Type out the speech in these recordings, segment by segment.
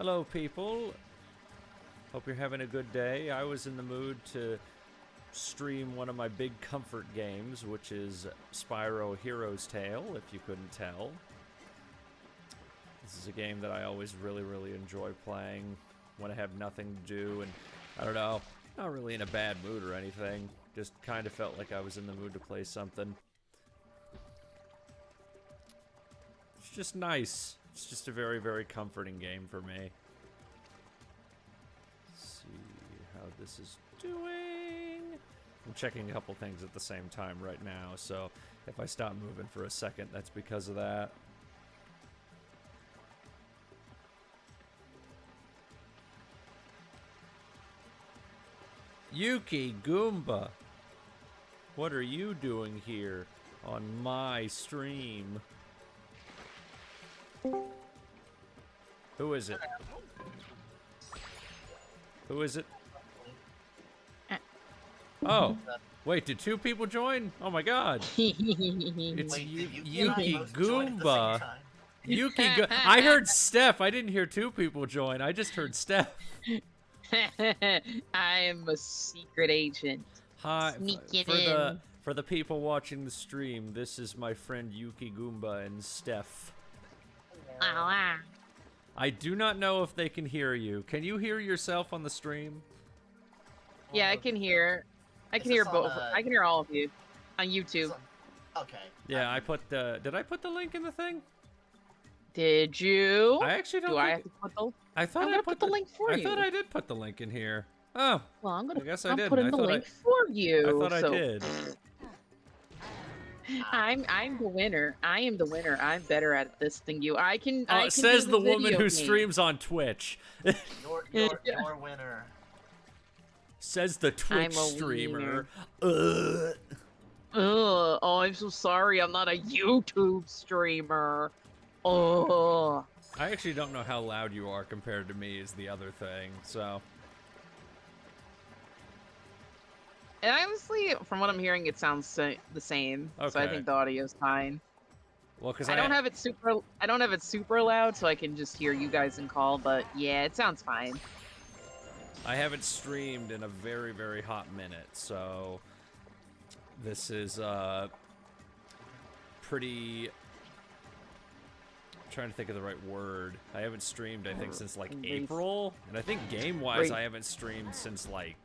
Hello, people. Hope you're having a good day. I was in the mood to stream one of my big comfort games, which is Spyro Hero's Tale, if you couldn't tell. This is a game that I always really enjoy playing when I have nothing to do, and I don't know, not really in a bad mood or anything. Just kind of felt like I was in the mood to play something. It's just nice. It's just a very comforting game for me. Let's see how this is doing. I'm checking a couple things at the same time right now, so if I stop moving for a second, that's because of that. Yuki Goomba, what are you doing here on my stream? Who is it? Who is it? Oh, wait, did two people join? Oh my god. It's Yuki Goomba. I heard Steph. I didn't hear two people join. I just heard Steph. I am a secret agent. Hi, Sneaking in. For the people watching the stream, this is my friend Yuki Goomba and Steph. I do not know if they can hear you. Can you hear yourself on the stream? Yeah, I can hear. I can hear both. I can hear all of you on YouTube. Okay. Yeah, I put the. Did I put the link in the thing? Did you? I actually don't. Do I have to put the? I thought I'm gonna put the link for you. I thought I did put the link in here. Oh. Well, I'm gonna. I guess I'm I did. putting the link for you. I thought I did. I'm the winner. I am the winner. I'm better at this than you. I can. I can says do the video woman who game. streams on Twitch. Your winner. Says the Twitch streamer. Oh, I'm so sorry. I'm not a YouTube streamer. Oh. I actually don't know how loud you are compared to me is the other thing, so. And honestly, from what I'm hearing, it sounds the same. Okay. So I think the audio's fine. Well, because I don't have it super. I don't have it super loud, so I can just hear you guys in call. But yeah, it sounds fine. I haven't streamed in a very hot minute, so this is pretty. I'm trying to think of the right word. I haven't streamed, I think, since like April, and I think game-wise, I haven't streamed since like.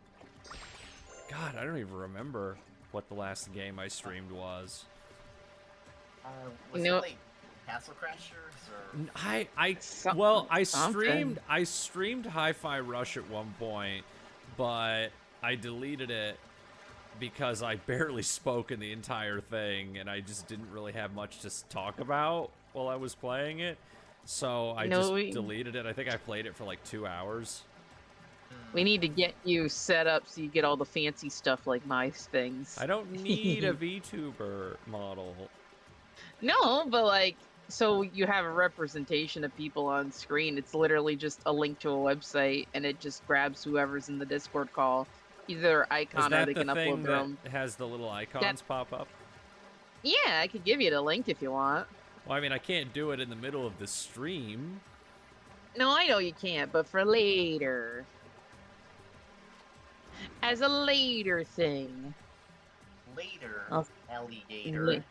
God, I don't even remember what the last game I streamed was. Was it like Castle Crashers or? I streamed Hi-Fi Rush at one point, but I deleted it because I barely spoke in the entire thing, and I just didn't really have much to talk about while I was playing it. So I just deleted it. I think I played it for like 2 hours. We need to get you set up so you get all the fancy stuff like my things. I don't need a VTuber model. No, but like, so you have a representation of people on screen. It's literally just a link to a website, and it just grabs whoever's in the Discord call, either their icon or they can upload their own. That has the little icons pop up? Yeah, I could give you the link if you want. Well, I mean, I can't do it in the middle of the stream. No, I know you can't, but for later. As a later thing. Later, alligator.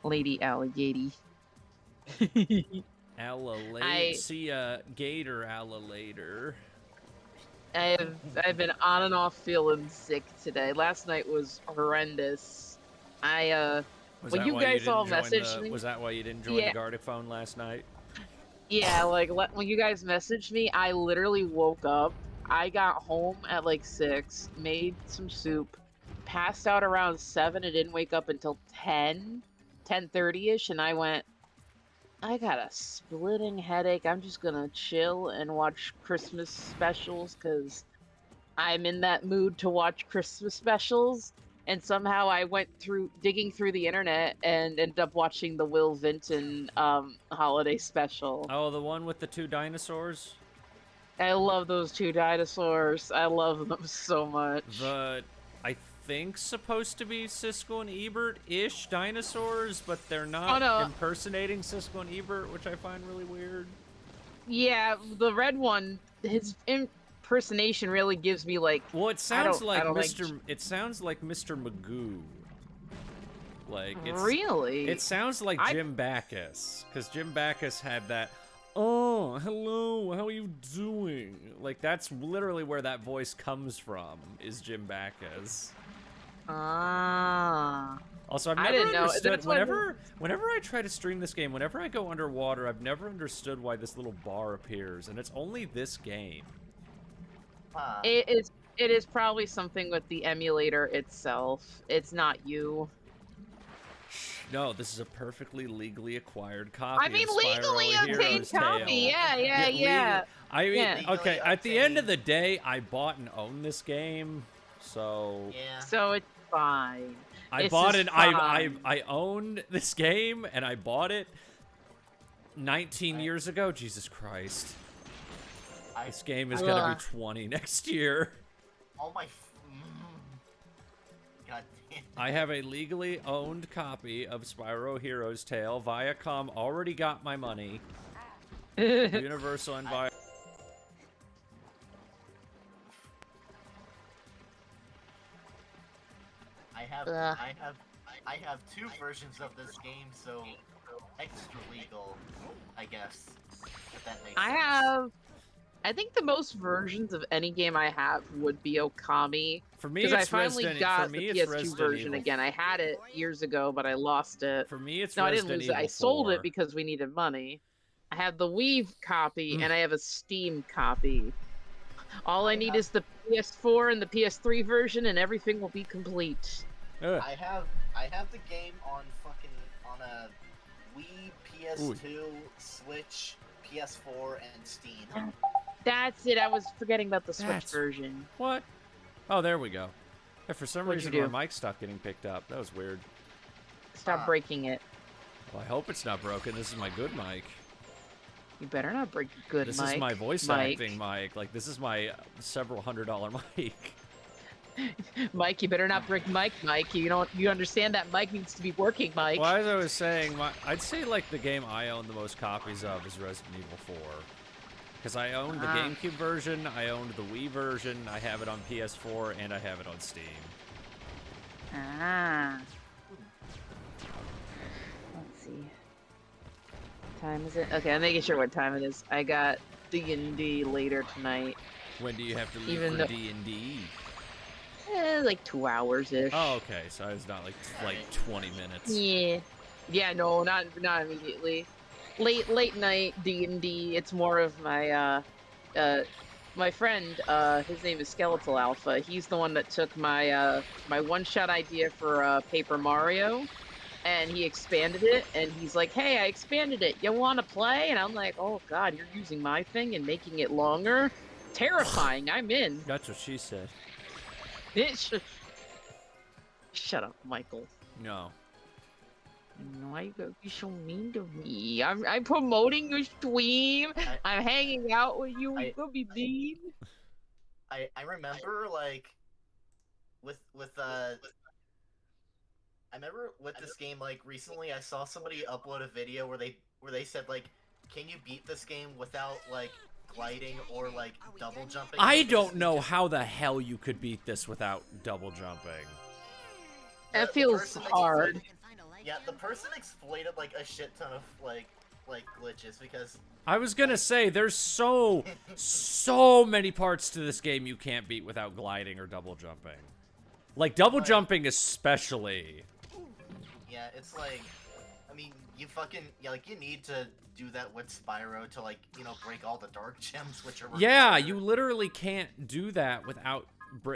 Lady alligator. See ya, gator alligator. I've been on and off feeling sick today. Last night was horrendous. When you guys all messaged me. Was that why you didn't join the Gardaphone last night? Yeah, like when you guys messaged me, I literally woke up. I got home at like 6, made some soup, passed out around 7, and didn't wake up until 10:30ish, and I went, I got a splitting headache. I'm just gonna chill and watch Christmas specials because I'm in that mood to watch Christmas specials. And somehow I went digging through the internet and ended up watching the Will Vinton holiday special. Oh, the one with the 2 dinosaurs? I love those 2 dinosaurs. I love them so much. I think supposed to be Siskel and Ebert-ish dinosaurs, but they're not impersonating Siskel and Ebert, which I find really weird. Yeah, the red one, his impersonation really gives me like. Well, it I sounds don't. like I don't Mr. like. It sounds like Mr. Magoo. Like Really. it sounds like I. Jim Backus, because Jim Backus had that. Oh, hello, how are you doing? Like that's literally where that voice comes from. Is Jim Backus. Ah. Also, I've I never didn't know. understood That's why whenever I try to stream this game, whenever I go underwater, I've never understood why this little bar appears, and it's only this game. It is. It is probably something with the emulator itself. It's not you. No, this is a perfectly legally acquired copy I mean, of Spyro legally A obtained Hero's Tale. copy. Yeah. I mean, Yeah. okay, Legally at the end of obtained. the day, I bought and own this game, so... Yeah. So it's fine. I This bought is it, fine. I owned this game, and I bought it 19 years ago. Jesus Christ. This game is gonna be 20 next year. Oh my... God damn. I have a legally owned copy of Spyro Hero's Tale. Viacom already got my money. Universal and Viacom. I have two versions of this game, so extra legal, I guess. If that makes sense. I think the most versions of any game I have would be Okami. For me, Because I it's finally Resident. got For me, the it's PS2 Resident version Evil. again. I had it years ago, but I lost it. For me, it's No, I Resident didn't lose Evil it. I sold 4. it because we needed money. I have the Wii copy and I have a Steam copy. All I need is the PS4 and the PS3 version, and everything will be complete. Ugh. I have the game on a Wii, PS2, Switch, PS4, and Steam. That's it. I was forgetting about the Switch That's- version. What? Oh, there we go. Yeah, for some What'd you reason, do? my mic stopped getting picked up. That was weird. Stop breaking it. Well, I hope it's not broken. This is my good mic. You better not break a good This mic. is my voice Mike. acting mic. Like, this is my several $100 mic. Mike, you better not break Mike. You understand that Mike needs to be working, Mike. Well, as I was saying, I'd say, like, the game I own the most copies of is Resident Evil 4. Because I owned the GameCube version, I owned the Wii version, I have it on PS4, and I have it on Steam. Ah. Let's see. What time is it? Okay, I'm making sure what time it is. I got D&D later tonight. When do you have to leave Even for though- D&D? Like 2 hours-ish. Oh, okay, so it's not like 20 minutes. Yeah. Yeah, no, not immediately. Late night D&D. It's more of my my friend. His name is Skeletal Alpha. He's the one that took my my one-shot idea for Paper Mario, and he expanded it. And he's like, "Hey, I expanded it. You want to play?" And I'm like, "Oh God, you're using my thing and making it longer. Terrifying. I'm in." That's what she said. Shut up, Michael. No. Why you gotta be so mean to me? I'm promoting your stream. I'm hanging out with you. You gonna be mean? I remember like with I remember with this game like recently I saw somebody upload a video where they said like, can you beat this game without like gliding or like double jumping? I don't know how the hell you could beat this without double jumping. That feels hard. Yeah, the person exploited like a shit ton of like glitches because I was gonna say, there's so many parts to this game you can't beat without gliding or double jumping. Like, double jumping especially. Yeah, it's like, I mean, you need to do that with Spyro to, like, you know, break all the dark gems, which are required. Yeah, you literally can't do that without,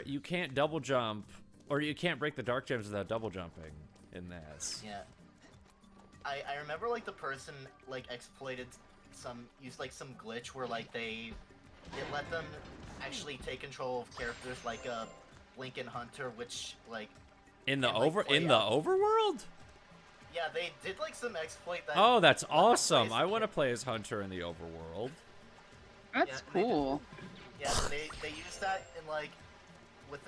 you can't double jump, or you can't break the dark gems without double jumping in this. Yeah. I remember, like, the person, like, used, like, some glitch where, like, it let them actually take control of characters like, Lincoln Hunter, which, like... In the overworld? Yeah, they did, like, some exploit that... Oh, that's awesome. I want to play as Hunter in the overworld. That's cool. They used that in, like, with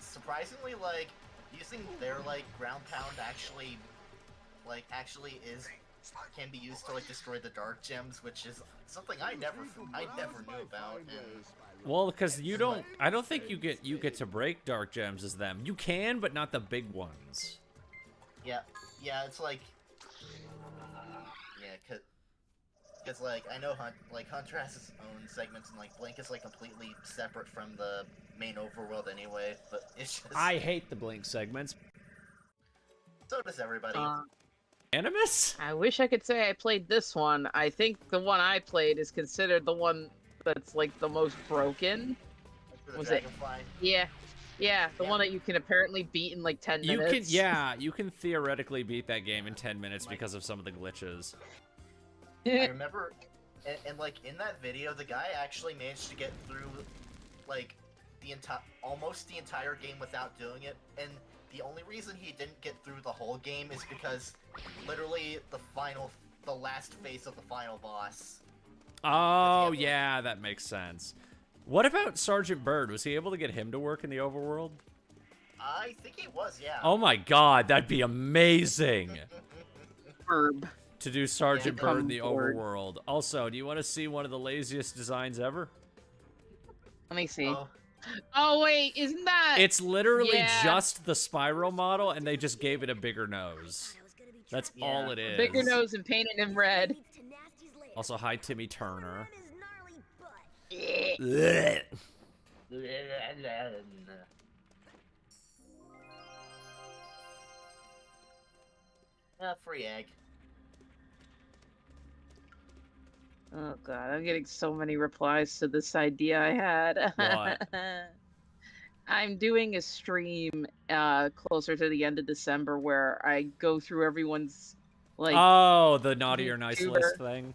surprisingly, like, using their, like, ground pound actually is can be used to like destroy the dark gems, which is something I never knew about. And Well, because you don't, I don't think you get to break dark gems as them. You can, but not the big ones. yeah, it's like, yeah, cause like I know Hunter has his own segments, and like Blink is like completely separate from the main overworld anyway. But it's just I hate the Blink segments. so does everybody. Animus? I wish I could say I played this one. I think the one I played is considered the one that's like the most broken. For the Was it? Dragonfly. Yeah. Yeah, the Yeah. one that you can apparently beat in like 10 You minutes. can, yeah, you can theoretically beat that game in 10 minutes because of some of the glitches. I remember, and like in that video, the guy actually managed to get through like almost the entire game without doing it, and the only reason he didn't get through the whole game is because literally the last phase of the final boss. Oh, yeah, that makes sense. What about Sergeant Bird? Was he able to get him to work in the overworld? I think he was, yeah. Oh my god, that'd be amazing Herb. to do Sergeant Yeah, Bird in the come forward. overworld. Also, do you want to see one of the laziest designs ever? Let me see. Oh, Oh wait, isn't that? It's literally Yeah. just the Spyro model, and they just gave it a bigger nose. That's Yeah. all it is. bigger nose and painted in red. Also, hi, Timmy Turner. free egg. Oh god, I'm getting so many replies to this idea I had. What? I'm doing a stream closer to the end of December where I go through everyone's like Oh, the naughty or nice YouTuber. list thing.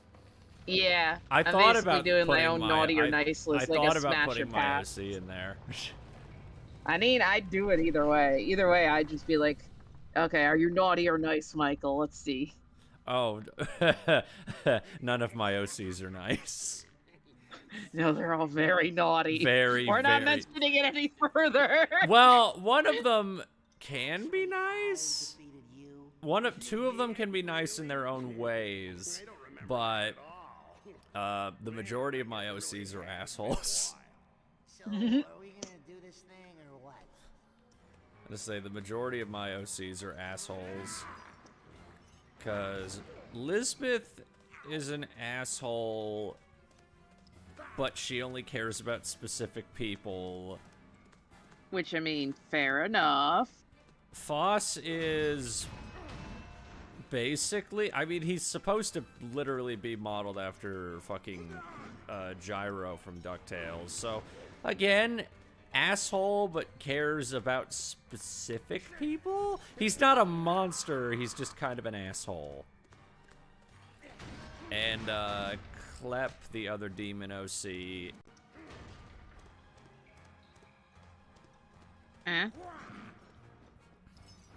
yeah. I I'm thought basically about doing my putting own naughty or nice I list, like thought a about smash or putting my pass. OC in there. I mean, I'd do it either way. Either way, I'd just be like, okay, are you naughty or nice, Michael? Let's see. Oh, none of my OCs are nice. No, they're all very naughty. Very, We're not very- mentioning it any further. Well, one of them can be nice. Two of them can be nice in their own ways, but the majority of my OCs are assholes. So, are we gonna do this thing or what? I'm gonna say the majority of my OCs are assholes. Because Lisbeth is an asshole, but she only cares about specific people. Which, I mean, fair enough. Foss is basically, I mean, he's supposed to literally be modeled after fucking Gyro from DuckTales. So, again, asshole, but cares about specific people? He's not a monster, he's just kind of an asshole. And, Klep, the other demon OC. Eh?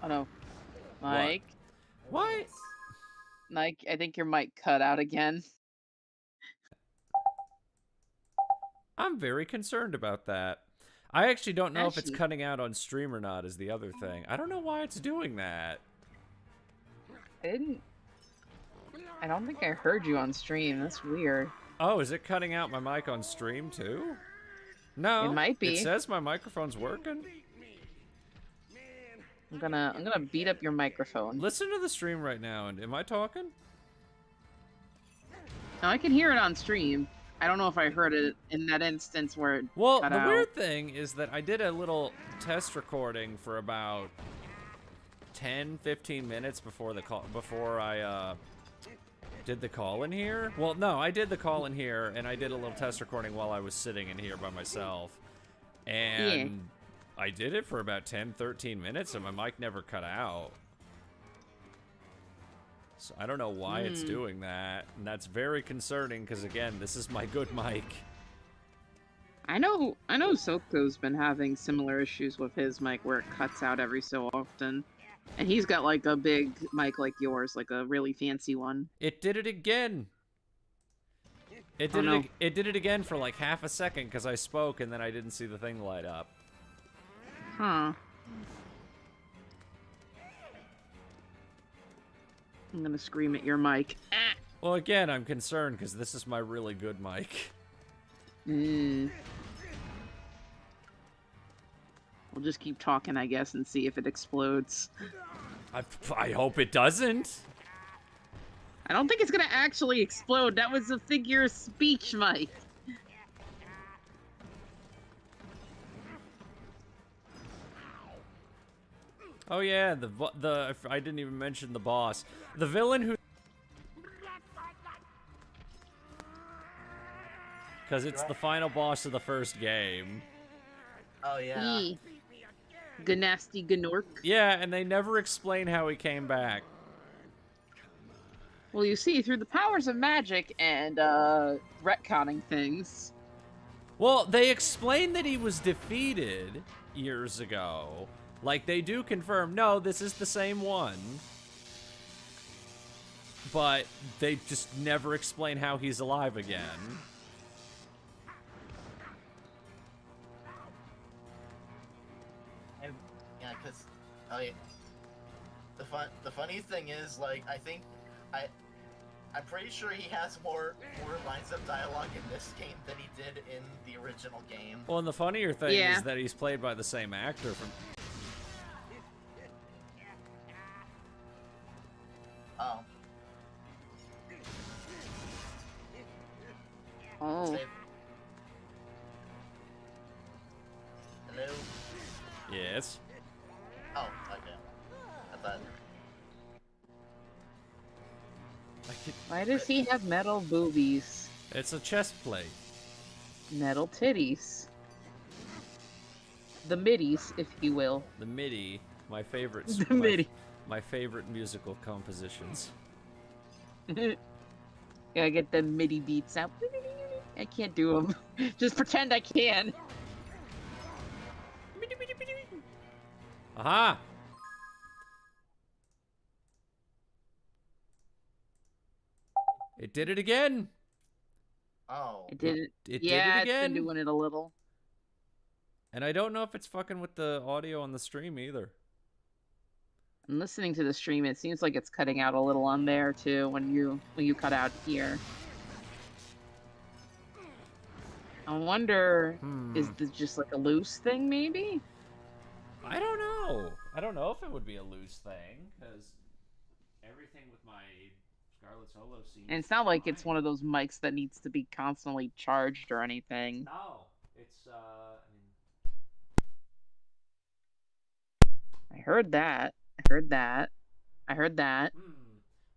Oh no. Mike? What? Mike, I think your mic cut out again. I'm very concerned about that. I actually don't know if it's Actually- cutting out on stream or not is the other thing. I don't know why it's doing that. I don't think I heard you on stream. That's weird. Oh, is it cutting out my mic on stream too? No. It might be. It says my microphone's working. I'm gonna beat up your microphone. Listen to the stream right now, and am I talking? No, I can hear it on stream. I don't know if I heard it in that instance where it Well, cut the out. weird thing is that I did a little test recording for about 10-15 minutes before the call, before I did the call in here. Well, no, I did the call in here, and I did a little test recording while I was sitting in here by myself. And I did it for about 10-13 minutes, and my mic never cut out. So I don't know why it's doing that, and that's very concerning because again, this is my good mic. I know Soko's been having similar issues with his mic where it cuts out every so often. And he's got like a big mic like yours, like a really fancy one. It did it again. It Oh, did no. it did it again for like half a second because I spoke and then I didn't see the thing light up. Huh. I'm gonna scream at your mic. Ah! Well, again, I'm concerned because this is my really good mic. We'll just keep talking, I guess, and see if it explodes. I hope it doesn't. I don't think it's gonna actually explode. That was a figure of speech, Mike. Oh yeah, I didn't even mention the boss. The villain who... Because it's the final boss of the first game. Oh yeah. Ganasty Gnork. Yeah, and they never explain how he came back. Well, you see, through the powers of magic and, retconning things. Well, they explained that he was defeated years ago. Like, they do confirm, no, this is the same one. But they just never explain how he's alive again. And, yeah, because the funny thing is, like, I'm pretty sure he has more lines of dialogue in this game than he did in the original game. Well, and the funnier thing is that he's played by the same actor from... Oh. Oh. Hello? Yes. Oh, okay. I thought... Why does he have metal boobies? It's a chest plate. Metal titties. The middies, if you will. The MIDI, my favorite. The MIDI. My favorite musical compositions. Gotta get the MIDI beats out. I can't do them. Just pretend I can. Aha! It did it again! Oh. It did it. It Yeah, did it again! it's been doing it a little. And I don't know if it's fucking with the audio on the stream either. I'm listening to the stream. It seems like it's cutting out a little on there too when you cut out here. I wonder, is this just like a loose thing, maybe? I don't know. I don't know if it would be a loose thing, because everything with my Scarlet Solo seems... And it's not like it's one of those mics that needs to be constantly charged or anything. No, it's, I heard that. I heard that. I heard that.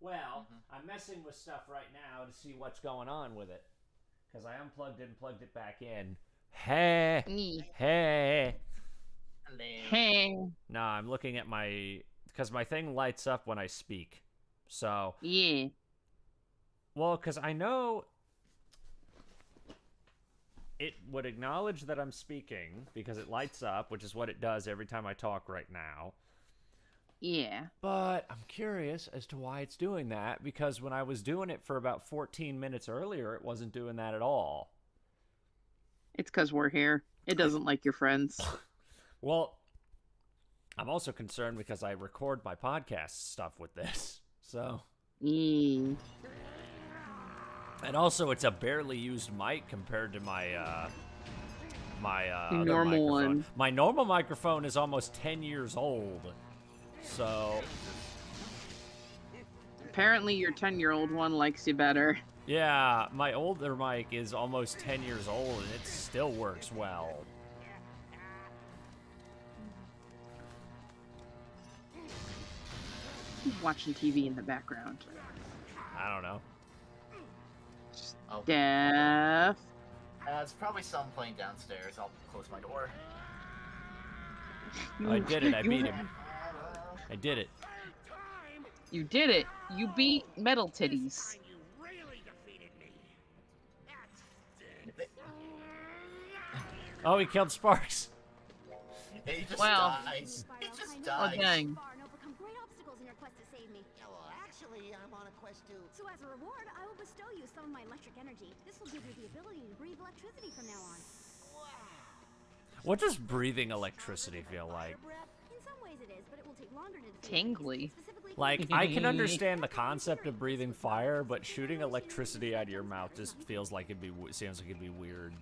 Well, I'm messing with stuff right now to see what's going on with it. Because I unplugged it and plugged it back in. Hey! Hey! Hey. No, I'm looking at my... Because my thing lights up when I speak. So... Yeah. Well, because I know... It would acknowledge that I'm speaking, because it lights up, which is what it does every time I talk right now. Yeah. But I'm curious as to why it's doing that, because when I was doing it for about 14 minutes earlier, it wasn't doing that at all. It's because we're here. It doesn't like your friends. Well, I'm also concerned because I record my podcast stuff with this, so... Yeah. And also, it's a barely used mic compared to my, other normal microphone. one. My normal microphone is almost 10 years old, so... Apparently your 10-year-old one likes you better. Yeah, my older mic is almost 10 years old, and it still works well. Who's watching TV in the background? I don't know. Oh. Def. It's probably someone playing downstairs. I'll close my door. I did it. I beat him. I did it. You did it. You beat Metal Titties. Oh, he killed Sparks. He just Well. dies. He just Oh, dies. dang. Actually, I'm on a quest to... So as a reward, I will bestow you some of my electric energy. This will give you the ability to breathe electricity from now on. What does breathing electricity feel like? In some ways it is, but it will take longer to defeat Tingly. specifically. Like, I can understand the concept of breathing fire, but shooting electricity out of your mouth just feels like seems like it'd be weird.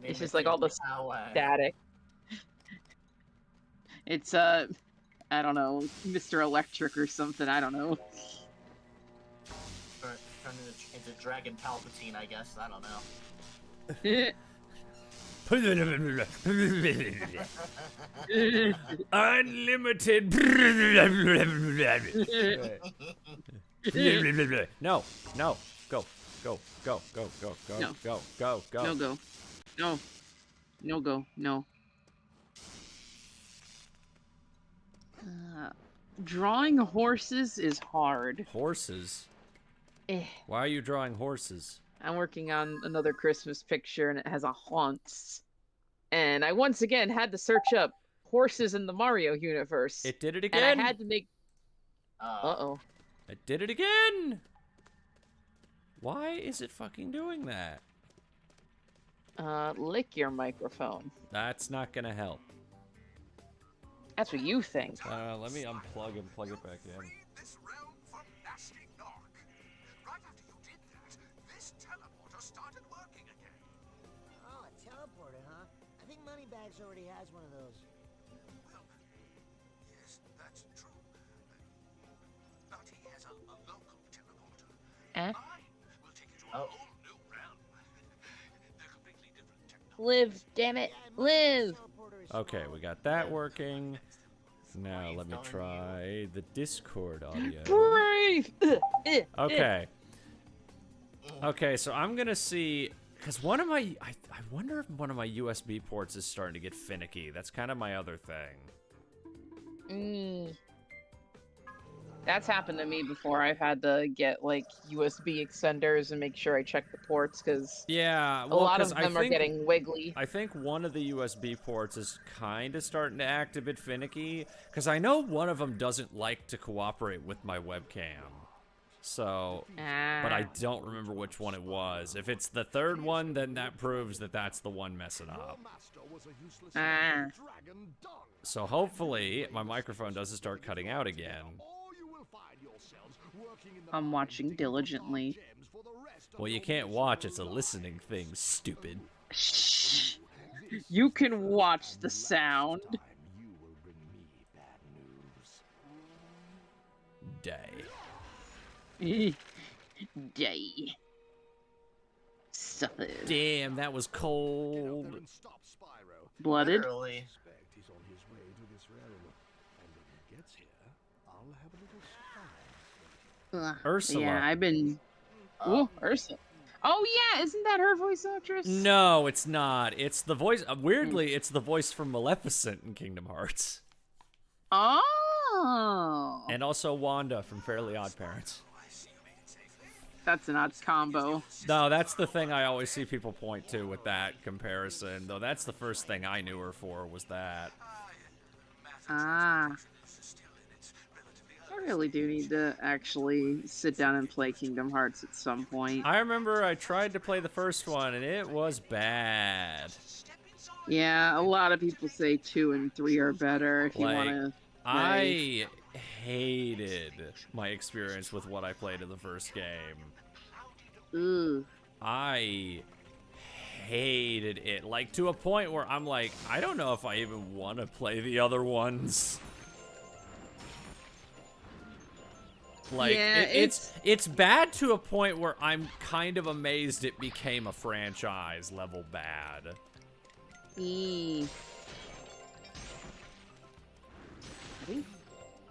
It's just like all the static. It's I don't know, Mr. Electric or something. I don't know. Turn into Dragon Palpatine, I guess. I don't know. Unlimited. No, no, go, go, go, go, go, go, No. go, go, go. No go. No. No go. No. Drawing horses is hard. Horses? Eh. Why are you drawing horses? I'm working on another Christmas picture and it has a haunts. And I once again had to search up horses in the Mario universe. It did it and again. I had to make Uh-oh. It did it again. Why is it fucking doing that? Lick your microphone. That's not gonna help. That's what you think. Let me unplug and plug it back in. This realm from nasty Narc. Right after you did that, this teleporter started working again. Oh, a teleporter, huh? I think Moneybags already has one of those. Well, yes, that's true. But he has a local teleporter. Eh? I will take you to a Oh. whole new realm. They're completely different technology. Live, damn it. Live! Okay, we got that working. Now Breathe, let me don't you? try the Discord audio. Breathe! Okay. Okay, so I'm gonna see, because one of my, I wonder if one of my USB ports is starting to get finicky. That's kind of my other thing. That's happened to me before. I've had to get like USB extenders and make sure I check the ports because Yeah, a well, lot of 'cause I them are think- getting wiggly. I think one of the USB ports is kind of starting to act a bit finicky, because I know one of them doesn't like to cooperate with my webcam. So, but I don't remember which one it was. If it's the third one, then that proves that that's the one messing up. So hopefully my microphone doesn't start cutting out again. I'm watching diligently. Well, you can't watch, it's a listening thing, stupid. Shh. You can watch the sound. Day. Day. Suffer. Damn, that was cold. Blooded. Literally. He's on his way to this realm. And when he gets here, I'll have a little surprise. Ursula. Yeah, I've been. Ooh, Ursula. Oh yeah, isn't that her voice actress? No, it's not. It's the voice. Weirdly, it's the voice from Maleficent in Kingdom Hearts. Oh. And also Wanda from Fairly Odd Parents. That's an odd combo. No, that's the thing I always see people point to with that comparison. Though that's the first thing I knew her for was that. Ah. I really do need to actually sit down and play Kingdom Hearts at some point. I remember I tried to play the first one and it was bad. Yeah, a lot of people say 2 and 3 are better if you Like, want to. I hated my experience with what I played in the first game. Ugh. I hated it, like to a point where I'm like, I don't know if I even want to play the other ones. Like, Yeah, it's bad to a point where I'm kind of amazed it became a franchise level bad.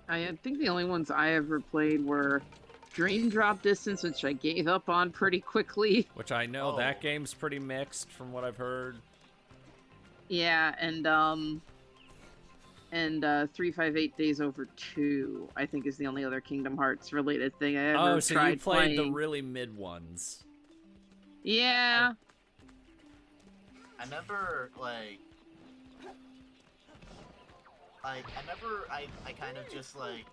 I think the only ones I ever played were Dream Drop Distance, which I gave up on pretty quickly. Which I know Oh. that game's pretty mixed from what I've heard. Yeah, and 358 Days Over 2, I think is the only other Kingdom Hearts related thing I ever Oh, so tried you played the playing. really mid ones. Yeah. I remember, like I kind of just like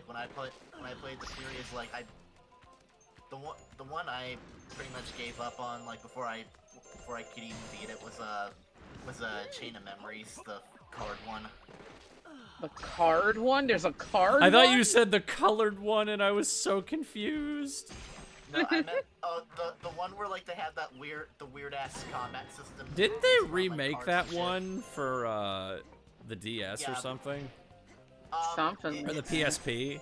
when I played the series, like the one I pretty much gave up on, like before I could even beat it, was was Chain of Memories, the card one. The card one? There's a card I thought one? you said the colored one, and I was so confused. No, I meant the one where like they had that weird ass combat system. Didn't based they around, like, remake cards that and shit. one for the DS or Yeah. something? Something. Or the PSP?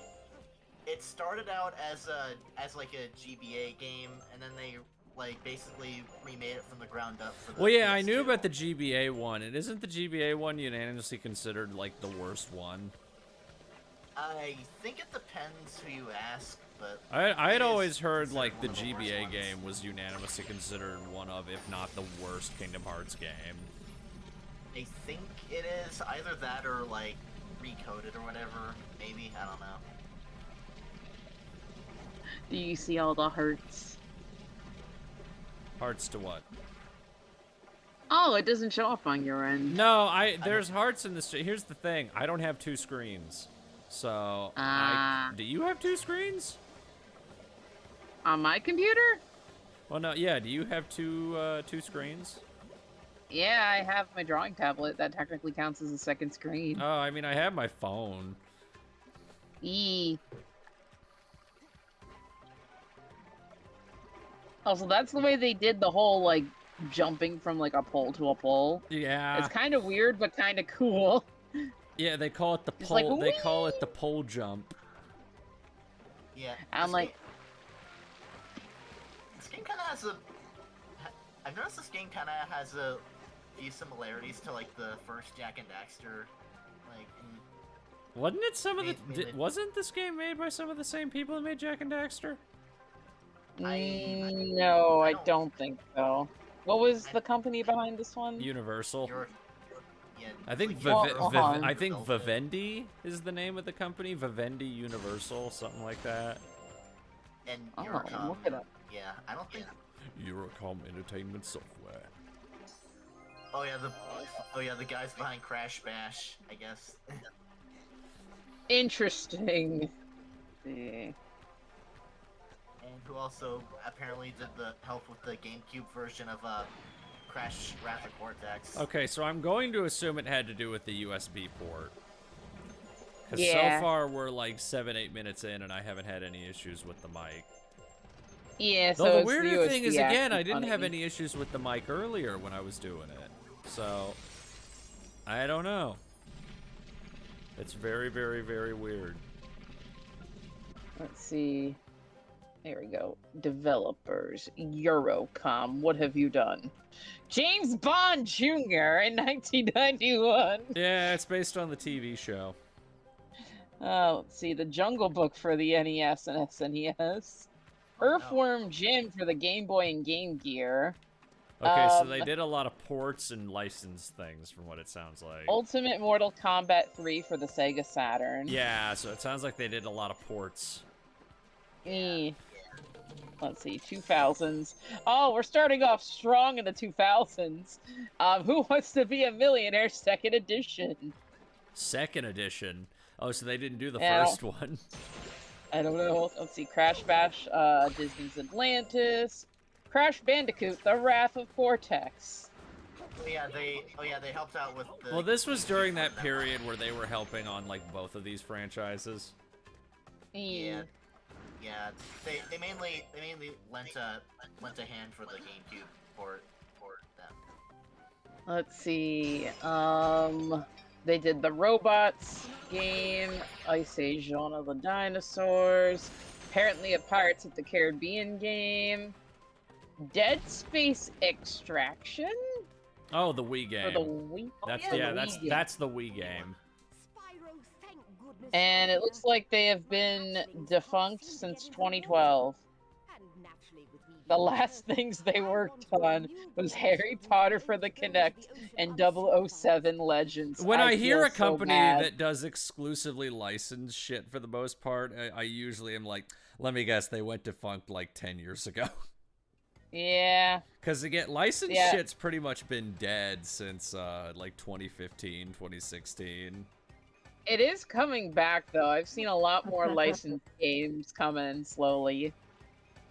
It started out as like a GBA game, and then they like basically remade it from the ground up for the Well, yeah, I knew PS2. about the GBA one. And isn't the GBA one unanimously considered like the worst one? I think it depends who you ask, but I had it is always heard considered like the one of the worst GBA ones. game was unanimously considered one of, if not the worst Kingdom Hearts game. I think it is either that or like recoded or whatever. Maybe, I don't know. Do you see all the hearts? Hearts to what? Oh, it doesn't show up on your end. No, there's hearts in this. Here's the thing. I don't have 2 screens. So, do you have 2 screens? On my computer? Well, no, yeah. Do you have two screens? Yeah, I have my drawing tablet. That technically counts as a second screen. Oh, I mean, I have my phone. E. Also, that's the way they did the whole, like, jumping from, like, a pole to a pole. Yeah. It's kind of weird, but kind of cool. Yeah, they call it the It's pole. like, They call it the pole jump. Yeah. I'm like, This game kind of has a. I've noticed this game kind of has a few similarities to like the first Jak and Daxter, like. Wasn't it some of the? Made- Wasn't this game made by some of the same people that made Jak and Daxter? no, I don't think so. What was the company behind this one? Universal. Yeah, I think like, I think built it. Vivendi is the name of the company. Vivendi Universal, something like that. And Oh, Eurocom, look it up. yeah, I don't think. Eurocom Entertainment Software. Oh yeah, the guys behind Crash Bash, I guess. Interesting. See. And who also apparently did the help with the GameCube version of Crash Wrath of Cortex. Okay, so I'm going to assume it had to do with the USB port. Because Yeah. so far we're like 7-8 minutes in and I haven't had any issues with the mic. Yeah, so Though the it's weirder thing is, USB again, I actually didn't have funny. any issues with the mic earlier when I was doing it. So, I don't know. It's very, very, very weird. Let's see. There we go. Developers. Eurocom. What have you done? James Bond Jr. in 1991. Yeah, it's based on the TV show. Let's see. The Jungle Book for the NES and SNES. Earthworm Jim for the Game Boy and Game Gear. Okay, so they did a lot of ports and licensed things from what it sounds like. Ultimate Mortal Kombat 3 for the Sega Saturn. Yeah, so it sounds like they did a lot of ports. Let's see, 2000s. Oh, we're starting off strong in the 2000s. Who Wants to Be a Millionaire? Second edition. Second edition. Oh, so they didn't do the Yeah, I first one. I don't know. Let's see, Crash Bash, Disney's Atlantis, Crash Bandicoot: The Wrath of Cortex. Oh yeah, they helped out with the. Well, this was during that period where they were helping on like both of these franchises. Yeah, yeah. They mainly lent a hand for the GameCube for them. Let's see. They did the Robots game, Ice Age: Dawn of the Dinosaurs, apparently a Pirates of the Caribbean game, Dead Space Extraction Oh, the Wii for game. the Wii. That's for the yeah, Wii game. that's the Wii game. Spyro, thank goodness. And it looks like they have been defunct since 2012. And naturally with me The being last here, things they I worked want to on renew was the Harry Potter for the Bird of Kinect Ocean and Unstoppable. 007 Legends. When I hear feel a company so bad. that does exclusively licensed shit for the most part, I usually am like, let me guess, they went defunct like 10 years ago. Yeah. Because again, licensed Yeah. shit's pretty much been dead since like 2015, 2016. It is coming back, though. I've seen a lot more licensed games come in slowly.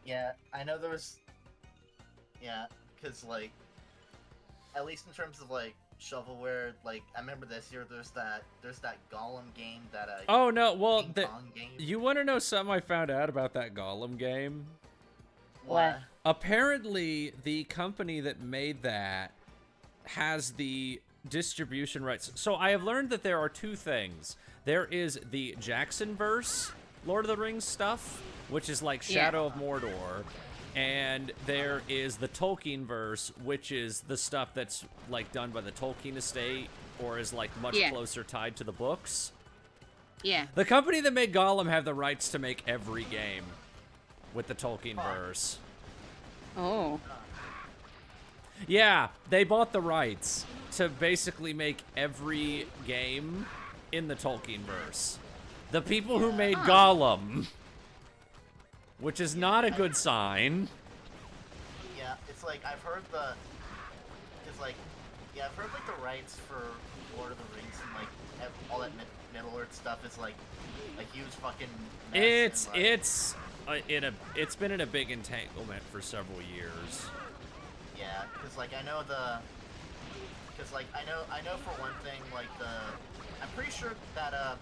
Yeah, I know there was. Yeah, because like, at least in terms of like shovelware, like I remember this year there's that Gollum game that Oh no, well, King Kong game. you want to know something I found out about that Gollum game? What? Apparently, the company that made that has the distribution rights. So I have learned that there are two things. There is the Jacksonverse Lord of the Rings stuff, which is like Shadow of Mordor. And there is the Tolkienverse, which is the stuff that's like done by the Tolkien estate or is like much closer tied to the books. Yeah. The company that made Gollum have the rights to make every game with the Tolkienverse. Oh. Yeah, they bought the rights to basically make every game in the Tolkienverse. The people who made Gollum, which is not a good sign. Yeah, it's like I've heard I've heard like the rights for Lord of the Rings and like all that Middle Earth stuff is like a huge fucking mess. It's been in a big entanglement for several years. Yeah, because like I know for one thing like I'm pretty sure that Amazon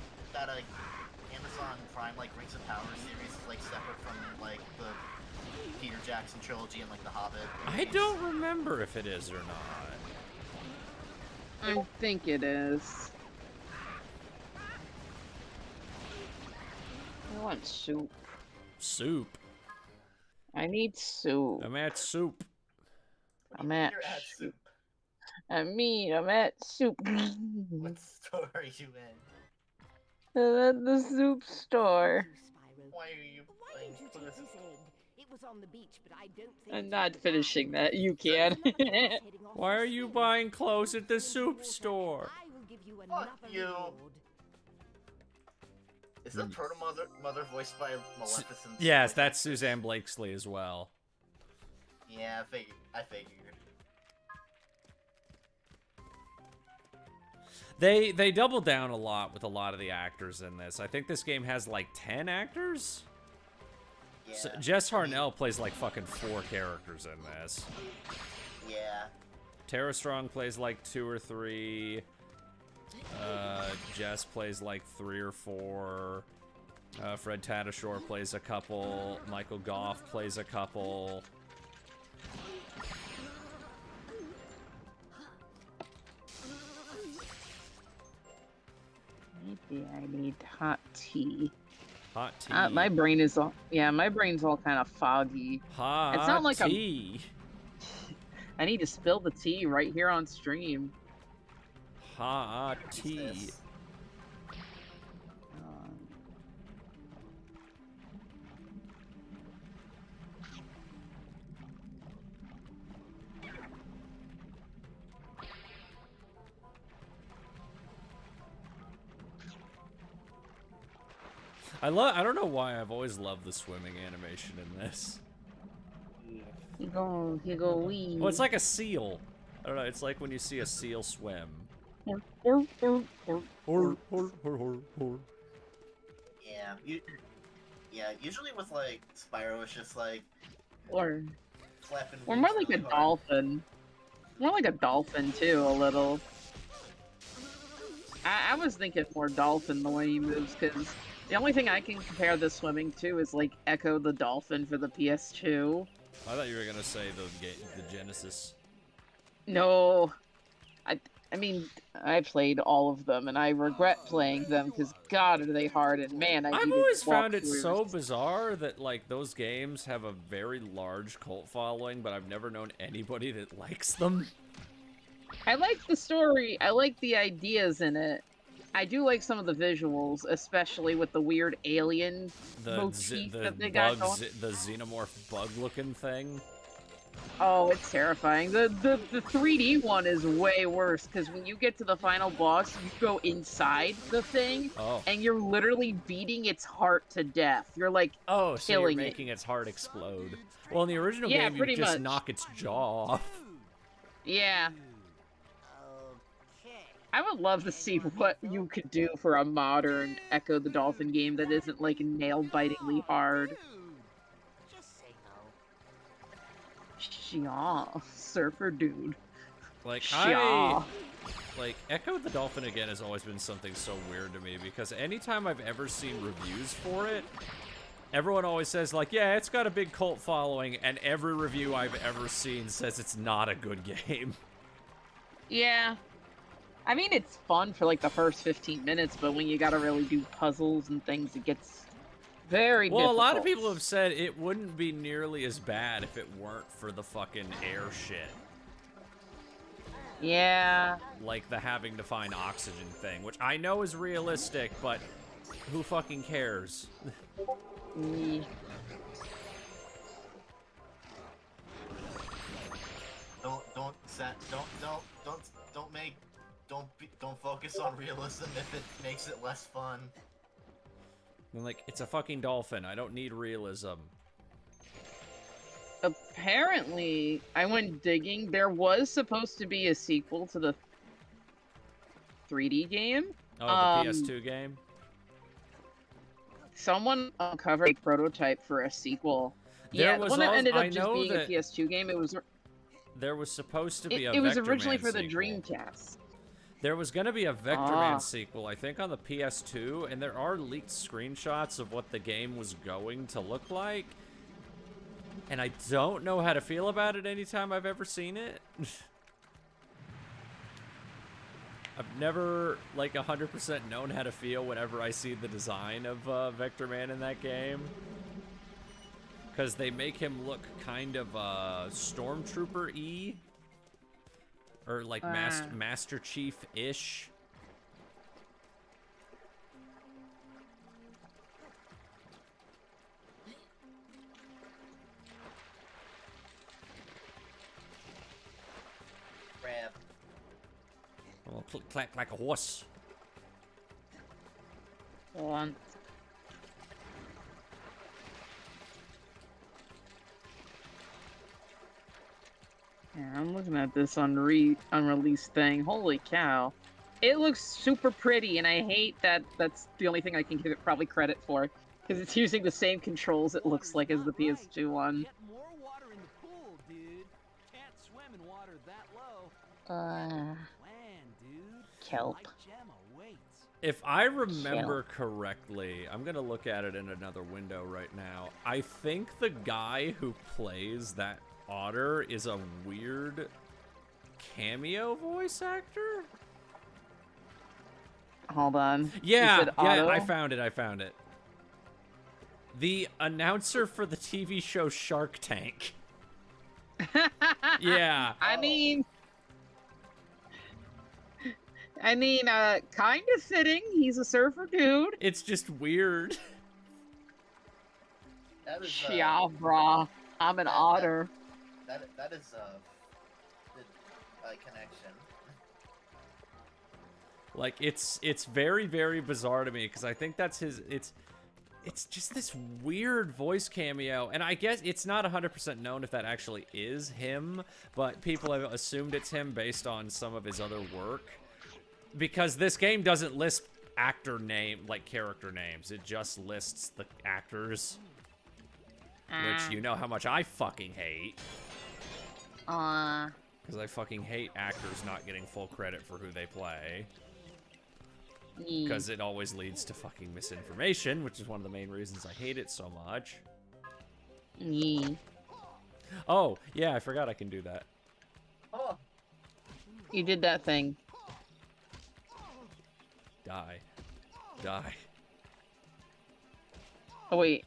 Prime like Rings of Power series is like separate from like the Peter Jackson trilogy and like the Hobbit movies. I don't remember if it is or not. I think it is. I want soup. Soup. I need soup. I'm at soup. I'm at You're at soup. I'm at soup. What store are you in? At the soup store. Why are you playing this? It was on the beach, but I don't think I'm not finishing that. You can. Why are you buying clothes at the soup store? I will give you Fuck another you. reward. Is the Turtle Mother voiced by Maleficent? Yes, that's Suzanne Blakesley as well. Yeah, I figured. They double down a lot with a lot of the actors in this. I think this game has like 10 actors. Yeah. So Jess Harnell plays like fucking 4 characters in this. Yeah. Tara Strong plays like 2 or 3. Jess plays like 3 or 4. Fred Tatasciore plays a couple. Michael Goff plays a couple. Maybe I need hot tea. Hot tea. My brain is all my brain's all kind of foggy. Hot It's not like tea. I need to spill the tea right here on stream. Hot tea. I don't know why I've always loved the swimming animation in this. He go wee. Well, it's like a seal. I don't know, it's like when you see a seal swim. Or. Yeah, usually with like Spyro it's just like Or flapping more wings like a really hard. dolphin. More like a dolphin too, a little. I was thinking more dolphin the way he moves, because the only thing I can compare the swimming to is like Echo the Dolphin for the PS2. I thought you were gonna say the Genesis. No, I mean I played all of them and I regret playing them because God are they hard, and man I've needed always found it walkthroughs. so bizarre that like those games have a very large cult following, but I've never known anybody that likes them. I like the story. I like the ideas in it. I do like some of the visuals, especially with the weird alien motif that they got going. The xenomorph bug-looking thing. Oh, it's terrifying. The 3D one is way worse, because when you get to the final boss, you go inside the thing, and you're literally beating its heart to death. You're like so you're killing making its heart explode. Well, in the original game, you pretty just much. knock its jaw off. Yeah. I would love to see what you could do for a modern Echo the Dolphin game that isn't like nail-bitingly hard. Just say no. Yeah, surfer dude. Like, Shaw. like, Echo the Dolphin again has always been something so weird to me, because anytime I've ever seen reviews for it, everyone always says, like, yeah, it's got a big cult following, and every review I've ever seen says it's not a good game. Yeah. I mean, it's fun for like the first 15 minutes, but when you gotta really do puzzles and things, it gets very Well, difficult. a lot of people have said it wouldn't be nearly as bad if it weren't for the fucking air shit. Yeah. Like the having to find oxygen thing, which I know is realistic, but who fucking cares? Mm. Don't focus on realism if it makes it less fun. I'm like, it's a fucking dolphin. I don't need realism. Apparently, I went digging. There was supposed to be a sequel to the 3D game. Oh, the PS2 game? Someone uncovered a prototype for a sequel. There Yeah, was the one that al- ended I up just know being that a PS2 game. It was there was supposed to be a it was Vector originally Man for the sequel. Dreamcast. There was going to be a Vector Ah. Man sequel, I think, on the PS2, and there are leaked screenshots of what the game was going to look like. And I don't know how to feel about it anytime I've ever seen it. I've never, like, 100% known how to feel whenever I see the design of Vector Man in that game. Because they make him look kind of Stormtrooper-y. Or, like, Master Chief-ish. Crab. Well, click-clack like a horse. Hold on. Yeah, I'm looking at this unreleased thing. Holy cow. It looks super pretty, and I hate that that's the only thing I can give it probably credit for. Because it's using the same controls it looks like as the PS2 one. Get more water in the pool, dude. Can't swim in water that low. Uh, Land, dude. kelp. My gem awaits. If I remember correctly, I'm going to look at it in another window right now. I think the guy who plays that otter is a weird cameo voice actor? Hold on. You Yeah, said yeah, Otto? I found it. The announcer for the TV show Shark Tank. Yeah. I mean, kind of fitting. He's a surfer dude. It's just weird. That is Yeah, brah. I'm an otter. that is the connection. Like, it's very, very bizarre to me, because I think that's his, it's just this weird voice cameo, and I guess it's not 100% known if that actually is him, but people have assumed it's him based on some of his other work, because this game doesn't list character names, it just lists the actors, which you know how much I fucking hate. Because I fucking hate actors not getting full credit for who they play. Because it always leads to fucking misinformation, which is one of the main reasons I hate it so much. Oh, yeah, I forgot I can do that. Oh, You did that thing. Die. Die. Oh, wait.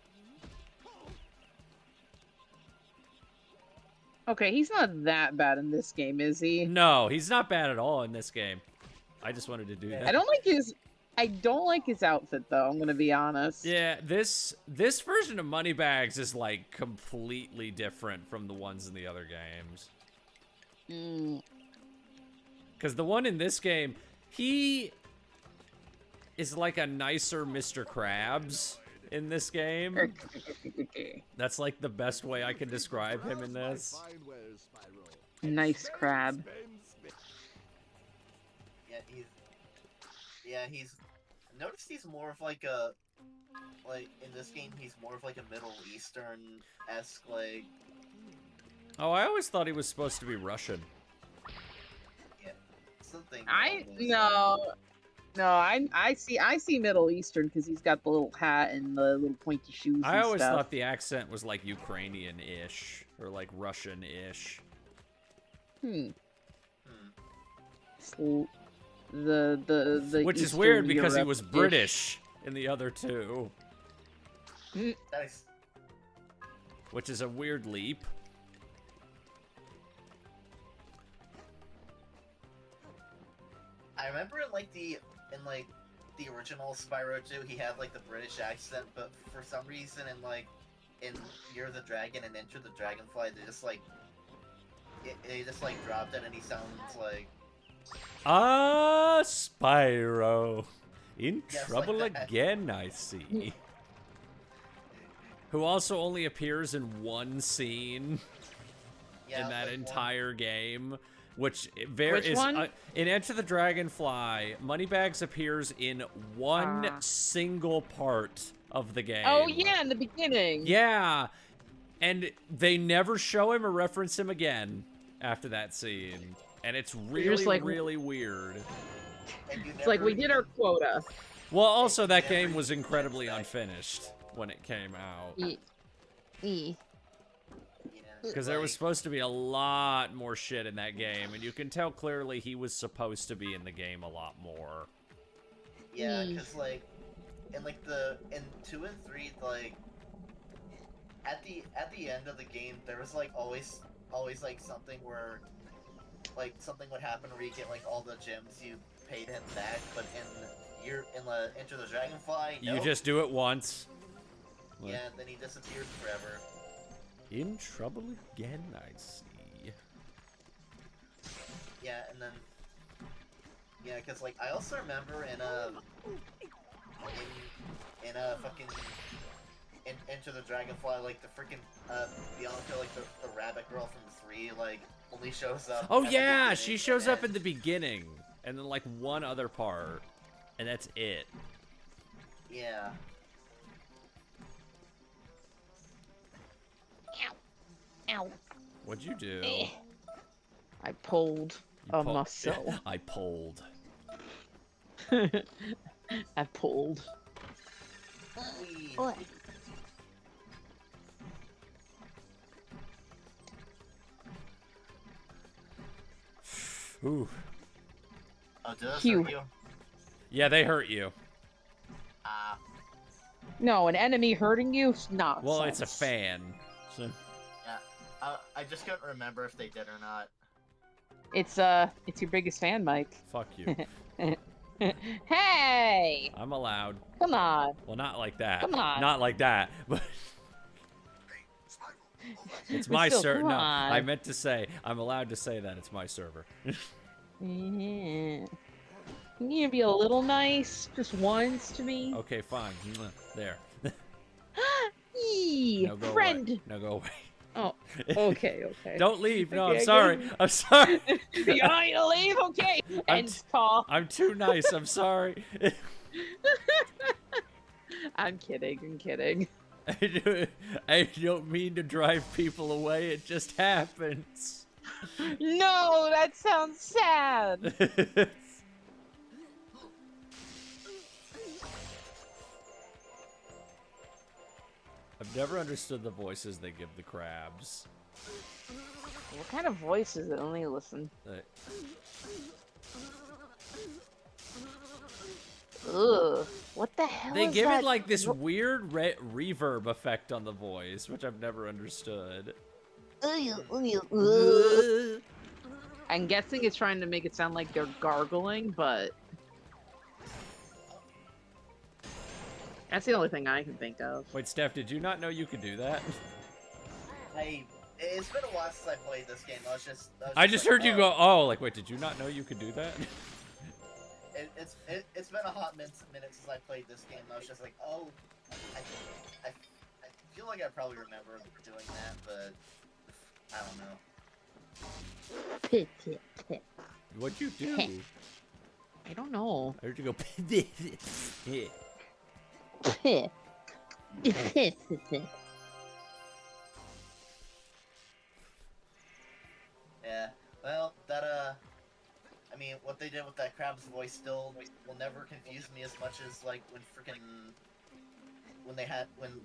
Okay, he's not that bad in this game, is he? No, he's not bad at all in this game. I just wanted to do that. I don't like his outfit though, I'm gonna be honest. Yeah, this version of Moneybags is like completely different from the ones in the other games. Because the one in this game, he is like a nicer Mr. Krabs in this game. That's like the best way I can describe him in this. Nice crab. he's noticed he's more of like a in this game he's more of like a Middle Eastern-esque Oh, I always thought he was supposed to be Russian. something. I along those no, I see Middle Eastern because he's got the little hat and the little pointy shoes I and always stuff. thought the accent was like Ukrainian-ish or like Russian-ish. lines. Sl- the Which is Eastern weird because he was Europe-ish. British in the other two, Nice. which is a weird leap. I remember in the original Spyro 2, he had like the British accent, but for some reason in Year of the Dragon and Enter the Dragonfly, they just dropped it and he sounds like Ah, Spyro. In Yes, trouble like that. again, I see. Who also only appears in one scene yeah, in that like entire game. Which Which one? In Enter the Dragonfly, Moneybags appears in one single part of the game. Oh yeah, in the beginning. Yeah, and they never show him or reference him again after that scene, and it's really, like- really weird. and you It's like we never did our quota. Well, also that never game was even incredibly said that. unfinished when it came out. Yeah, Because there was like, supposed to be a lot more shit in that game, and you can tell clearly he was supposed to be in the game a lot more. yeah, because in 2 and 3, like at the end of the game, there was like always like something where like something would happen where you get like all the gems you paid him back, but in the Enter the Dragonfly, You nope. just do it once. yeah, and then he disappears forever. In trouble again, I see. Yeah, and then yeah, because like I also remember in Enter the Dragonfly, like the freaking Bianca, like the rabbit girl from 3, like only shows up. Oh at the yeah, beginning she and shows up then- in the beginning, and then like one other part, and that's it. Yeah. Ow. What'd you do? I pulled You a pull- muscle. I pulled. I pulled. Whee. Ooh. Oh, did this Phew. hurt you? Yeah, they hurt you. Ah. No, an enemy hurting you? Not. Well, it's a fan. So. I just couldn't remember if they did or not. It's your biggest fan, Mike. Fuck you. Hey! I'm allowed. Come on. Well, not like that. Come on. Not like that. But it's my Still, server. come No, on. I meant to say I'm allowed to say that it's my server. Yeah. You need to be a little nice, just once to me. Okay, fine. Mwah. There. Eee, No, go friend. away. No, go away. Oh, okay, okay. Don't leave. No, Okay, I'm I sorry. guess- I'm sorry. You want me to leave? Okay. End call. I'm too nice. I'm sorry. I'm kidding. I'm kidding. I don't mean to drive people away. It just happens. No, that sounds sad. I've never understood the voices they give the crabs. What kind of voice is it? Let me listen. Ugh. What the hell They is give that? it like this weird reverb effect on the voice, which I've never understood. I'm guessing it's trying to make it sound like they're gargling, but that's the only thing I can think of. Wait, Steph, did you not know you could do that? It's been a while since I played this game. I just like, heard you go, oh, like, wait, did you not know you could do that? It's been a hot minute since I played this game. I was just like, oh, I feel like I probably remember doing that, but I don't know. What'd you do? I don't know. I heard you go, Yeah, well, that I mean, what Ham's voice still will never confuse me as much as like when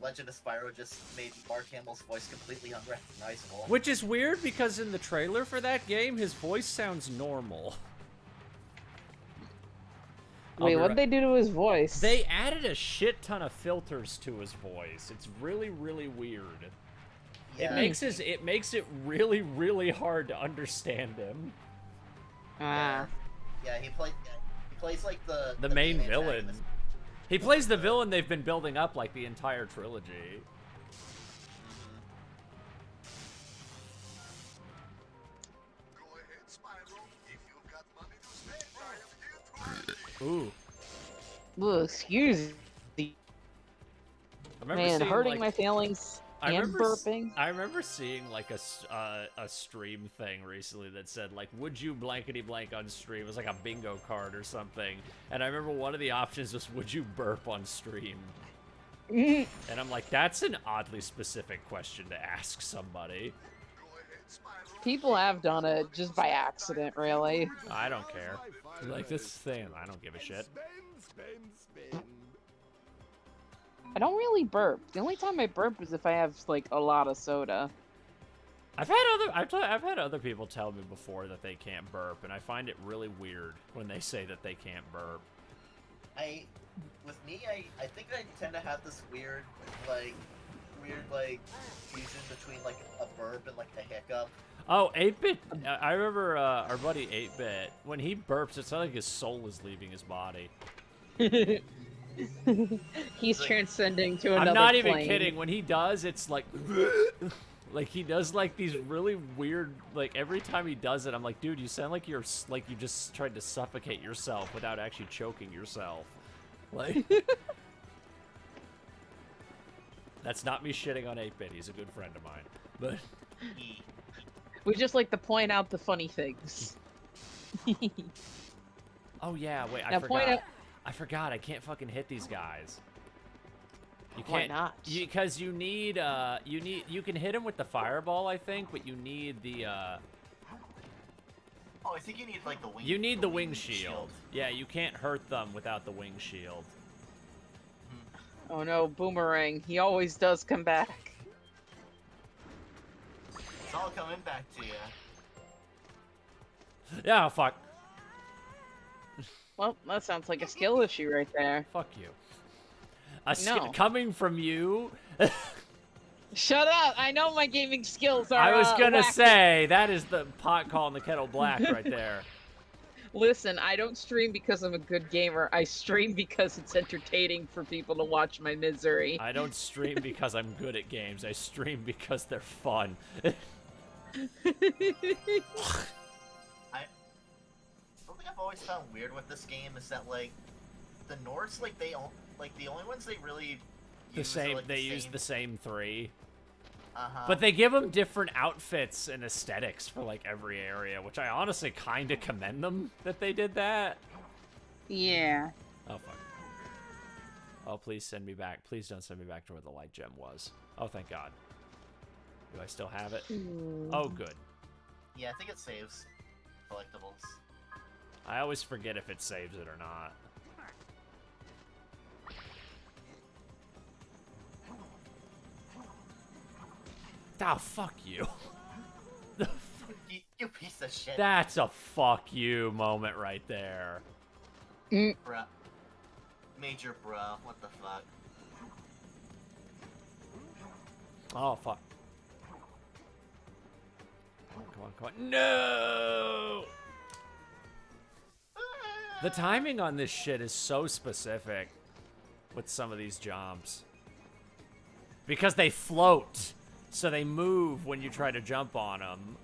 Legend of Spyro just made Mark Hamill's voice completely unrecognizable. Which is weird because in the trailer for that game, his voice sounds normal. Wait, what'd they do to his voice? They added a shit ton of filters to his voice. It's really, really weird. Yeah. It makes it really, really hard to understand him. Ah. Yeah, he plays like the main villain. antagonist. He plays the villain they've been building up like the entire trilogy. Go ahead, Spyro. If you've got money to spend, I am here to Ooh. Well, excuse me. I remember Man, seeing, hurting like, my feelings and burping. I remember seeing like a stream thing recently that said like, would you blankety blank on stream? It was like a bingo card or something. And I remember one of the options was, would you burp on stream? And I'm like, that's an oddly specific question to ask somebody. People have done it just by accident, really. I don't care. Like this thing, I don't give a shit. spend. I don't really burp. The only time I burp is if I have like a lot of soda. I've had other people tell me before that they can't burp, and I find it really weird when they say that they can't burp. I think I tend to have this weird fusion between like a burp and like a hiccup. Oh, 8-Bit. I remember our buddy 8-Bit. When he burps, it's like his soul is leaving his body. He's transcending to another I'm not plane. even kidding. When he does, it's like... like, he does, like, these really weird... Like, every time he does it, I'm like, dude, you sound like you just tried to suffocate yourself without actually choking yourself. Like... That's not me shitting on 8-Bit. He's a good friend of mine. But... We just like to point out the funny things. Oh, yeah. Wait, Now point out... I forgot. I can't fucking hit these guys. You Why can't, not? Because you need, you can hit him with the fireball, I think, but you need the, Oh, I think you need like the wing. You need the wing shield. Yeah, you can't hurt them without the wing shield. Oh no, Boomerang. He always does come back. It's all coming back to you. Yeah, fuck. Well, that sounds like a skill issue right there. Fuck you. No. Coming from you. Shut up! I know my gaming skills are. I was gonna wacky. say that is the pot calling the kettle black right there. Listen, I don't stream because I'm a good gamer. I stream because it's entertaining for people to watch my misery. I don't stream because I'm good at games. I stream because they're fun. Something I've always found weird with this game is that like the Norse, like the only ones they really use are, like, use the same three. Uh-huh. But they give them different outfits and aesthetics for like every area, which I honestly kind of commend them that they did that. Yeah. Oh fuck. Oh, please send me back. Please don't send me back to where the light gem was. Oh, thank God. Do I still have it? Oh, good. Yeah, I think it saves collectibles. I always forget if it saves it or not. Oh, fuck you. You piece of shit. That's a fuck you moment right there. Bruh. Major bruh. What the fuck? Oh, fuck. Come on, come on. No! The timing on this shit is so specific with some of these jumps. Because they float, so they move when you try to jump on them.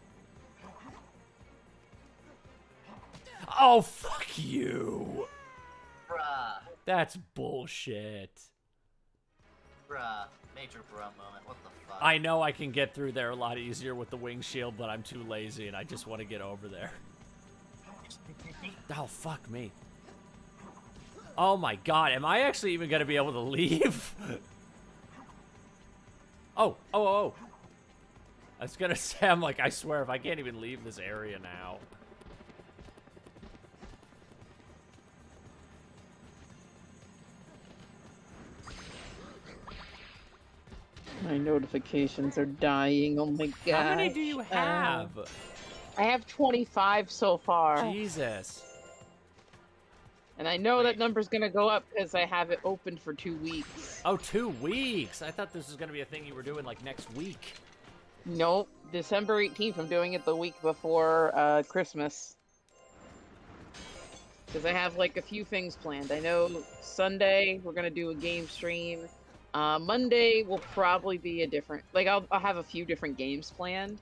Oh, fuck you! Bruh. That's bullshit. Bruh. Major bruh moment. What the fuck? I know I can get through there a lot easier with the wing shield, but I'm too lazy and I just want to get over there. Oh, fuck me. Oh my God, am I actually even going to be able to leave? Oh. I was going to say, I'm like, I swear, if I can't even leave this area now. My notifications are dying. Oh my god. How many do you have? I have 25 so far. Jesus. And I know that Wait. number's gonna go up because I have it open for 2 weeks. Oh, 2 weeks. I thought this was going to be a thing you were doing like next week. Nope. December 18th, I'm doing it the week before Christmas. Because I have like a few things planned. I know Sunday we're gonna do a game stream. Monday will probably be a different. Like I'll have a few different games planned.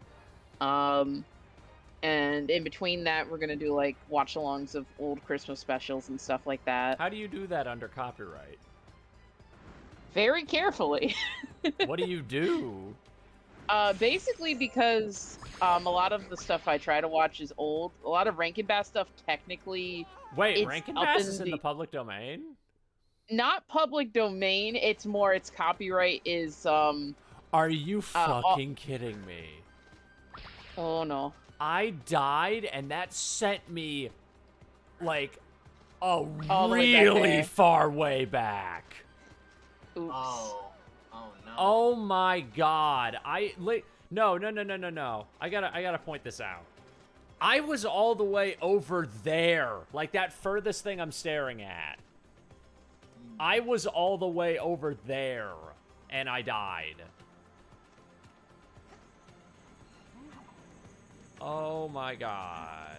And in between that, we're gonna do like watch-alongs of old Christmas specials and stuff like that. How do you do that under copyright? Very carefully. What do you do? Basically because a lot of the stuff I try to watch is old. A lot of Rankin Bass stuff technically. Wait, It's Rankin up Bass in is in the public domain? Not public domain. It's more its copyright is Are you fucking kidding me? Oh no. I died, and that sent me, like, a All the way back really there. far way back. Oops. Oh no. Oh my god. No. I gotta point this out. I was all the way over there. Like that furthest thing I'm staring at. I was all the way over there. And I died. Oh my god.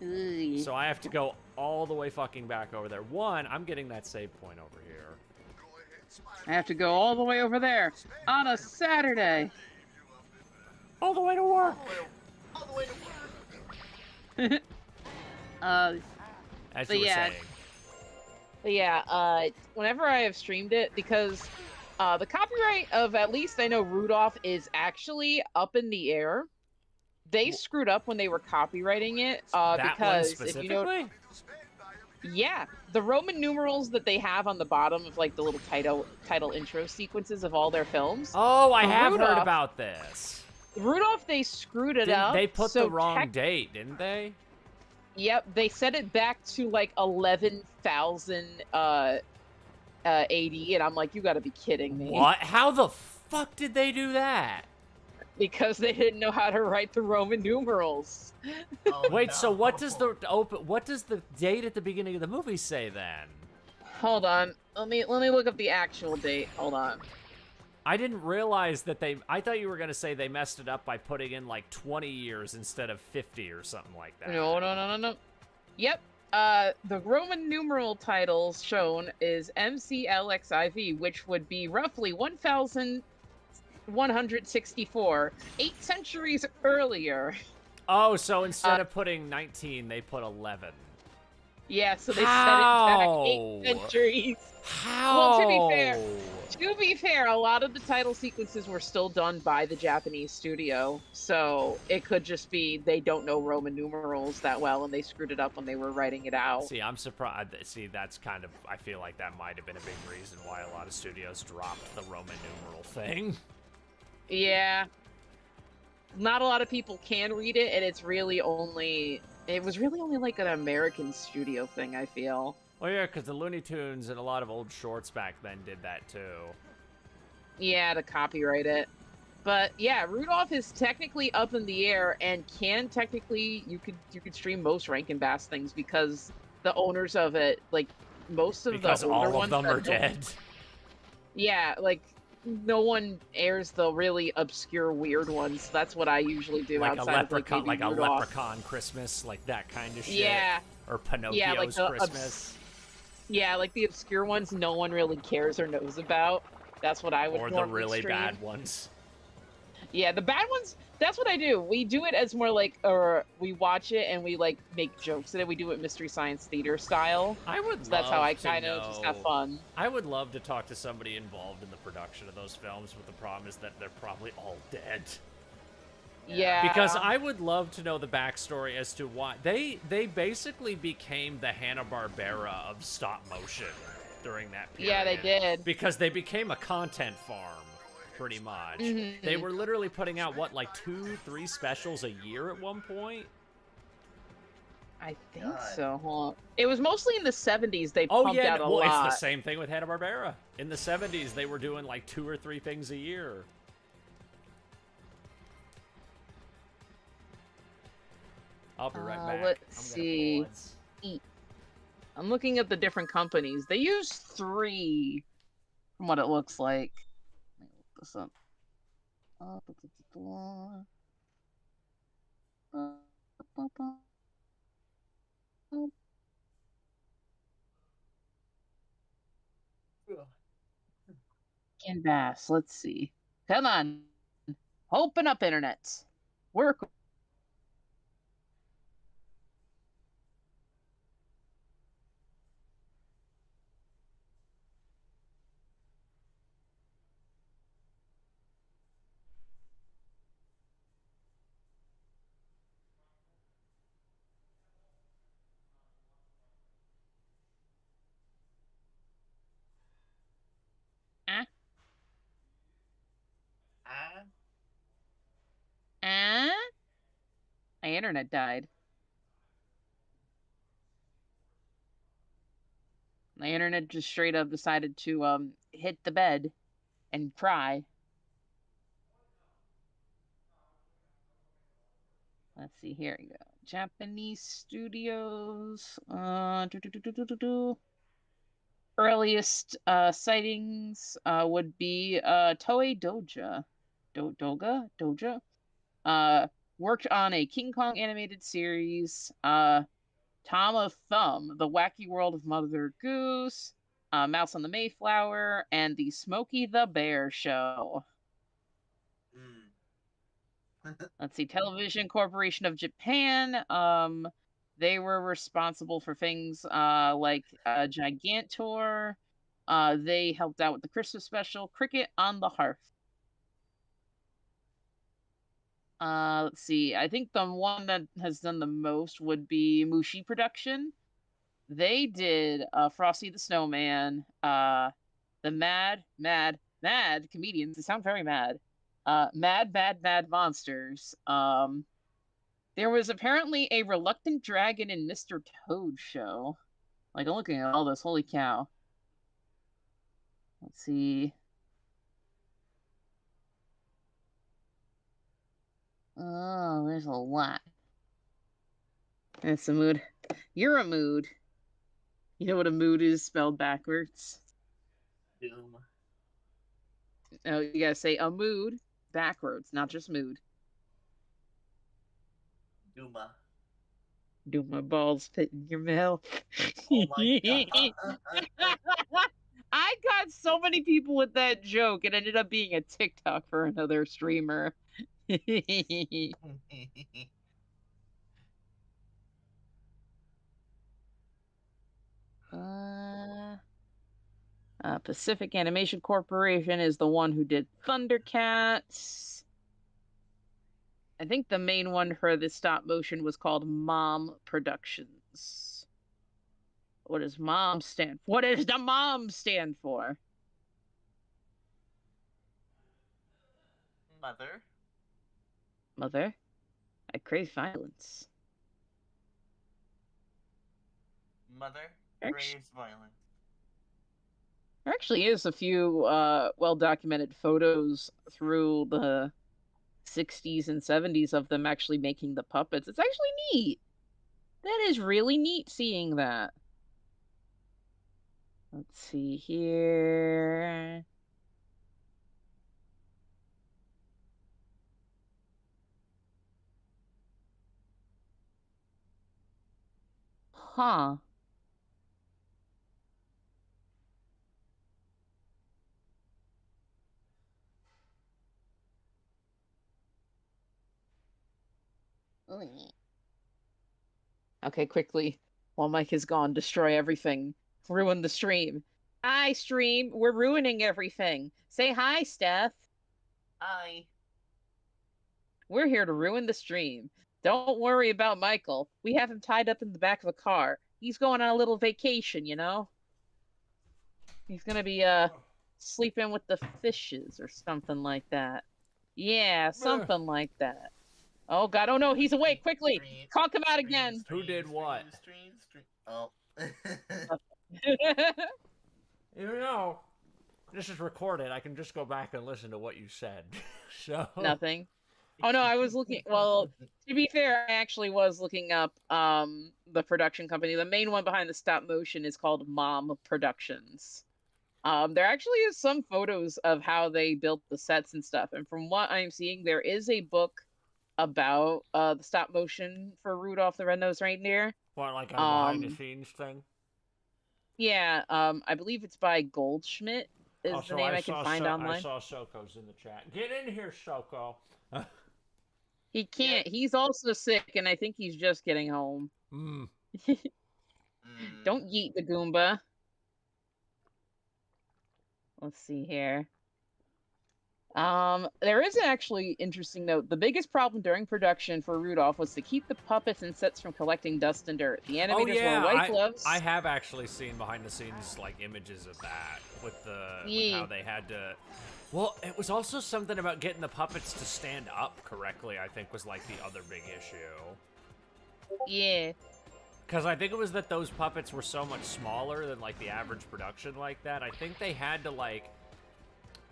Ugh. So I have to go all the way fucking back over there. One, I'm getting that save point over here. I have to go all the way over there on a Saturday. All the way to work. All the way to work. As But you were yeah. saying. But yeah, whenever I have streamed it, because the copyright of at least I know Rudolph is actually up in the air. They screwed up when they were copywriting it That one because if you know, specifically? yeah, the Roman numerals that they have on the bottom of like the little title intro sequences of all their films. Oh, I For have heard Rudolph- about this. Rudolph, they screwed it up. They put so the wrong date, didn't they? Yep, they set it back to like 11,000 AD, and I'm like, you gotta be kidding me. What? How the fuck did they do that? Because they didn't know how to write the Roman numerals. Oh, Wait, so what no. does the date at the beginning of the movie say then? Hold on, let me look up the actual date. Hold on. I didn't realize that I thought you were gonna say they messed it up by putting in like 20 years instead of 50 or something like that. No. Yep. The Roman numeral titles shown is MCLXIV, which would be roughly 1,164, 8 centuries earlier. Oh, so instead of putting 19, they put 11. Yeah, so they How? set it back 8 centuries. How? Well, to be fair, a lot of the title sequences were still done by the Japanese studio, so it could just be they don't know Roman numerals that well and they screwed it up when they were writing it out. See, I'm surprised. See, that's kind of. I feel like that might have been a big reason why a lot of studios dropped the Roman numeral thing. Yeah. Not a lot of people can read it, and it was really only like an American studio thing, I feel. Well, yeah, because the Looney Tunes and a lot of old shorts back then did that too. Yeah, to copyright it. But yeah, Rudolph is technically up in the air and can technically you could stream most Rankin Bass things because the owners of it, like most of Because the older all of ones them that are don't- dead. Yeah, like no one airs the really obscure weird ones. That's what I usually do Like a outside leprechaun, of like, like a maybe Rudolph. leprechaun Christmas, like that kind of shit. Yeah. Or Pinocchio's like the Christmas. Yeah, like the obscure ones no one really cares or knows about. That's what I would Or the normally really stream. bad ones. Yeah, the bad ones, that's what I do. We do it as more like, or we watch it and we like make jokes at it. We do it Mystery Science Theater style. I would So that's how I to kind of just have know- fun. I would love to talk to somebody involved in the production of those films, but the problem is that they're probably all dead. Yeah. Because I would love to know the backstory as to why they basically became the Hanna-Barbera of stop motion during that period. Yeah, they did. Because they became a content farm, pretty much. Mhm. They were literally putting out, what, like 2-3 specials a year at one point? I think God. so. Hold on. It was mostly in the 70s they Oh pumped yeah, out a well lot. it's the same thing with Hanna-Barbera. In the 70s, they were doing like 2 or 3 things a year. I'll be right back. Let's I'm see. gonna pause. I'm looking at the different companies. They use 3 from what it looks like. Let me look this up. Canvas. Let's see. Come on. Open up, internet. Work. Ah, Ah, ah. My internet died. My internet just straight up decided to hit the bed and cry. Let's see, here we go. Japanese studios. Earliest sightings would be Toei Doja. Worked on a King Kong animated series. Tom of Thumb, The Wacky World of Mother Goose, Mouse on the Mayflower, and the Smokey the Bear Show. Let's see, Television Corporation of Japan. They were responsible for things like Gigantor. They helped out with the Christmas special, Cricket on the Hearth. Let's see. I think the one that has done the most would be Mushi Production. They did Frosty the Snowman, the Mad comedians. They sound very mad. Mad Monsters. There was apparently a Reluctant Dragon in Mr. Toad show. Like, I'm looking at all this. Holy cow. Let's see. Oh, there's a lot. That's a mood. You're a mood. You know what a mood is spelled backwards? Doom. Oh, you gotta say a mood backwards, not just mood. Duma. Do my balls fit in your mouth? Oh my god. I got so many people with that joke. It ended up being a TikTok for another streamer. uh, Pacific Animation Corporation is the one who did Thundercats. I think the main one for the stop motion was called Mom Productions. What does mom stand for? What does the mom stand for? Mother. Mother, I crave violence. Mother Actu- craves violence. There actually is a few well-documented photos through the 60s and 70s of them actually making the puppets. It's actually neat. That is really neat seeing that. Let's see here. Huh. Okay, quickly. While Mike is gone, destroy everything. Ruin the stream. Hi, stream. We're ruining everything. Say hi, Steph. I. We're here to ruin the stream. Don't worry about Michael. We have him tied up in the back of a car. He's going on a little vacation, you know? He's gonna be sleeping with the fishes or something like that. Yeah, something like that. Oh god, oh no, he's awake! Quickly! Stream- Conk him out stream, again! Who stream, did what? Stream. Oh. You know, this is recorded. I can just go back and listen to what you said. So Nothing. Oh no, I was looking. Well, to be fair, I actually was looking up the production company. The main one behind the stop motion is called Mom Productions. There actually is some photos of how they built the sets and stuff, and from what I'm seeing, there is a book about the stop motion for Rudolph the Red-Nosed Reindeer. what, like a behind the scenes thing? Yeah, I believe it's by Goldschmidt. Is the name I can find online. I saw Soko's in the chat. Get in here, Soko. He can't. He's also sick, and I think he's just getting home. Don't yeet the Goomba. Let's see here. There is an actually interesting note. The biggest problem during production for Rudolph was to keep the puppets and sets from collecting dust and dirt. The animators wore white gloves. I have actually seen behind the scenes like images of that with with how they had to. Well, it was also something about getting the puppets to stand up correctly. I think was like the other big issue. Yeah. Because I think it was that those puppets were so much smaller than like the average production like that. I think they had to like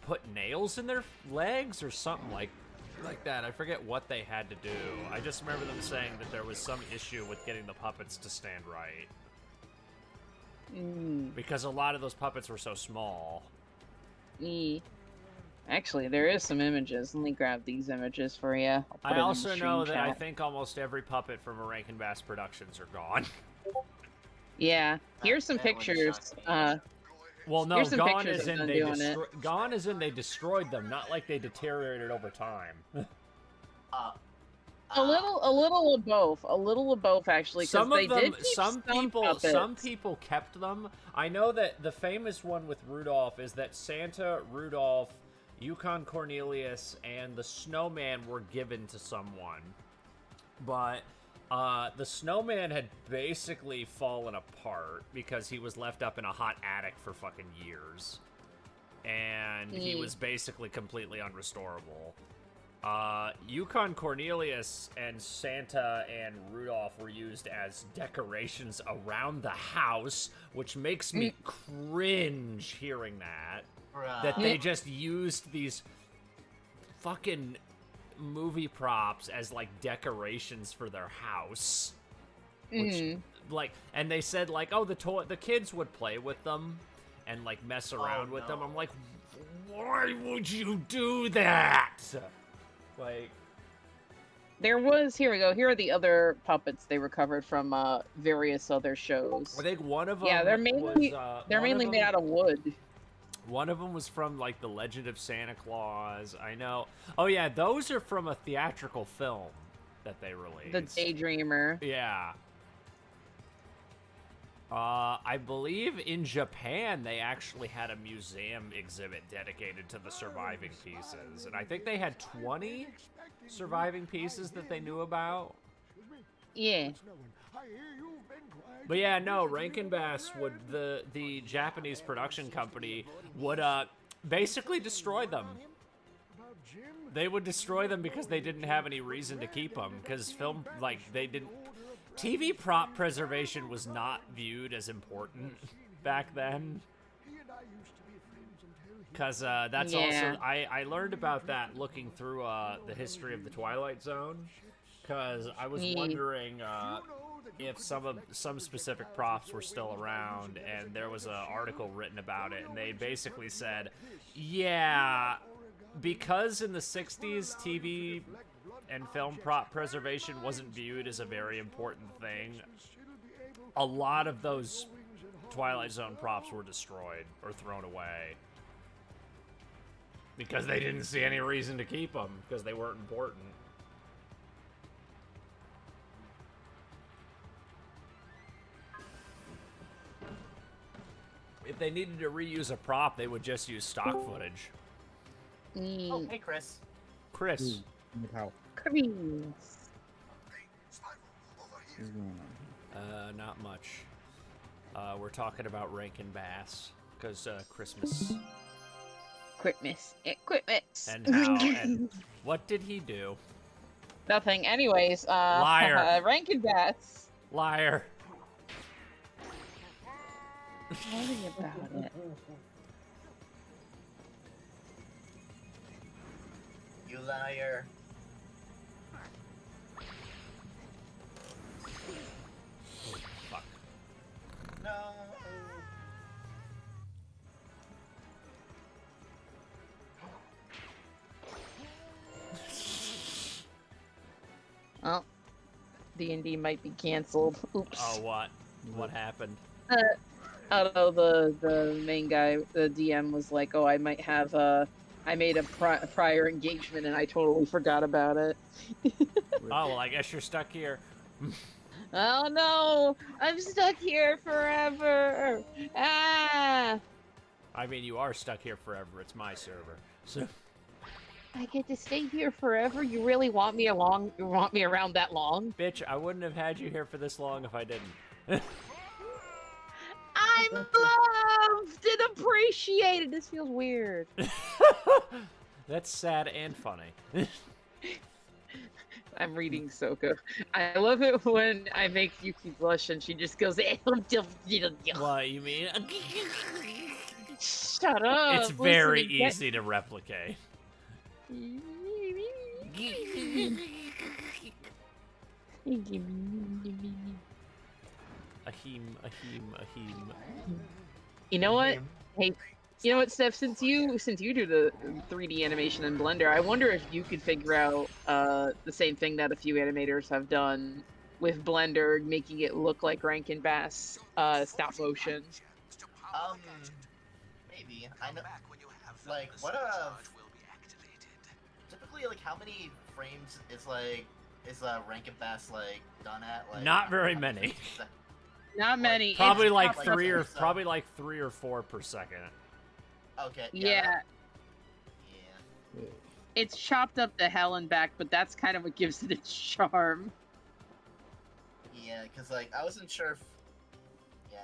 put nails in their legs or something like that. I forget what they had to do. I just remember them saying that there was some issue with getting the puppets to stand right. Because a lot of those puppets were so small. Actually, there is some images. Let me grab these images for you. I also know that I think almost every puppet from a Rankin Bass Productions are gone. Yeah. Here's some pictures. Well, no, Here's some gone pictures as of in them gone as in they destroyed them, not like they deteriorated over time. A little of both. A little of both, actually. Some of them, did keep some puppets. people kept them. I know that the famous one with Rudolph is that Santa, Rudolph, Yukon Cornelius, and the Snowman were given to someone, but the Snowman had basically fallen apart because he was left up in a hot attic for fucking years, and he was basically completely unrestorable. Yukon Cornelius and Santa and Rudolph were used as decorations around the house, which makes me cringe hearing that. That they just used these fucking movie props as like decorations for their house. Which, like, and they said like, oh, the kids would play with them and like mess around with them. I'm like, why would you do that? Like, there was, here we go. Here are the other puppets they recovered from various other shows. I think one of them. Yeah, they're mainly made out of wood. One of them was from, like, The Legend of Santa Claus. I know. Oh, yeah, those are from a theatrical film that they released. The Daydreamer. Yeah. I believe in Japan, they actually had a museum exhibit dedicated to the surviving pieces. And I think they had 20 surviving pieces that they knew about. Yeah. But yeah, no, Rankin Bass would, the Japanese production company would basically destroy them. They would destroy them because they didn't have any reason to keep them, because film, like, they didn't, TV prop preservation was not viewed as important back then. Because that's also, I learned about that looking through the history of the Twilight Zone, because I was wondering if some specific props were still around, and there was an article written about it, and they basically said, yeah, because in the 60s TV and film prop preservation wasn't viewed as a very important thing, a lot of those Twilight Zone props were destroyed or thrown away because they didn't see any reason to keep them because they weren't important. If they needed to reuse a prop, they would just use stock footage. Oh, hey, Chris. Chris. Chris. Not much. We're talking about Rankin Bass, because Christmas. Christmas. Christmas. And how, and what did he do? Nothing. Anyways, Liar. Rankin Bass. Liar. Tell me about it. You liar. Fuck. No. Well, D&D might be canceled. Oops. Oh, what? What happened? Although the main guy, the DM, was like, "Oh, I might have I made a prior engagement and I totally forgot about it." Oh, well, I guess you're stuck here. Oh no, I'm stuck here forever. Ah! I mean, you are stuck here forever. It's my server. So, I get to stay here forever. You really want me along? You want me around that long? bitch, I wouldn't have had you here for this long if I didn't. I'm loved and appreciated. This feels weird. That's sad and funny. I'm reading Soko. I love it when I make Yuki blush and she just goes, What, you mean? Shut up. It's very listen, easy to replicate. Ahim. You know what? Hey, you know what, Steph? Since you do the 3D animation in Blender, I wonder if you could figure out the same thing that a few animators have done with Blender, making it look like Rankin Bass stop motion. Maybe. I know. Like, what typically, like, how many frames is Rankin Bass like done at? Like, Not very many. Not many. Probably It's like chopped three up. or 3 or 4 per second. Okay. Yeah. Yeah. It's chopped up to hell and back, but that's kind of what gives it its charm. Yeah, because, like, I wasn't sure if... Yeah.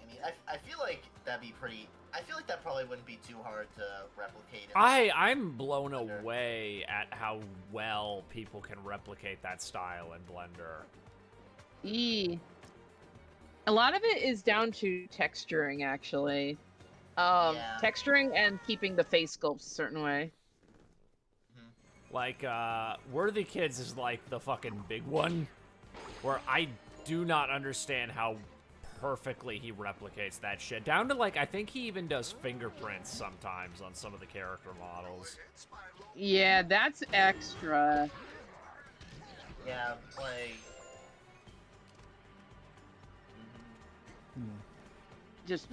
I mean, I feel like that'd be pretty... I feel like that probably wouldn't be too hard to replicate. I'm blown away at how well people can replicate that style in Blender. A lot of it is down to texturing, actually. Yeah. Texturing and keeping the face sculpts a certain way. Like, Worthy Kids is like the fucking big one, where I do not understand how perfectly he replicates that shit. Down to, like, I think he even does fingerprints sometimes on some of the character models. Yeah, that's extra. Yeah, like... Just,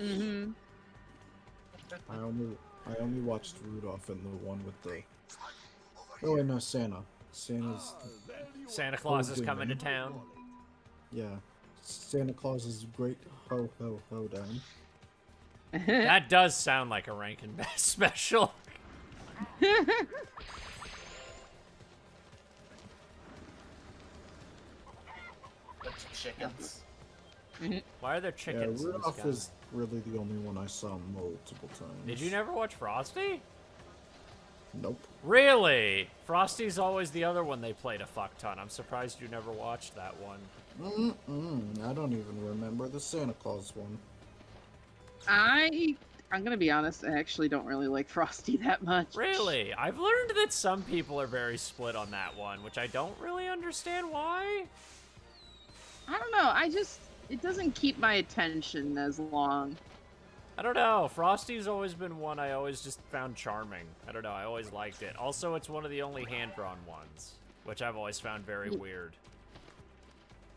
I only watched Rudolph and the one with the... Oh, wait, no, Santa. Santa Claus is coming to town. Yeah. Santa Claus is great. Ho, ho, ho down. That does sound like a Rankin Bass special. Bunch of chickens. Why are there Yeah, chickens in this Rudolph guy? is really the only one I saw multiple times. Did you never watch Frosty? Nope. Really? Frosty's always the other one they played a fuck ton. I'm surprised you never watched that one. I don't even remember the Santa Claus one. I'm gonna be honest, I actually don't really like Frosty that much. Really? I've learned that some people are very split on that one, which I don't really understand why. I don't know, it doesn't keep my attention as long. I don't know. Frosty's always been one I always just found charming. I don't know. I always liked it. Also, it's one of the only hand-drawn ones, which I've always found very weird.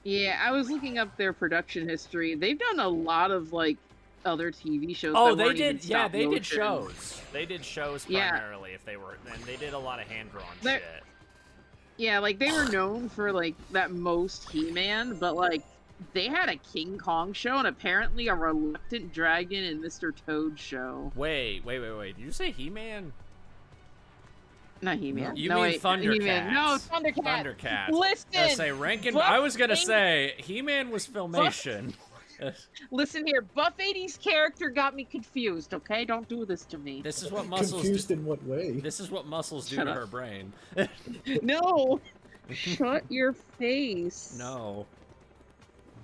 Yeah, I was looking up their production history. They've done a lot of, like, other TV shows. Oh, that they weren't even did. Yeah, stop they did motion. shows. They did shows Yeah. primarily if they were, and they did a lot of hand-drawn They're- shit. Yeah, like, they were known for, like, that most He-Man, but, like, they had a King Kong show and apparently a Reluctant Dragon and Mr. Toad show. Wait. Did you say He-Man? Not He-Man. You no, mean wait, Thundercats? He-Man. No, Thundercats. Thundercats. Listen. I was gonna say fucking- He-Man was Filmation, Listen here, Buff 80's character got me confused, okay? Don't do this to me. This is what muscles Confused do. in what way? This is what muscles do Shut to up. her brain. No! Shut your face. No.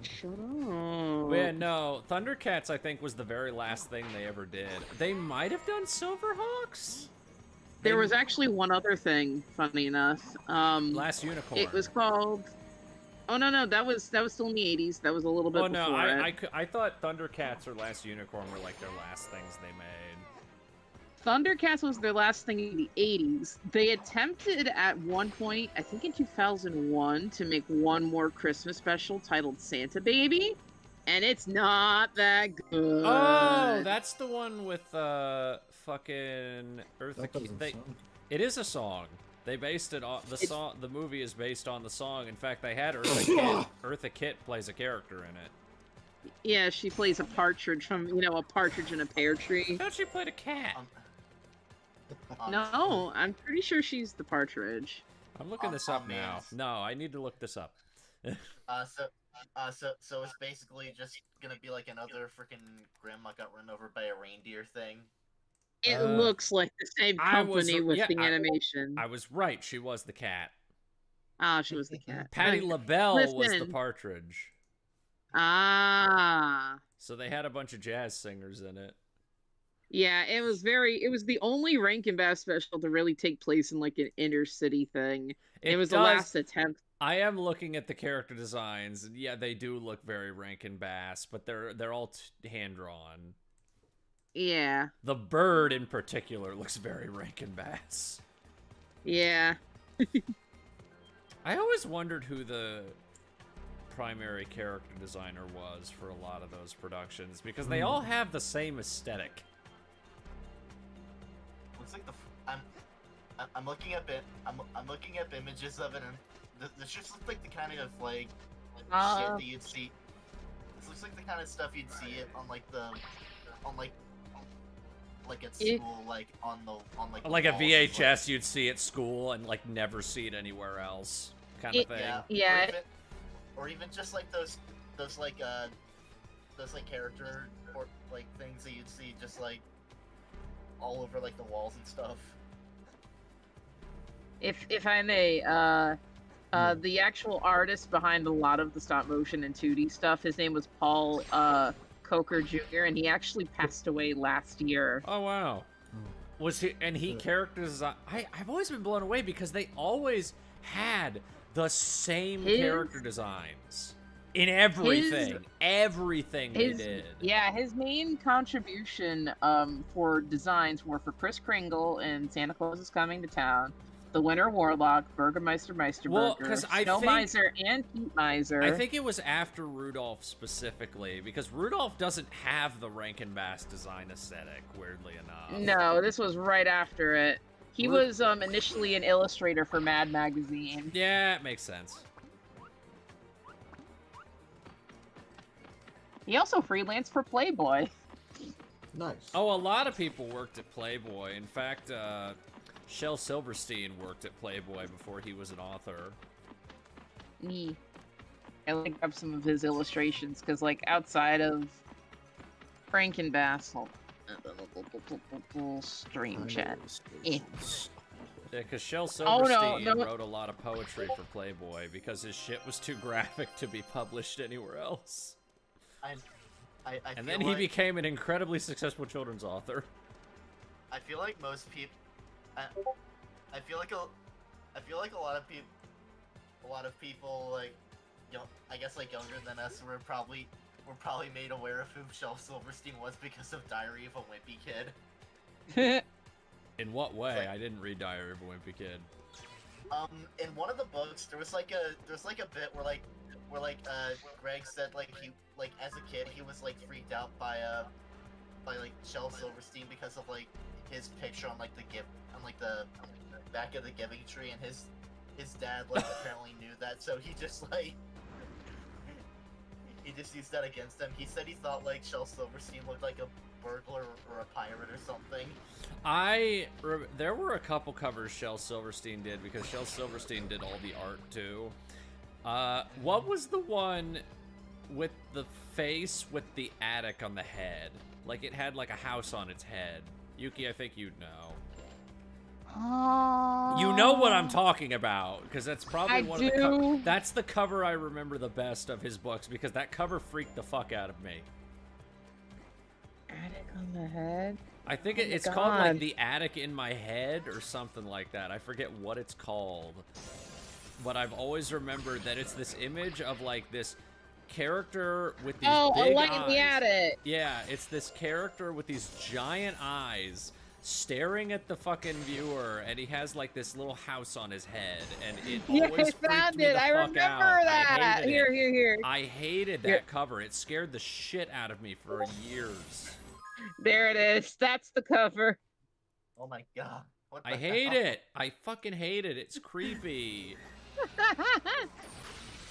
Shut up. Yeah, no. Thundercats, I think, was the very last thing they ever did. They might have done Silverhawks? There was actually one other thing, funny enough. Last Unicorn. It was called... Oh, no, that was still in the 80s. That was a little bit Oh, no, before it. I thought Thundercats or Last Unicorn were, like, their last things they made. Thundercats was their last thing in the 80s. They attempted at one point, I think in 2001, to make one more Christmas special titled Santa Baby, and it's not that good. Oh, that's the one with, fucking Eartha That doesn't Kitt. sound... It is a song. They based it on the song. The movie is based on the song. In fact, they had Eartha Kitt. Eartha Kitt plays a character in it. Yeah, she plays a partridge from, a partridge in a pear tree. I thought she played a cat. No, I'm pretty sure she's the partridge. I'm looking this up now. No, I need to look this up. So it's basically just gonna be like another freaking grandma got run over by a reindeer thing. It looks like the same company with the animation. I was right. She was the cat. Ah, she was the cat. Patti LaBelle was the Listen. partridge. Ah. So they had a bunch of jazz singers in it. Yeah, it was the only Rankin Bass special to really take place in like an inner city thing. It was the last attempt. I am looking at the character designs, and yeah, they do look very Rankin Bass, but they're all hand drawn. Yeah. The bird in particular looks very Rankin Bass. Yeah. I always wondered who the primary character designer was for a lot of those productions, because they all have the same aesthetic. Looks like I'm looking up it. I'm looking up images of it, and this just looks like the kind of like shit that you'd see. This looks like the kind of stuff you'd see it on like at school, like on the Like a walls, VHS you'd see at school and like never see it anywhere else, kind of thing. Yeah. Or even just like those character or like things that you'd see just like all over like the walls and stuff. If I may, the actual artist behind a lot of the stop motion and 2D stuff, his name was Paul Coker Jr., and he actually passed away last year. Oh wow. Was he character design? I've always been blown away because they always had the same character designs in everything. Everything they did. Yeah, his main contribution for designs were for Kris Kringle in Santa Claus is Coming to Town, the Winter Warlock, Burgermeister Meisterburger, Snow Miser, and Heat Miser. I think it was after Rudolph specifically, because Rudolph doesn't have the Rankin Bass design aesthetic, weirdly enough. No, this was right after it. He was initially an illustrator for Mad Magazine. Yeah, it makes sense. He also freelanced for Playboy. Nice. Oh, a lot of people worked at Playboy. In fact, Shel Silverstein worked at Playboy before he was an author. I looked up some of his illustrations, because, like, outside of Rankin Bass, stream chat. Yeah, because Shel Silverstein wrote a lot of poetry for Playboy because his shit was too graphic to be published anywhere else. And then he became an incredibly successful children's author. I feel like most people. I feel like a lot of people like, I guess like younger than us were probably made aware of who Shel Silverstein was because of Diary of a Wimpy Kid. In what way? Like, I didn't read Diary of a Wimpy Kid. In one of the books, there was like a bit where Greg said he as a kid he was like freaked out by Shel Silverstein because of like his picture on the back of the Giving Tree, and his dad apparently knew that, so he just used that against him. He said he thought Shel Silverstein looked like a burglar or a pirate or something. There were a couple covers Shel Silverstein did, because Shel Silverstein did all the art too. What was the one with the face with the attic on the head. Like it had like a house on its head. Yuki, I think you'd know. You know what I'm talking about, because that's probably one of the that's the cover I remember the best of his books, because that cover freaked the fuck out of me. Attic on the head? I think it's called like The Attic in My Head or something like that. I forget what it's called. But I've always remembered that it's this image of like this character with these big a light eyes. in the attic. Yeah, it's this character with these giant eyes staring at the fucking viewer, and he has like this little house on his head, and it always freaked me the fuck out. I remember that. Here. I hated that cover. It scared the shit out of me for years. There it is. That's the cover. Oh my god. What the I hate hell? it. I fucking hate it. It's creepy.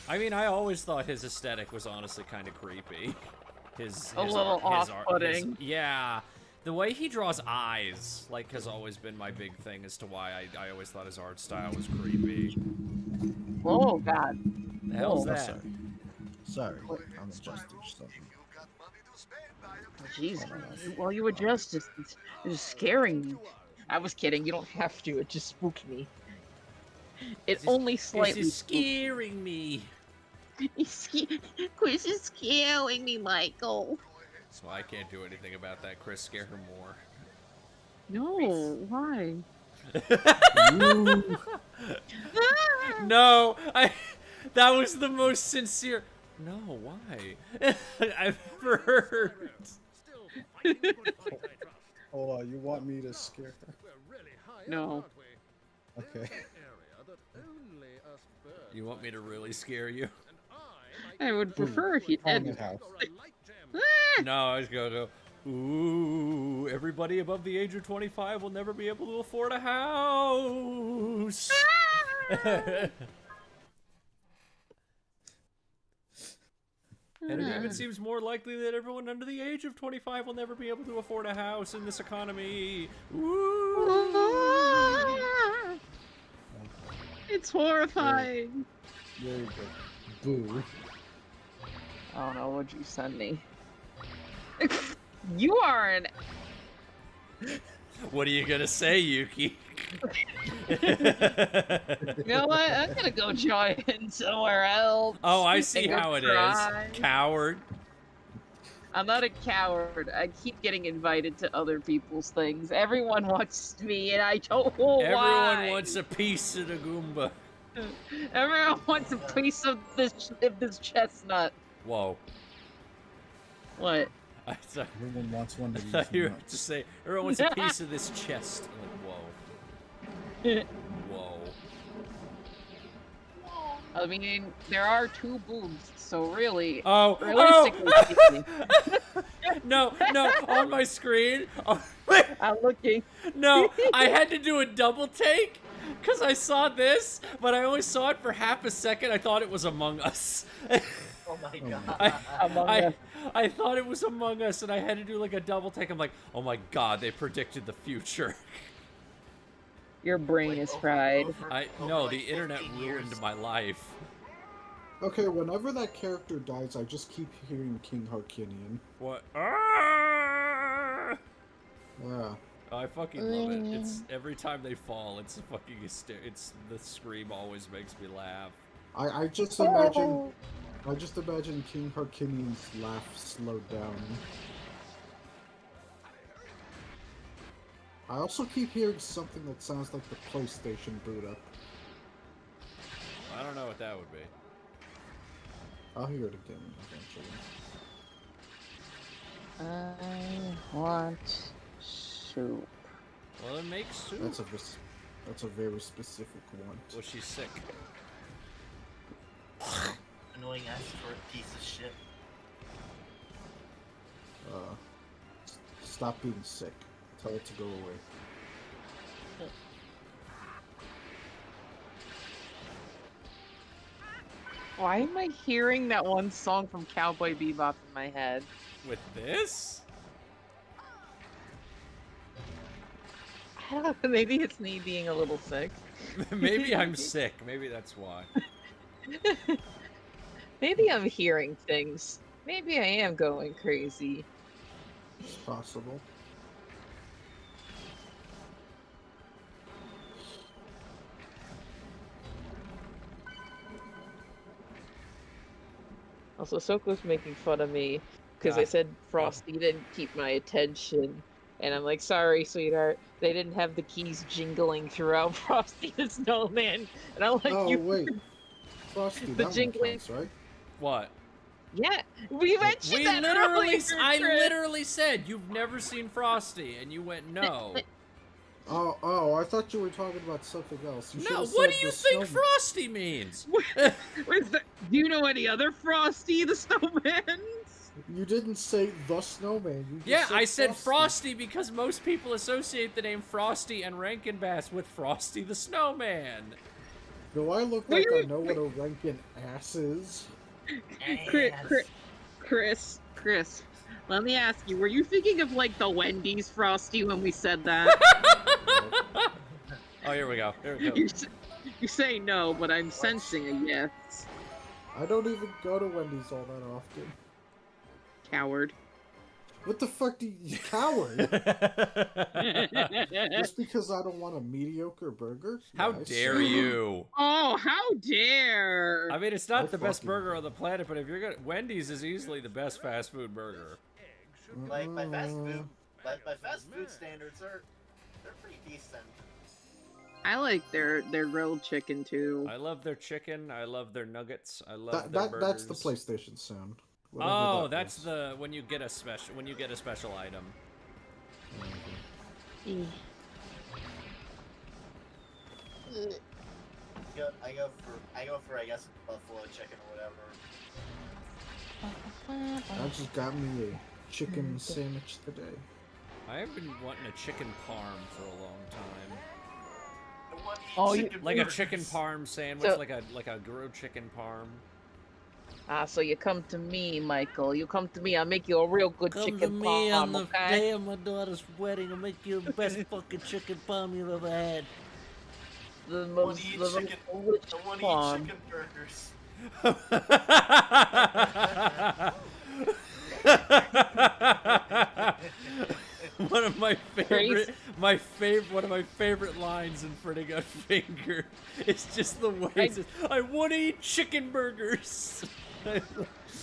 I mean, I always thought his aesthetic was honestly kind of creepy. His little off-putting. Yeah. The way he draws eyes, like, has always been my big thing as to why I always thought his art style was creepy. Oh, God. The hell's that? Sorry, I'm adjusting something. Jesus. Well, you adjust. It's just scaring me. I was kidding. You don't have to. It just spooked me. It only slightly. This is scaring me. Chris is scaring me, Michael. So I can't do anything about that. Chris, scare her more. No, why? No, that was the most sincere. No, why? I've ever heard. Hold on, you want me to scare her? No. Okay. You want me to really scare you? I would prefer if you didn't. No, I was gonna go. Ooh, everybody above the age of 25 will never be able to afford a house. And it even seems more likely that everyone under the age of 25 will never be able to afford a house in this economy. Ooh. It's horrifying. There you go. Boo. Oh no, what'd you send me? You are an... What are you gonna say, Yuki? You know what? I'm gonna go join somewhere else. Oh, I see how it is. Coward. I'm not a coward. I keep getting invited to other people's things. Everyone wants me, and I don't know why. Everyone wants a piece of the Goomba. Everyone wants a piece of this chestnut. Whoa. What? Everyone wants one of these. I thought you were to say, everyone wants a piece of this chest. I'm like, whoa. Whoa. I mean, there are two boobs, so really, Oh, realistically speaking. No, on my screen. I'm looking. No, I had to do a double take because I saw this, but I only saw it for half a second. I thought it was Among Us. Oh my god. I thought it was Among Us, and I had to do like a double take. I'm like, oh my god, they predicted the future. Your brain is fried. No, the internet ruined my life. Okay, whenever that character dies, I just keep hearing King Harkinian. What? Ah! Yeah. I fucking love it. It's every time they fall, it's fucking it's the scream always makes me laugh. I just imagine King Harkinian's laugh slowed down. I also keep hearing something that sounds like the PlayStation boot up. I don't know what that would be. I'll hear it again eventually. I want soup. Well, then make soup. That's a very specific one. Was she sick? Annoying ass for a piece of shit. Stop being sick. Tell it to go away. Why am I hearing that one song from Cowboy Bebop in my head? With this? I don't know, maybe it's me being a little sick. Maybe I'm sick. Maybe that's why. Maybe I'm hearing things. Maybe I am going crazy. It's possible. Also, Soko's making fun of me because I said Frosty didn't keep my attention. And I'm like, sorry, sweetheart. They didn't have the keys jingling throughout Frosty the Snowman. And I'm like, Oh you wait, Frosty, the that one jingling. counts, right? What? Yeah, we mentioned We that literally, earlier, I Chris. literally said you've never seen Frosty, and you went no. Oh, I thought you were talking about something else. You should No, have what said do you the think snowman. Frosty means? Where's the, do you know any other Frosty the Snowman? You didn't say the snowman. You just Yeah, said I said Frosty because most people associate the name Frosty and Rankin Bass with Frosty the Snowman. Do I look like I know what a Rankin ass is? Chris, let me ask you, were you thinking of like the Wendy's Frosty when we said that? Oh, here we go. Here we go. You say no, but I'm sensing a yes. I don't even go to Wendy's all that often. Coward. What the fuck do you coward? Just because I don't want a mediocre burger? How Yeah, I dare see. you? Oh, how dare! I mean, it's not I the best fucking- burger on the planet, but if you're gonna, Wendy's is easily the best fast food burger. Like by fast food standards, they're pretty decent. I like their grilled chicken too. I love their chicken. I love their nuggets. I love That, their that burgers. that's the PlayStation sound. Whatever Oh, that that's was. the when you get a special item. I go for I guess buffalo chicken or whatever. I just got me a chicken sandwich today. I have been wanting a chicken parm for a long time. Oh, Like a chicken parm sandwich, So- like a grilled chicken parm. So you come to me, Michael. You come to me, I'll make you a real good chicken palm, okay? of my daughter's wedding. I'll make you the best fucking chicken parm you've ever had. The I most want to eat the chicken. rich I want to palm. eat chicken burgers. One of my favorite, one of my favorite lines in Pretty Good Finger is just the way it says, "I want to eat chicken burgers."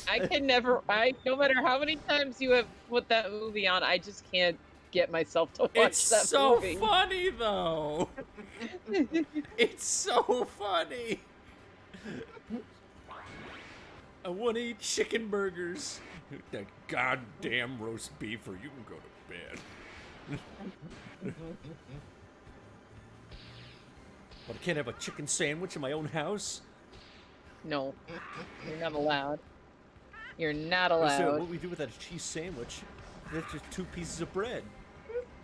I can never. No matter how many times you have put that movie on, I just can't get myself to watch It's that so movie. funny though. It's so funny. I want to eat chicken burgers. That goddamn roast beef, or you can go to bed. But I can't have a chicken sandwich in my own house. No, you're not allowed. You're not So allowed. what we do with that cheese sandwich? That's just 2 pieces of bread.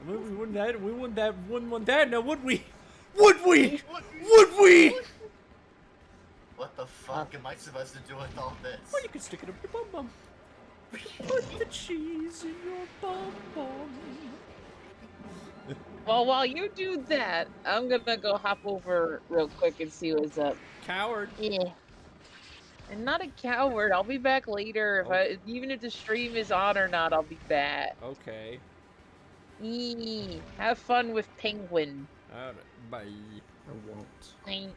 I mean, we wouldn't want that. Now would we? Would we? Would we? What the fuck am I supposed to do with all this? Well, you can stick it up your bum bum. Put the cheese in your bum bum. Well, while you do that, I'm gonna go hop over real quick and see what's up. Coward. Yeah. I'm not a coward. I'll be back later. Even if the stream is on or not, I'll be back. Okay. Have fun with Penguin. Bye. I won't. Bye.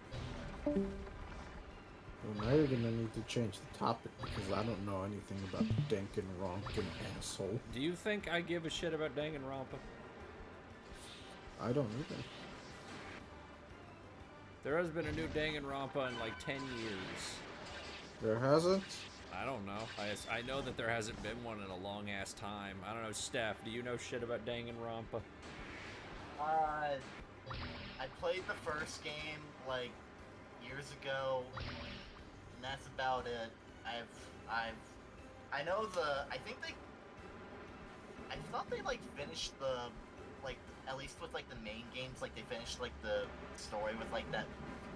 Well, now you're gonna need to change the topic because I don't know anything about Danganronpa, asshole. Do you think I give a shit about Danganronpa? I don't either. There has been a new Danganronpa in like 10 years. There hasn't? I don't know. I know that there hasn't been one in a long ass time. I don't know, Steph, do you know shit about Danganronpa? I played the first game like years ago, and that's about it. I thought they like finished the, like, at least with like the main games, like they finished like the story with like that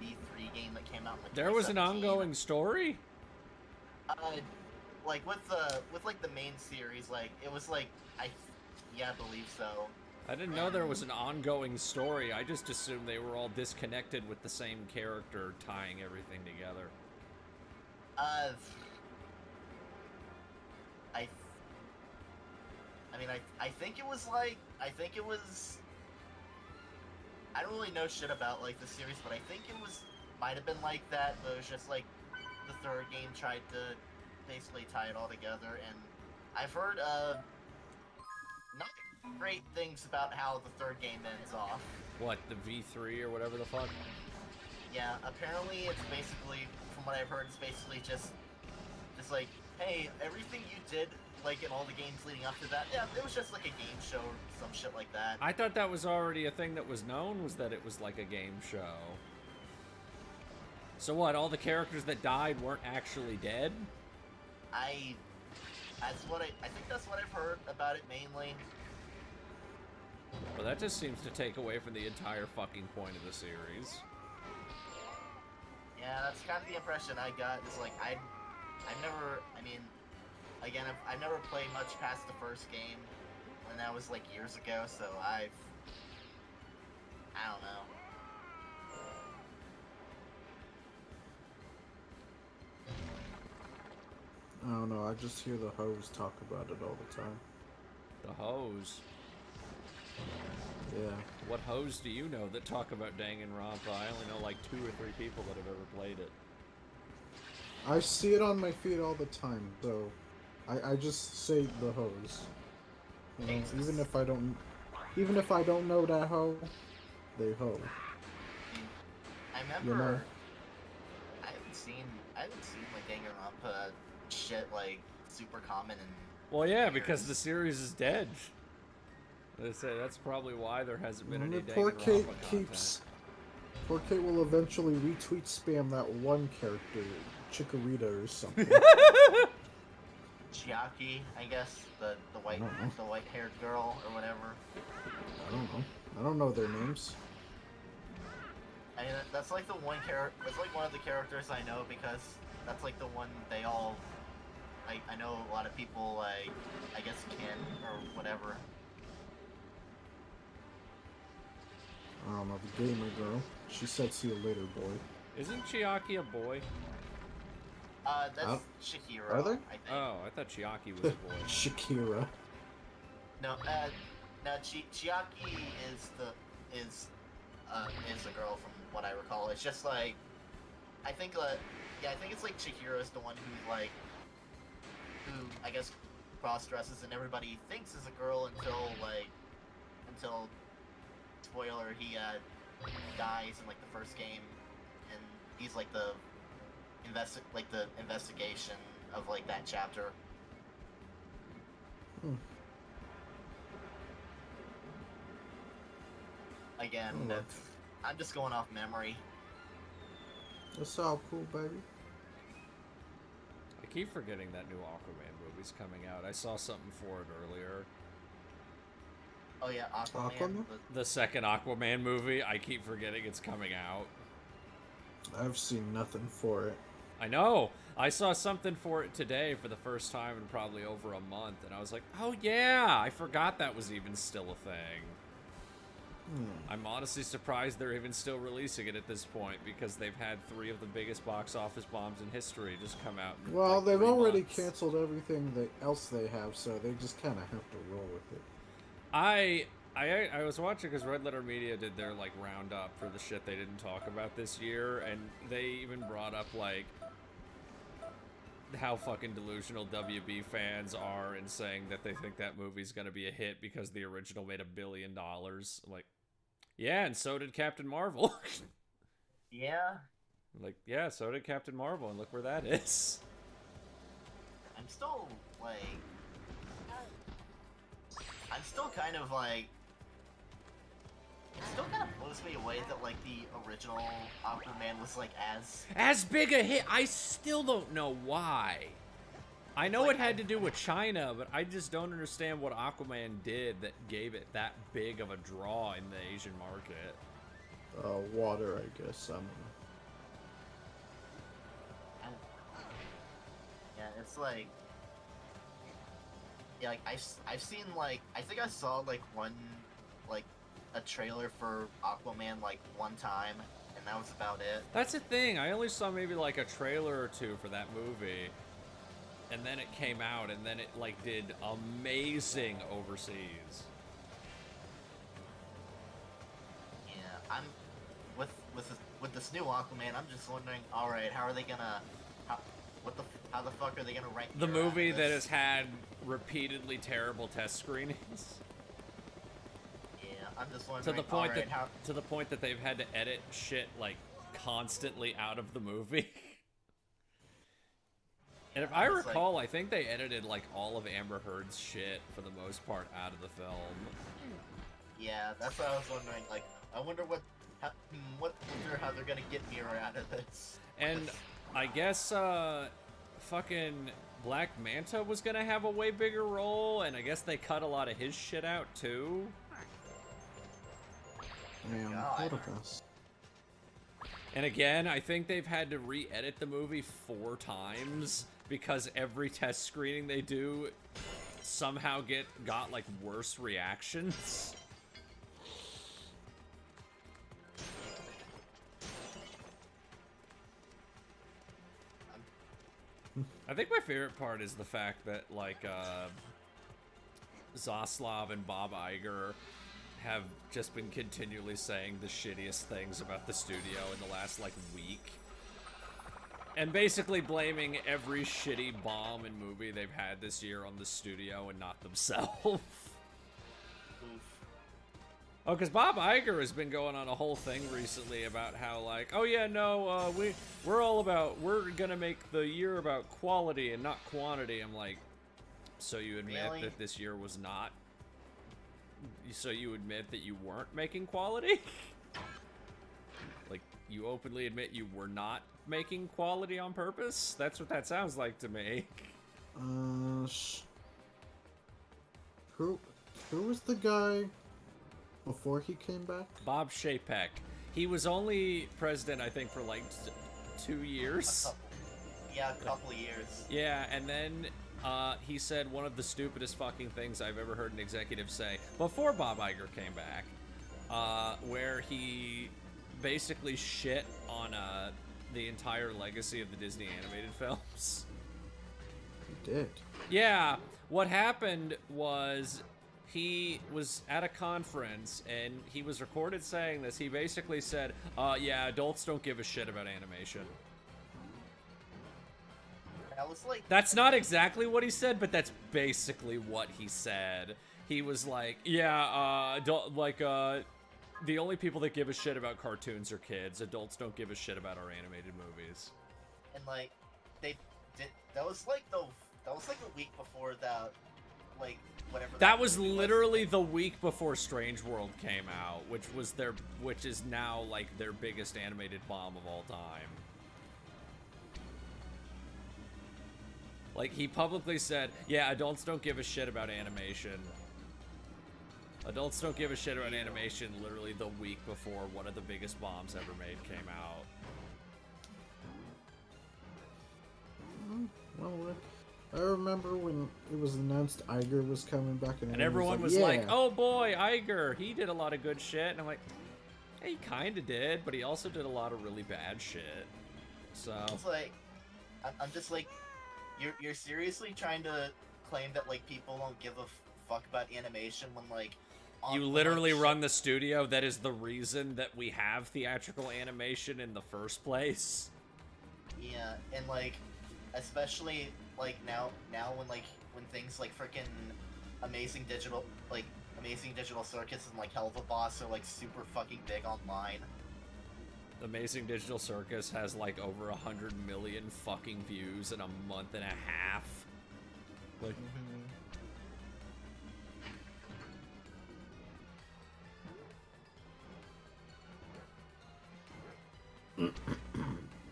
V3 game that came out in, like, There was an 2017. ongoing story? Like with like the main series, like it was like I believe so. I didn't know there was an ongoing story. I just assumed they were all disconnected with the same character tying everything together. I mean, I think it was like, I think it was, I don't really know shit about, like, the series, but I think it was, might have been like that, but it was just, like, the third game tried to basically tie it all together, and I've heard, not great things about how the third game ends off. What, the V3 or whatever the fuck? Yeah, apparently it's basically, from what I've heard, it's basically just like, hey, everything you did, like, in all the games leading up to that, yeah, it was just like a game show or some shit like that. I thought that was already a thing that was known, was that it was like a game show. So what, all the characters that died weren't actually dead? I think that's what I've heard about it mainly. Well, that just seems to take away from the entire fucking point of the series. Yeah, that's kind of the impression I got. It's like, I've never, I mean, again, I've never played much past the first game, and that was like years ago, so I don't know. I don't know, I just hear the hoes talk about it all the time. The hoes. Yeah. What hoes do you know that talk about Danganronpa? I only know like 2 or 3 people that have ever played it. I see it on my feed all the time, so I just say the hoes. You know, even if I don't know that hoe, they hoe. I remember, You know? I haven't seen like Danganronpa shit like super common and. Well, yeah, because the series is dead. They say that's probably why there hasn't been any Poor Danganronpa Kate content. Poor Kate will eventually retweet spam that one character, Chikorita or something. Chiaki, I guess, the white haired girl or whatever. I don't know. I don't know their names. I mean, that's like the one character. That's like one of the characters I know because that's like the one they all. I know a lot of people like, I guess kin or whatever. I don't know, the gamer girl. She said see you later, boy. Isn't Chiaki a boy? That's Shihiro. Are they? I think. Oh, I thought Chiaki was a boy. Shakira. No, Chiaki is a girl from what I recall. It's just like, I think it's like Chihiro's the one who I guess cross dresses and everybody thinks is a girl until spoiler, he dies in like the first game, and he's like the investigation of like that chapter. Again, I'm just going off memory. That's all cool, baby. I keep forgetting that new Aquaman movie's coming out. I saw something for it earlier. Oh yeah, Aquaman. The second Aquaman movie, I keep forgetting it's coming out. I've seen nothing for it. I know! I saw something for it today for the first time in probably over a month, and I was like, oh yeah! I forgot that was even still a thing. I'm honestly surprised they're even still releasing it at this point, because they've had 3 of the biggest box office bombs in history just come out in Well, like they've 3 already months. canceled everything else they have, so they just kind of have to roll with it. I was watching because Red Letter Media did their like roundup for the shit they didn't talk about this year, and they even brought up like how fucking delusional WB fans are in saying that they think that movie's gonna be a hit because the original made $1 billion. I'm like, yeah, and so did Captain Marvel. Yeah. Like, yeah, so did Captain Marvel, and look where that is. I'm still like, kind of like, it still kind of blows me away that like the original Aquaman was like as big a hit. I still don't know why. I know it had to do with China, but I just don't understand what Aquaman did that gave it that big of a draw in the Asian market. Water, I guess. I don't know. Yeah, it's like, yeah, like I've seen like, I think I saw like a trailer for Aquaman like one time, and that was about it. That's the thing. I only saw maybe like a trailer or 2 for that movie. and then it came out, and then it like did amazing overseas. Yeah, I'm with this new Aquaman. I'm just wondering. All right, how are they gonna? How the fuck are they gonna rank The Mira movie out of that this? has had repeatedly terrible test screenings. Yeah, I'm just wondering. To the point all right, that they've had to edit shit like constantly out of the movie. And if I I'm just like- recall, I think they edited like all of Amber Heard's shit for the most part out of the film. Yeah, that's what I was wondering. Like, I wonder how they're gonna get Mira out of this. And I guess fucking Black Manta was gonna have a way bigger role, and I guess they cut a lot of his shit out too. Man, God. what a mess. And again, I think they've had to re-edit the movie 4 times because every test screening they do somehow got like worse reactions. I think my favorite part is the fact that like Zaslav and Bob Iger have just been continually saying the shittiest things about the studio in the last like week. And basically blaming every shitty bomb and movie they've had this year on the studio and not themselves. Oof. Oh, because Bob Iger has been going on a whole thing recently about how, like, oh yeah, no, we're gonna make the year about quality and not quantity. I'm like, so you admit Really? that this year was not? So you admit that you weren't making quality? Like, you openly admit you were not making quality on purpose? That's what that sounds like to me. Who was the guy before he came back? Bob Chapek. He was only president, I think, for like 2 years. A couple of years. Yeah, and then he said one of the stupidest fucking things I've ever heard an executive say before Bob Iger came back, where he basically shit on the entire legacy of the Disney animated films. He did. Yeah, what happened was he was at a conference and he was recorded saying this. He basically said, yeah, adults don't give a shit about animation. That was like. That's not exactly what he said, but that's basically what he said. He was like, yeah, the only people that give a shit about cartoons are kids. Adults don't give a shit about our animated movies. And like, they did. That was like the week before that, like whatever. That was movie literally the week before Strange World came out, which is now like their biggest animated bomb of all time. Like, he publicly said, yeah, adults don't give a shit about animation. Adults don't give a shit about animation literally the week before one of the biggest bombs ever made came out. Well, I remember when it was announced Iger was coming back, and everyone was yeah. like, oh boy, Iger, he did a lot of good shit. And I'm like, yeah, he kind of did, but he also did a lot of really bad shit. So, It's like, I'm just like, you're seriously trying to claim that like people don't give a fuck about animation when like you literally run the studio that is the reason that we have theatrical animation in the first place. Yeah, and like, especially like now when things like freaking Amazing Digital Circus and like Hell of a Boss are like super fucking big online. Amazing Digital Circus has like over 100 million fucking views in a month and a half. Like,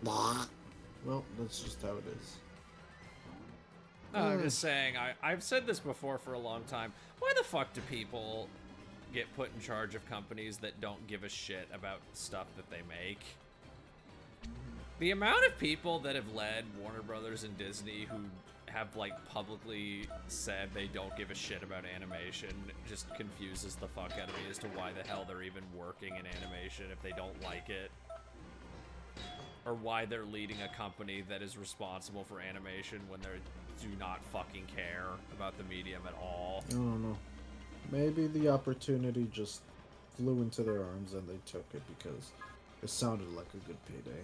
Well, that's just how it is. no, I'm just saying, I've said this before for a long time. Why the fuck do people get put in charge of companies that don't give a shit about stuff that they make? The amount of people that have led Warner Brothers and Disney who have like publicly said they don't give a shit about animation just confuses the fuck out of me as to why the hell they're even working in animation if they don't like it. or why they're leading a company that is responsible for animation when they do not fucking care about the medium at all. I don't know. Maybe the opportunity just flew into their arms and they took it because it sounded like a good payday.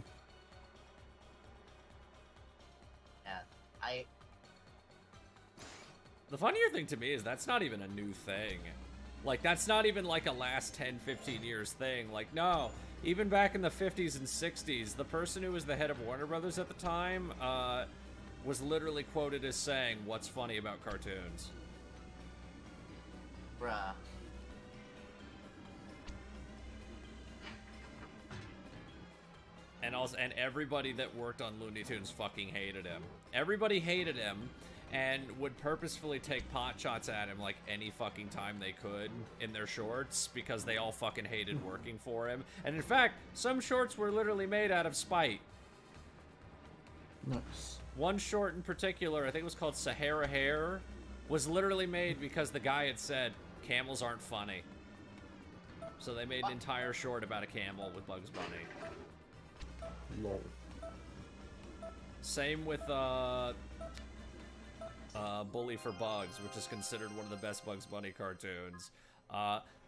Yeah, The funnier thing to me is that's not even a new thing. Like, that's not even like a last 10, 15 years thing. Like, no, even back in the 50s and 60s, the person who was the head of Warner Brothers at the time was literally quoted as saying, "What's funny about cartoons?" bruh. And everybody that worked on Looney Tunes fucking hated him. Everybody hated him and would purposefully take pot shots at him like any fucking time they could in their shorts because they all fucking hated working for him. And in fact, some shorts were literally made out of spite. Nice. One short in particular, I think it was called Sahara Hair, was literally made because the guy had said, "Camels aren't funny." So they made an entire short about a camel with Bugs Bunny. Lol. Same with Bully for Bugs, which is considered one of the best Bugs Bunny cartoons.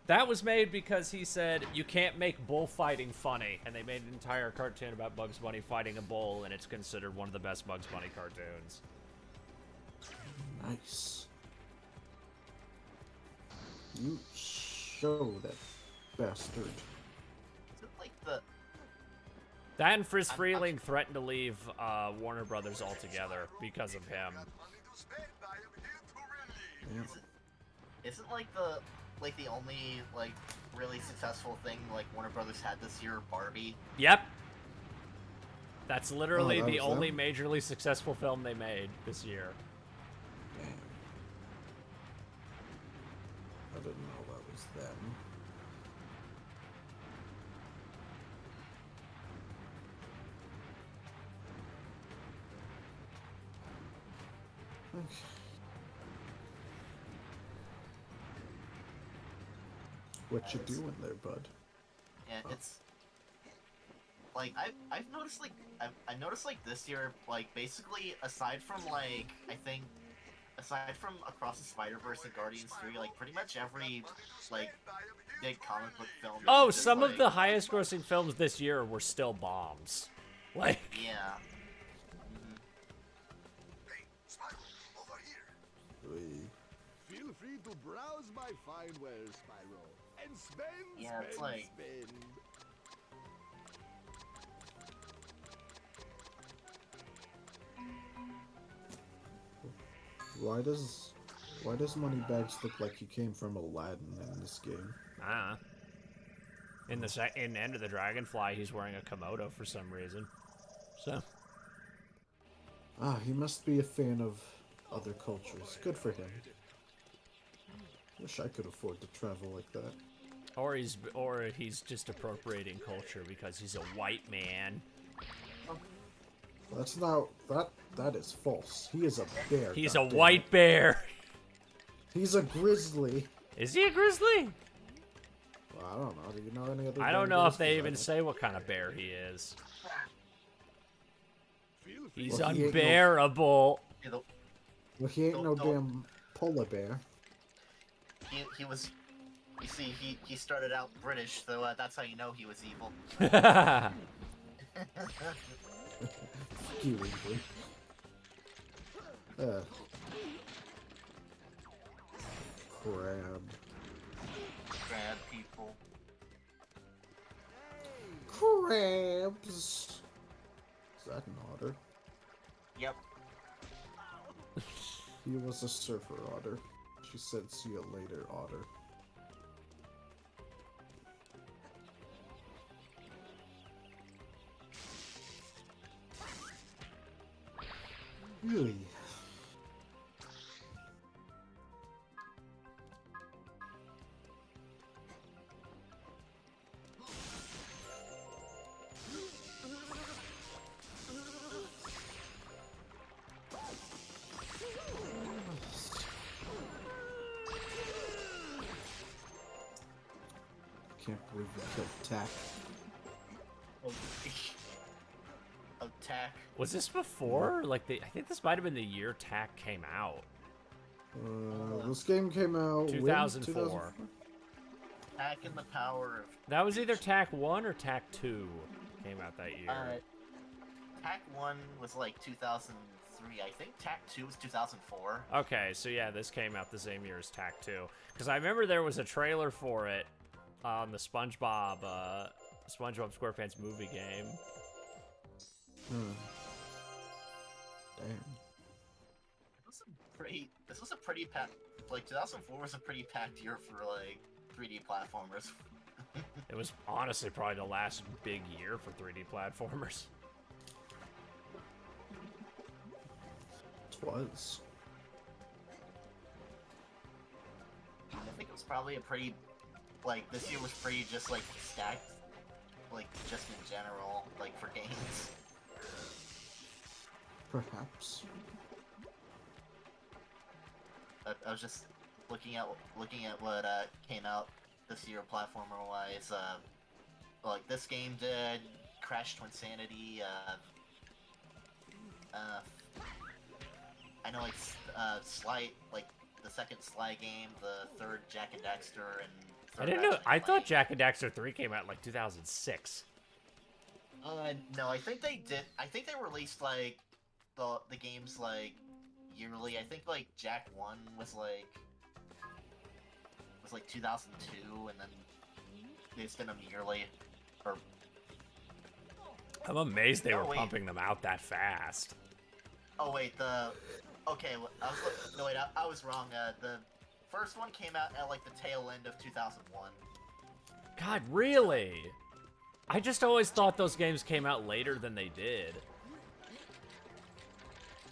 That was made because he said, "You can't make bullfighting funny," and they made an entire cartoon about Bugs Bunny fighting a bull, and it's considered one of the best Bugs Bunny cartoons. Nice. You show that bastard. Is it like the... That and Friz Freleng threatened to leave Warner Brothers altogether because of him. Yeah. Isn't like the only like really successful thing like Warner Brothers had this year Barbie? Yep. That's literally that the was only them? majorly successful film they made this year. Damn. I didn't know that was them. Okay. What you doing there, bud? Yeah, it's like I've noticed like I noticed like this year like basically aside from like I think aside from Across the Spider-Verse and Guardians 3, like pretty much every like big comic book film. is Oh, just, some of like- the highest grossing films this year were still bombs. Like, Yeah. Feel free to browse my fine wares, Spyro, and spend, Yeah, it's like- spend. Why does Moneybags look like he came from Aladdin in this game? in in End of the Dragonfly, he's wearing a Komodo for some reason. So, Ah, he must be a fan of other cultures. Good for him. Wish I could afford to travel like that. or he's just appropriating culture because he's a white man. That's not that is false. He is a bear. He's a goddammit. white bear. He's a grizzly. Is he a grizzly? Well, I don't know. Do you know any other? I don't bear know if grizzlies? they I even don't. say what kind of bear he is. Feel free He's Well, he ain't no- unbearable. Yeah, the- Well, he ain't no Don't- damn polar bear. he was. You see, he started out British, so that's how you know he was evil. Fuck you, England. Crab. Bad people. Crabs. Is that an otter? Yep. He was a surfer otter. She said, "See you later, otter." Really? Can't believe we killed Tack. of TAC. Was this before? Like, I think this might have been the year TAC came out. This game came out 2004. TAC and the Power of... That was either TAC 1 or TAC 2 came out that year. TAC 1 was like 2003. I think TAC 2 was 2004. Okay, so yeah, this came out the same year as TAC 2. Because I remember there was a trailer for it on the SpongeBob SquarePants movie game. Damn. This was a pretty packed... Like, 2004 was a pretty packed year for, like, 3D platformers. It was honestly probably the last big year for 3D platformers. It was. I think it was probably a pretty... Like, this year was pretty just, like, stacked. Like, just in general, like, for games. Perhaps. I was just looking at what came out this year platformer wise. Like this game did Crash Twinsanity. I know like Sly, like the second Sly game, the third Jack and Daxter, and I didn't know. I thought Jack and Daxter 3 came out in like 2006. No, I think they did. I think they released like the games like yearly. I think like Jack 1 was like 2002, and then they spin them yearly. Or I'm amazed they were pumping them out that fast. oh wait, okay, I was wrong. The first one came out at like the tail end of 2001. God, really? I just always thought those games came out later than they did.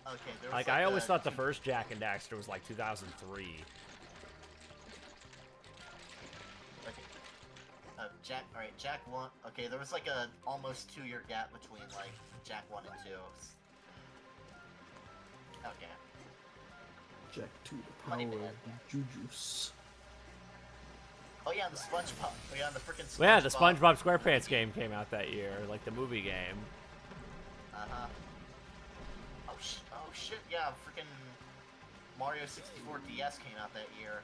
Okay, like I always thought the first Jack and Daxter was like 2003. Okay. Jack 1. Okay, there was like a almost 2-year gap between like Jack 1 and 2. Okay. Jack 2 the power of Jujus. Oh yeah, the SpongeBob. Oh yeah, the freaking SpongeBob. Yeah, the SpongeBob SquarePants game came out that year, like the movie game. Uh-huh. Oh shit, yeah, freaking Mario 64 DS came out that year.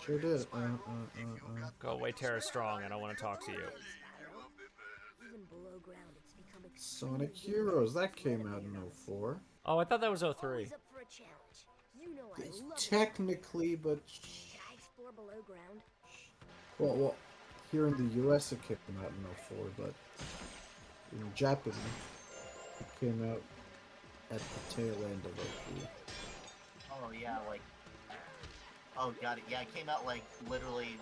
Sure did. Go away, Terra Strong. I don't want to talk to you. Sonic Heroes, that came out in 04. Oh, I thought that was 03. Technically, but... Well, here in the US it came out in 04, but in Japan it came out at the tail end of 03. Oh yeah, like... Oh god, yeah, it came out like literally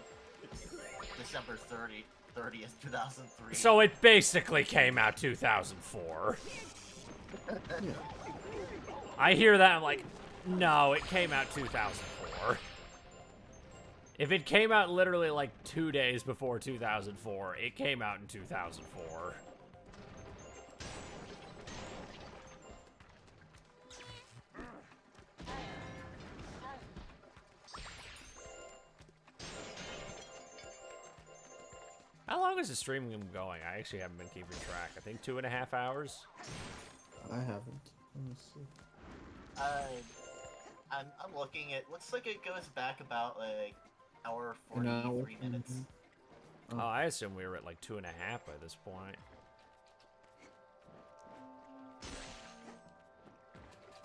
December 30th, 2003. So it basically came out 2004. Yeah. I hear that, I'm like, no, it came out 2004. If it came out literally like 2 days before 2004, it came out in 2004. How long is the stream going? I actually haven't been keeping track. I think 2.5 hours. I haven't. Let me see. I'm looking. It looks like it goes back about like hour An hour. 43 minutes. Mm-hmm. Oh, I assume we were at like 2.5 by this point.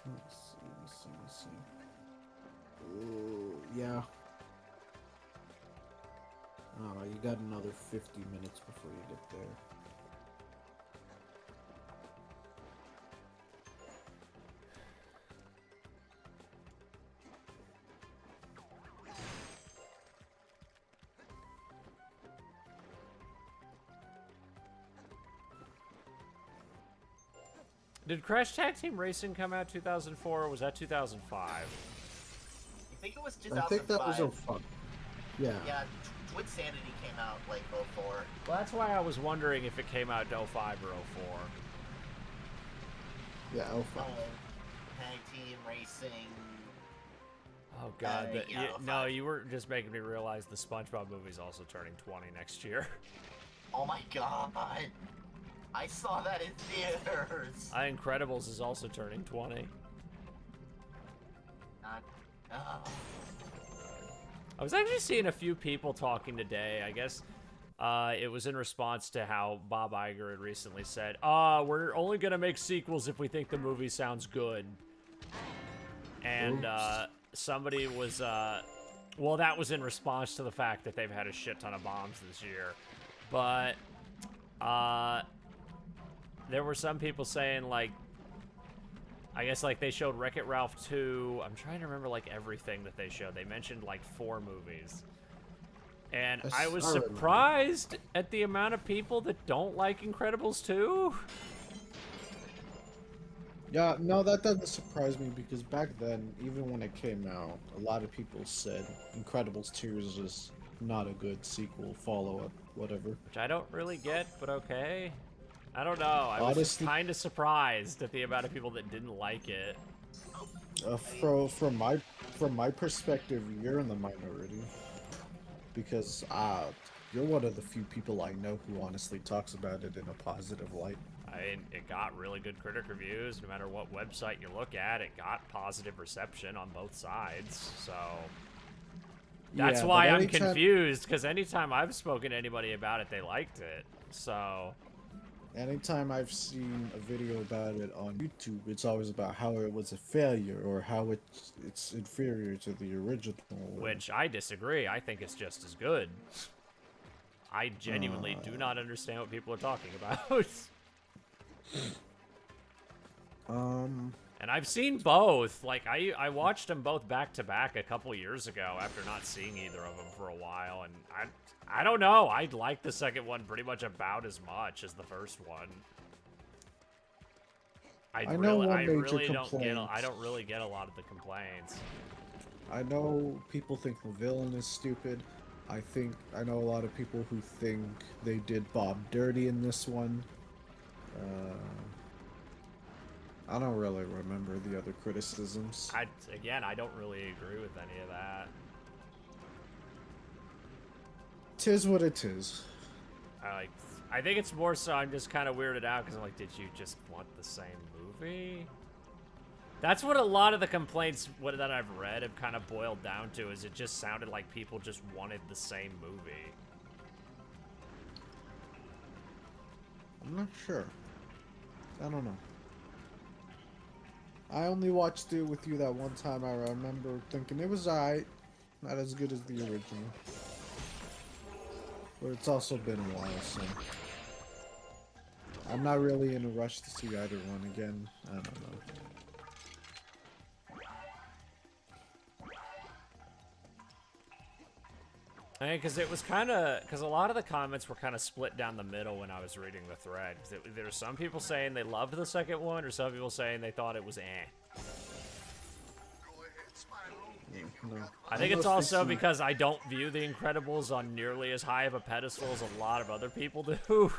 Let's see. Ooh, yeah. Oh, you got another 50 minutes before you get there. Did Crash Tag Team Racing come out 2004 or was that 2005? I think it was 2005. I think that was 05. Yeah. Yeah, Twinsanity came out like 04. Well, that's why I was wondering if it came out in 05 or 04. Yeah, 05. Tag Team Racing. Oh god, yeah, no, you were just making me realize the SpongeBob movie's also turning 20 next year. Oh my god! I saw that in theaters! Incredibles is also turning 20. Not... I was actually seeing a few people talking today. I guess it was in response to how Bob Iger had recently said, we're only going to make sequels if we think the movie sounds good. And somebody was, well, that was in response to the fact that they've had a shit ton of bombs this year. But there were some people saying, like, I guess, like, they showed Wreck-It Ralph 2. I'm trying to remember, like, everything that they showed. They mentioned, like, 4 movies. And I was surprised at the amount of people that don't like Incredibles 2. Yeah, no, that doesn't surprise me because back then, even when it came out, a lot of people said Incredibles 2 is just not a good sequel, follow-up, whatever. Which I don't really get, but okay. I don't know. I was just kind of surprised at the amount of people that didn't like it. From my perspective, you're in the minority because you're one of the few people I know who honestly talks about it in a positive light. I mean, it got really good critic reviews. No matter what website you look at, it got positive reception on both sides. So that's why I'm confused, because anytime I've spoken to anybody about it, they liked it. So anytime I've seen a video about it on YouTube, it's always about how it was a failure or how it's inferior to the original. Which I disagree. I think it's just as good. I genuinely do not understand what people are talking about. And I've seen both. Like, I watched them both back to back a couple years ago after not seeing either of them for a while, and I don't know. I like the second one pretty much about as much as the first one. I don't really get a lot of the complaints. I know people think the villain is stupid. I know a lot of people who think they did Bob dirty in this one. I don't really remember the other criticisms. Again, I don't really agree with any of that. Tis what it is. I think it's more so I'm just kind of weirded out because I'm like, did you just want the same movie? That's what a lot of the complaints that I've read have kind of boiled down to, is it just sounded like people just wanted the same movie. I'm not sure. I don't know. I only watched it with you that one time. I remember thinking it was alright. Not as good as the original. But it's also been a while, so I'm not really in a rush to see either one again. I don't know. I mean, because it was kind of, because a lot of the comments were kind of split down the middle when I was reading the thread. There were some people saying they loved the second one, or some people saying they thought it was eh. No. I think it's also because I don't view The Incredibles on nearly as high of a pedestal as a lot of other people do. Ooh,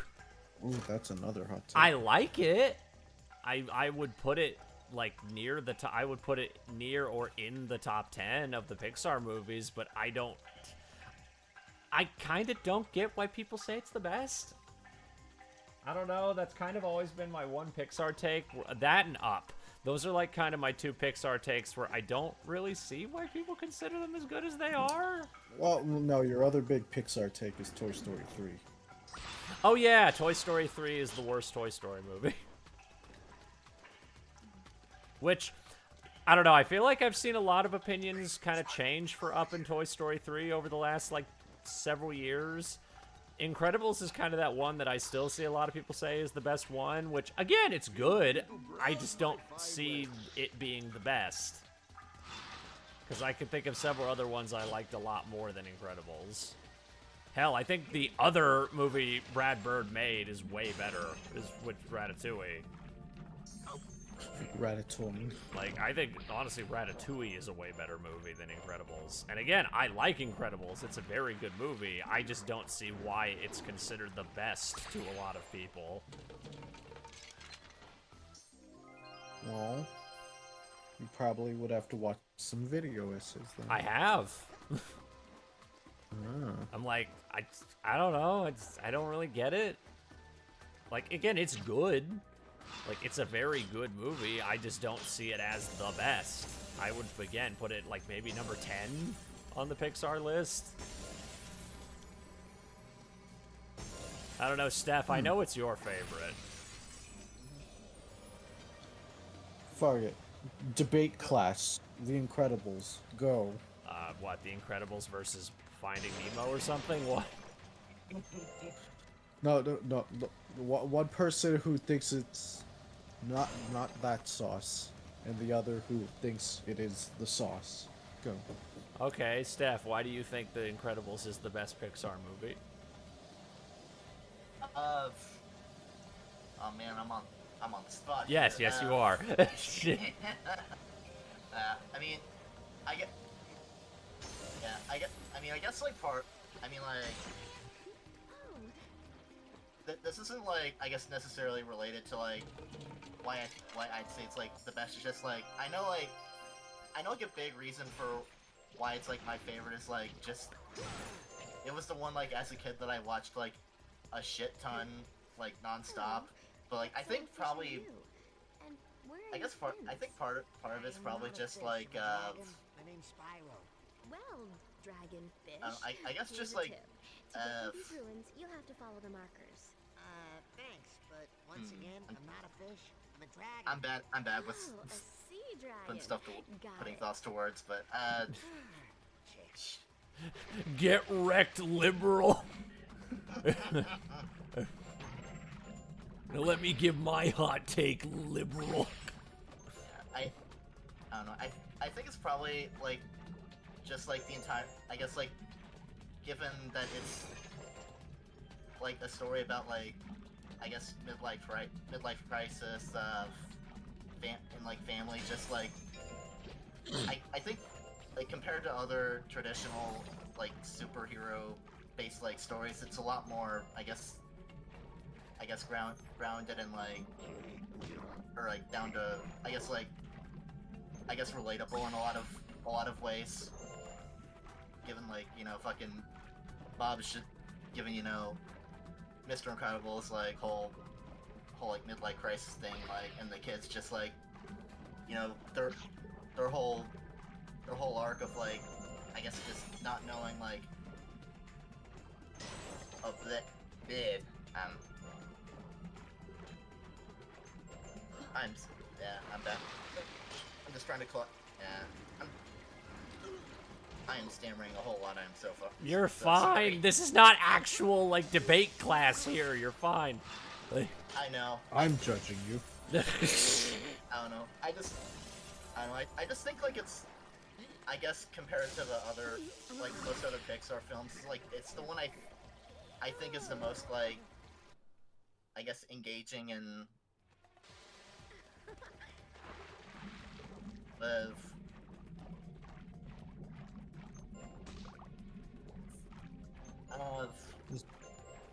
that's another hot take. I like it. I would put it like near the top. I would put it near or in the top 10 of the Pixar movies, but I kind of don't get why people say it's the best. I don't know. That's kind of always been my one Pixar take. That and Up. Those are like kind of my two Pixar takes where I don't really see why people consider them as good as they are. Well, no, your other big Pixar take is Toy Story 3. Oh yeah, Toy Story 3 is the worst Toy Story movie. Which, I don't know, I feel like I've seen a lot of opinions kind of change for Up and Toy Story 3 over the last, like, several years. Incredibles is kind of that one that I still see a lot of people say is the best one, which, again, it's good. I just don't see it being the best. Because I could think of several other ones I liked a lot more than Incredibles. Hell, I think the other movie Brad Bird made is way better, with Ratatouille. Ratatouille. Like, I think, honestly, Ratatouille is a way better movie than Incredibles. And again, I like Incredibles. It's a very good movie. I just don't see why it's considered the best to a lot of people. Well, you probably would have to watch some video essays then. I have. I'm like, I don't know. I don't really get it. Like, again, it's good. Like, it's a very good movie. I just don't see it as the best. I would, again, put it, like, maybe number 10 on the Pixar list. I don't know, Steph, I know it's your favorite. Fuck it. Debate class. The Incredibles. Go. What, The Incredibles versus Finding Nemo or something? What? No. One person who thinks it's not that sauce, and the other who thinks it is the sauce. Go. Okay, Steph, why do you think The Incredibles is the best Pixar movie? Oh man, I'm on the spot. Yes, here. yes, you are. I mean, I guess like this isn't like I guess necessarily related to like why I'd say it's like the best. It's just like I know like a big reason for why it's like my favorite is like just it was the one like as a kid that I watched like a shit ton like nonstop. But like I think probably I think part of it's probably just like My name's Spyro. Well, dragonfish. I guess here's just a like tip. To get through these ruins, you'll have to follow the markers. Thanks, but once again, I'm not a fish. I'm a dragon. I'm bad with Oh, a sea dragon. putting stuff to Got putting it. thoughts to words, but Get wrecked, liberal. Now let me give my hot take, liberal. I don't know. I think it's probably like just like the entire I guess like given that it's like a story about like I guess midlife crisis and like family just like I think like compared to other traditional like superhero based like stories it's a lot more I guess grounded and like or like down to I guess relatable in a lot of ways given like you know fucking Bob's just giving you know Mr. Incredible's like whole like midlife crisis thing like and the kids just like you know their whole arc of like I guess just not knowing like of the I'm back. I'm just trying to I am stammering a whole lot on so far. You're so fine. sorry. This is not actual like debate class here. You're fine. Like, I know. I'm judging you. I don't know. I just think like it's I guess compared to the other like most other Pixar films, like it's the one I think is the most like I guess engaging and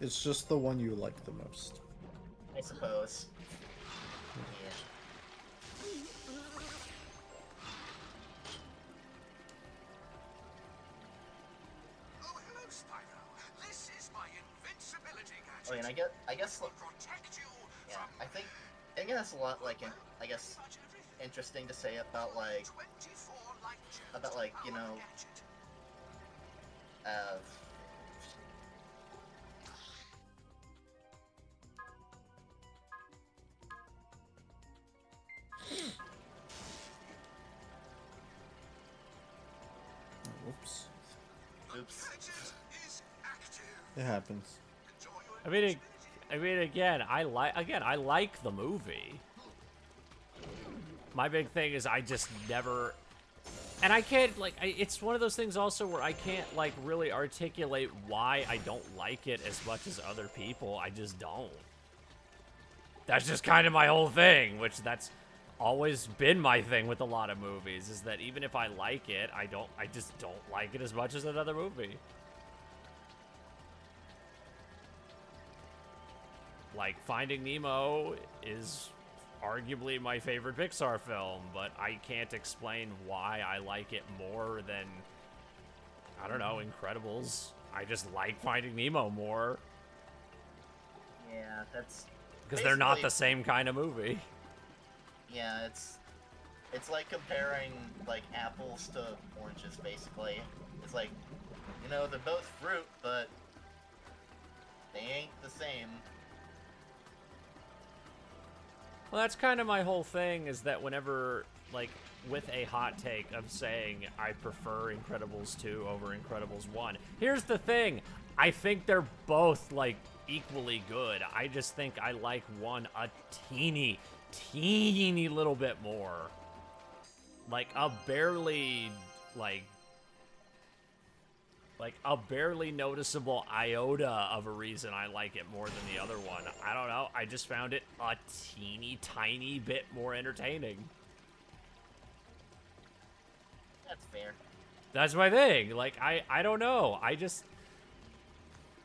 It's just the one you like the most. I suppose. Yeah. Oh, hello, Spyro. This is my invincibility gadget. Oh, and I guess Will protect you yeah, from I think that's a lot like I guess much everything. interesting to say about like 24 light years about like you power know gadget. uh Whoops. oops. Gadget is active. It happens. Enjoy your I mean, again, I like the movie. My big thing is I just never, and I can't like. It's one of those things also where I can't like really articulate why I don't like it as much as other people. I just don't. That's just kind of my whole thing, which that's always been my thing with a lot of movies, is that even if I like it, I just don't like it as much as another movie. Like, Finding Nemo is arguably my favorite Pixar film, but I can't explain why I like it more than, I I don't know, Incredibles. I just like Finding Nemo more. Yeah, that's... Because they're not the basically- same kind of movie. Yeah, it's like comparing, like, apples to oranges, basically. It's like, you know, they're both fruit, but they ain't the same. Well, that's kind of my whole thing, is that whenever, like, with a hot take of saying I prefer Incredibles 2 over Incredibles 1, here's the thing. I think they're both, like, equally good. I just think I like one a teeny little bit more. Like, a barely, like a barely noticeable iota of a reason I like it more than the other one. I don't know. I just found it a teeny tiny bit more entertaining. That's fair. That's my thing. Like, I don't know.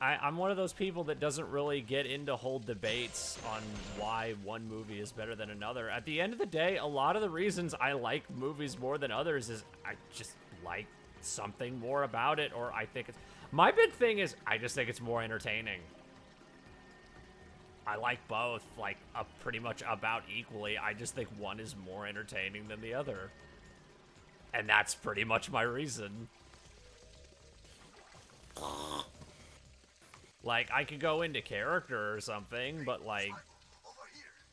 I'm one of those people that doesn't really get into whole debates on why one movie is better than another. At the end of the day, a lot of the reasons I like movies more than others is I just like something more about it, or I think it's... My big thing is I just think it's more entertaining. I like both, like, pretty much about equally. I just think one is more entertaining than the other. And that's pretty much my reason. Like, I could go into character or something, but, like,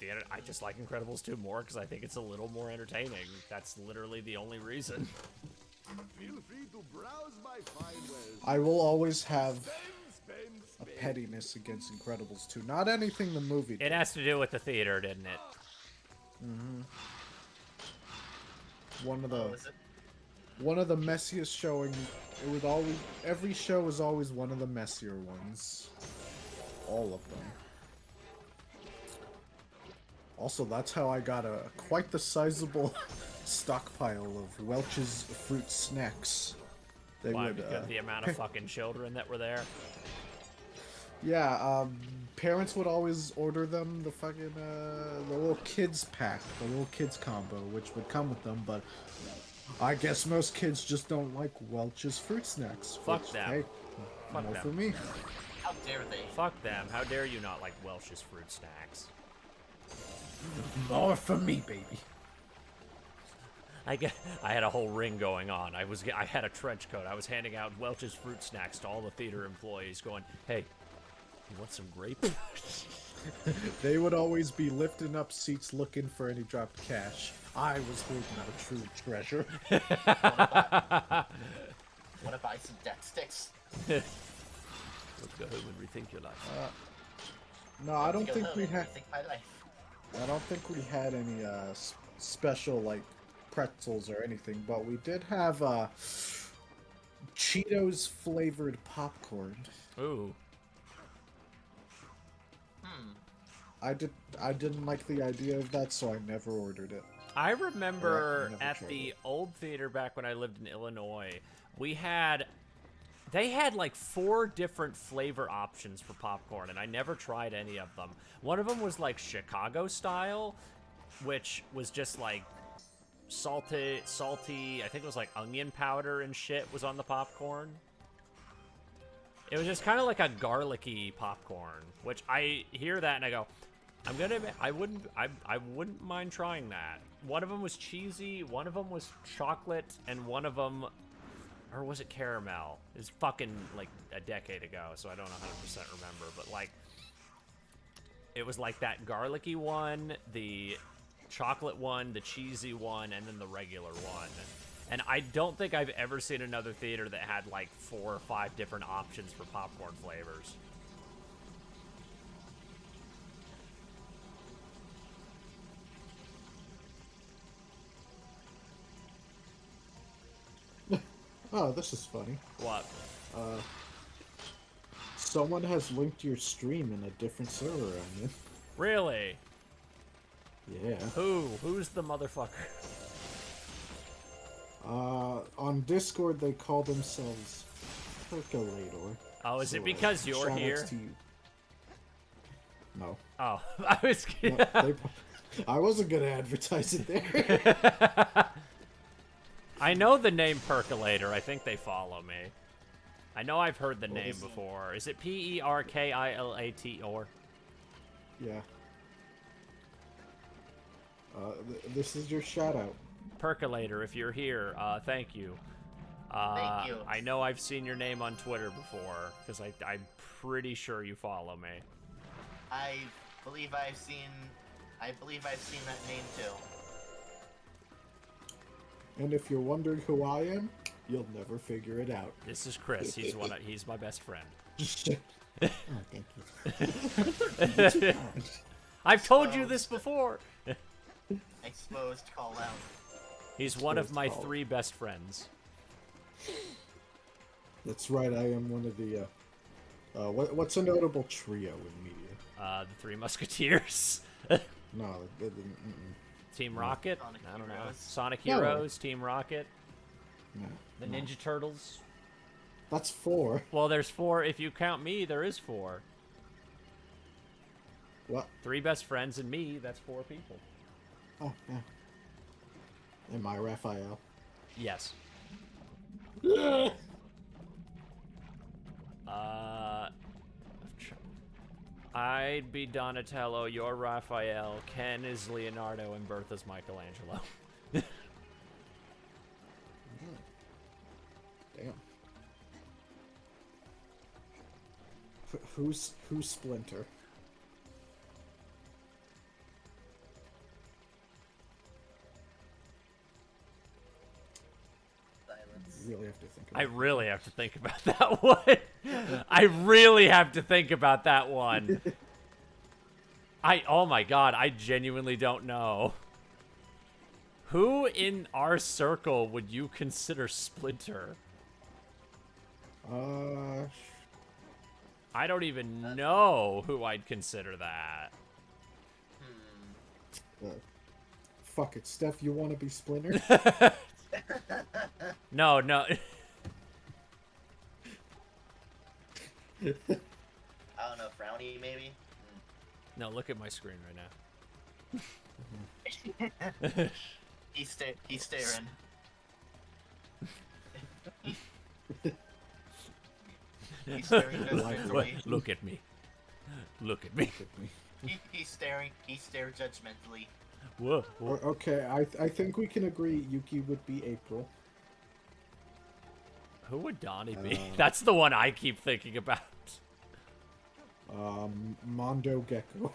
I just like Incredibles 2 more because I think it's a little more entertaining. That's literally the only reason. Feel free to browse my fine wares. I will always have Spend, a spend. pettiness against Incredibles 2. Not anything the movie It did. has to do with the theater, didn't it? One of Oh, is it? the messiest showing. It would always, every show was always one of the messier ones. All of them. Also, that's how I got quite the sizable stockpile of Welch's fruit snacks. They Why? would, Because the amount of fucking children that were there? yeah, parents would always order them the fucking, the little kids pack, the little kids combo, which would come with them, but I guess most kids just don't like Welch's fruit snacks. Fuck which, them. Hey, Fuck no them. for me. How dare they? Fuck them. How dare you not like Welch's fruit snacks? More for me, baby. I had a whole ring going on. I had a trench coat. I was handing out Welch's fruit snacks to all the theater employees going, hey, you want some grape? They would always be lifting up seats looking for any dropped cash. I was holding out a true treasure. Wanna buy some death sticks? Let's go home and rethink your life. No, I don't Go think home we and had. rethink my life. I don't think we had any special like pretzels or anything, but we did have Cheetos flavored popcorn. Ooh. I didn't like the idea of that, so I never ordered it. I remember never at tried the it. old theater back when I lived in Illinois, they had like 4 different flavor options for popcorn, and I never tried any of them. One of them was like Chicago style, which was just like salty, I think it was like onion powder and shit was on the popcorn. It was just kind of like a garlicky popcorn, which I hear that and I go, I wouldn't mind trying that. One of them was cheesy, one of them was chocolate, and one of them, or was it caramel? It was fucking like a decade ago, so I don't 100% remember, but like, it was like that garlicky one, the chocolate one, the cheesy one, and then the regular one. And I don't think I've ever seen another theater that had like 4 or 5 different options for popcorn flavors. Oh, this is funny. What? Someone has linked your stream in a different server, I mean. Really? Yeah. Who's the motherfucker? On Discord they call themselves Percolator. Oh, is it So, because you're shoutouts here? to you. No. Oh, I was No, I wasn't gonna advertise it there. I know the name Percolator. I think they follow me. I know I've heard the What name is it? before. Is it Perkilat or? Yeah. This is your shout out. Percolator, if you're here, thank you. Thank you. I know I've seen your name on Twitter before, because I'm pretty sure you follow me. I believe I've seen that name too. And if you're wondering who I am, you'll never figure it out. This is Chris. He's my best friend. Oh, thank you. I've told you this before. Exposed, call out. He's one of my Call. 3 best friends. That's right, I am one of the, what's a notable trio in media? The 3 Musketeers. No, Team Rocket? Sonic I don't know. Heroes. Sonic No. Heroes, Team Rocket, no. the no. Ninja Turtles. That's 4. Well, there's 4. If you count me, there is 4. What? 3 best friends and me, that's 4 people. Oh, yeah. Am I Raphael? Yes. I'd be Donatello, you're Raphael, Ken is Leonardo, and Bertha's Michelangelo. Damn. Who's Splinter? Silence. You really have to think I about really have to think about that one. I really have to think about that one. Oh my god, I genuinely don't know. Who in our circle would you consider Splinter? I don't even know who I'd consider that. fuck it, Steph, you want to be Splinter? No. I don't know, Frowny maybe? No, look at my screen right now. He's staring. He's staring judgmentally. Look at me. Look at me. He's staring. He stares judgmentally. Whoa. Okay, I think we can agree Yuki would be April. Who would Donnie be? That's the one I keep thinking about. Mondo Gecko.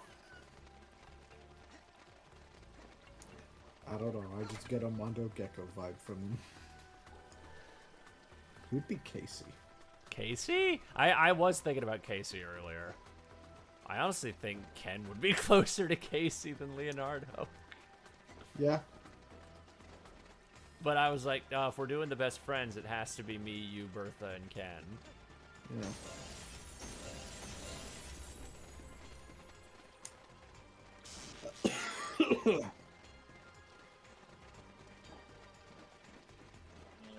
I don't know, I just get a Mondo Gecko vibe from him. Who'd be Casey? Casey? I was thinking about Casey earlier. I honestly think Ken would be closer to Casey than Leonardo. Yeah. But I was like, if we're doing the best friends, it has to be me, you, Bertha, and Ken. Yeah.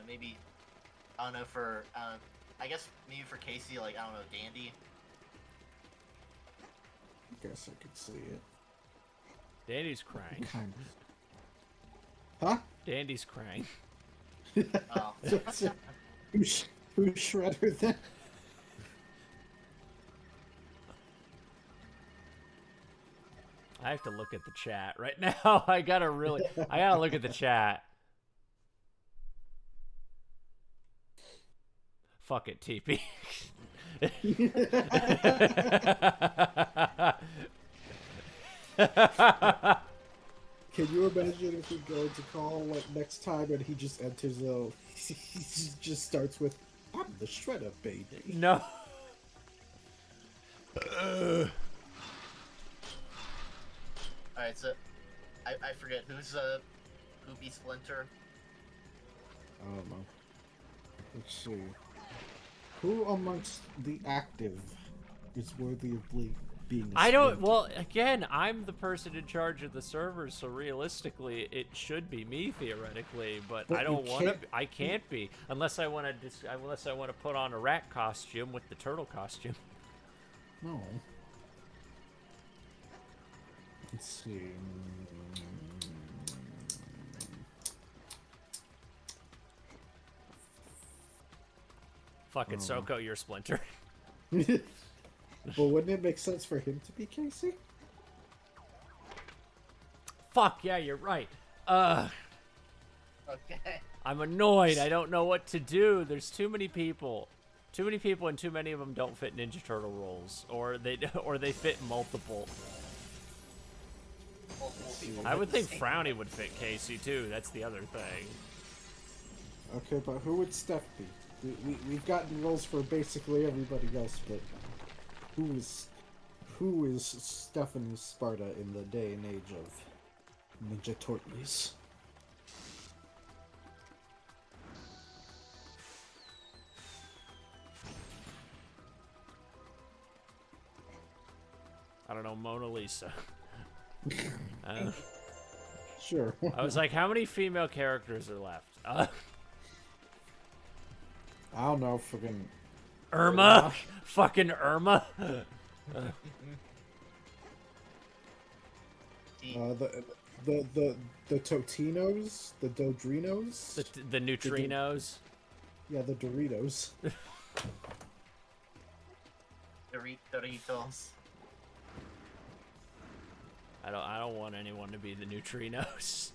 Maybe, I don't know, for, I guess maybe for Casey, like, I don't know, Dandy. I guess I could see it. Dandy's crying. Kind of. Huh? Dandy's crying. Oh. Who's Shredder then? I have to look at the chat right now. I gotta look at the chat. Fuck it, TP. Can you imagine if we go to call like next time and he just enters he just starts with, "I'm the Shredder, baby." No. Alright, so, I forget, who be Splinter? I don't know. Let's see. Who amongst the active is worthy of being a I don't. Splinter? Well, again, I'm the person in charge of the servers, so realistically, it should be me theoretically. But But I you don't want to. can't- I can't be unless I want to. Unless I want to put on a rat costume with the turtle costume. No. Let's see. Fucking Soko, you're Splinter. But wouldn't it make sense for him to be Casey? Fuck, yeah, you're right. Okay. I'm annoyed. I don't know what to do. There's too many people. Too many people, and too many of them don't fit Ninja Turtle roles. Or they fit multiple. I would think Frowny would fit Casey, too. That's the other thing. Okay, but who would Steph be? We've gotten roles for basically everybody else, but who is Stephanie Sparta in the day and age of Ninja Turtles? I don't know, Mona Lisa. Sure. I was like, how many female characters are left? I don't know, friggin' Irma? Fucking Irma? the Totinos, the Dodrinos, The neutrinos? yeah, the Doritos. Doritos. I don't want anyone to be the neutrinos.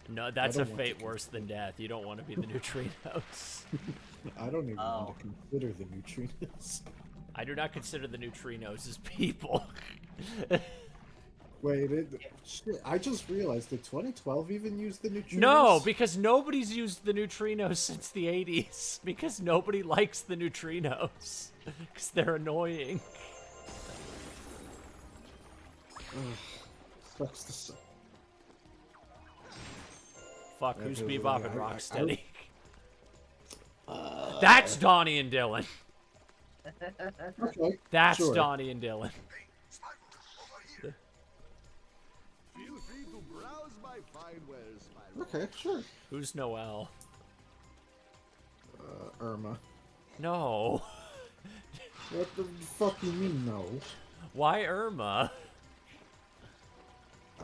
No, that's a fate worse than death. You don't want to be the neutrinos. I don't even want to consider the neutrinos. I do not consider the neutrinos as people. Wait, shit, I just realized, did 2012 even use the neutrinos? No, because nobody's used the neutrinos since the 80s. Because nobody likes the neutrinos. Because they're annoying. Sucks to suck. Fuck, who's Bebop and Rocksteady? That's Donnie and Dylan. Okay. That's sure. Donnie and Dylan. Feel free to browse my fine wares, Spyro. Okay, sure. Who's Noelle? Irma. No. What the fuck you mean, no? Why Irma?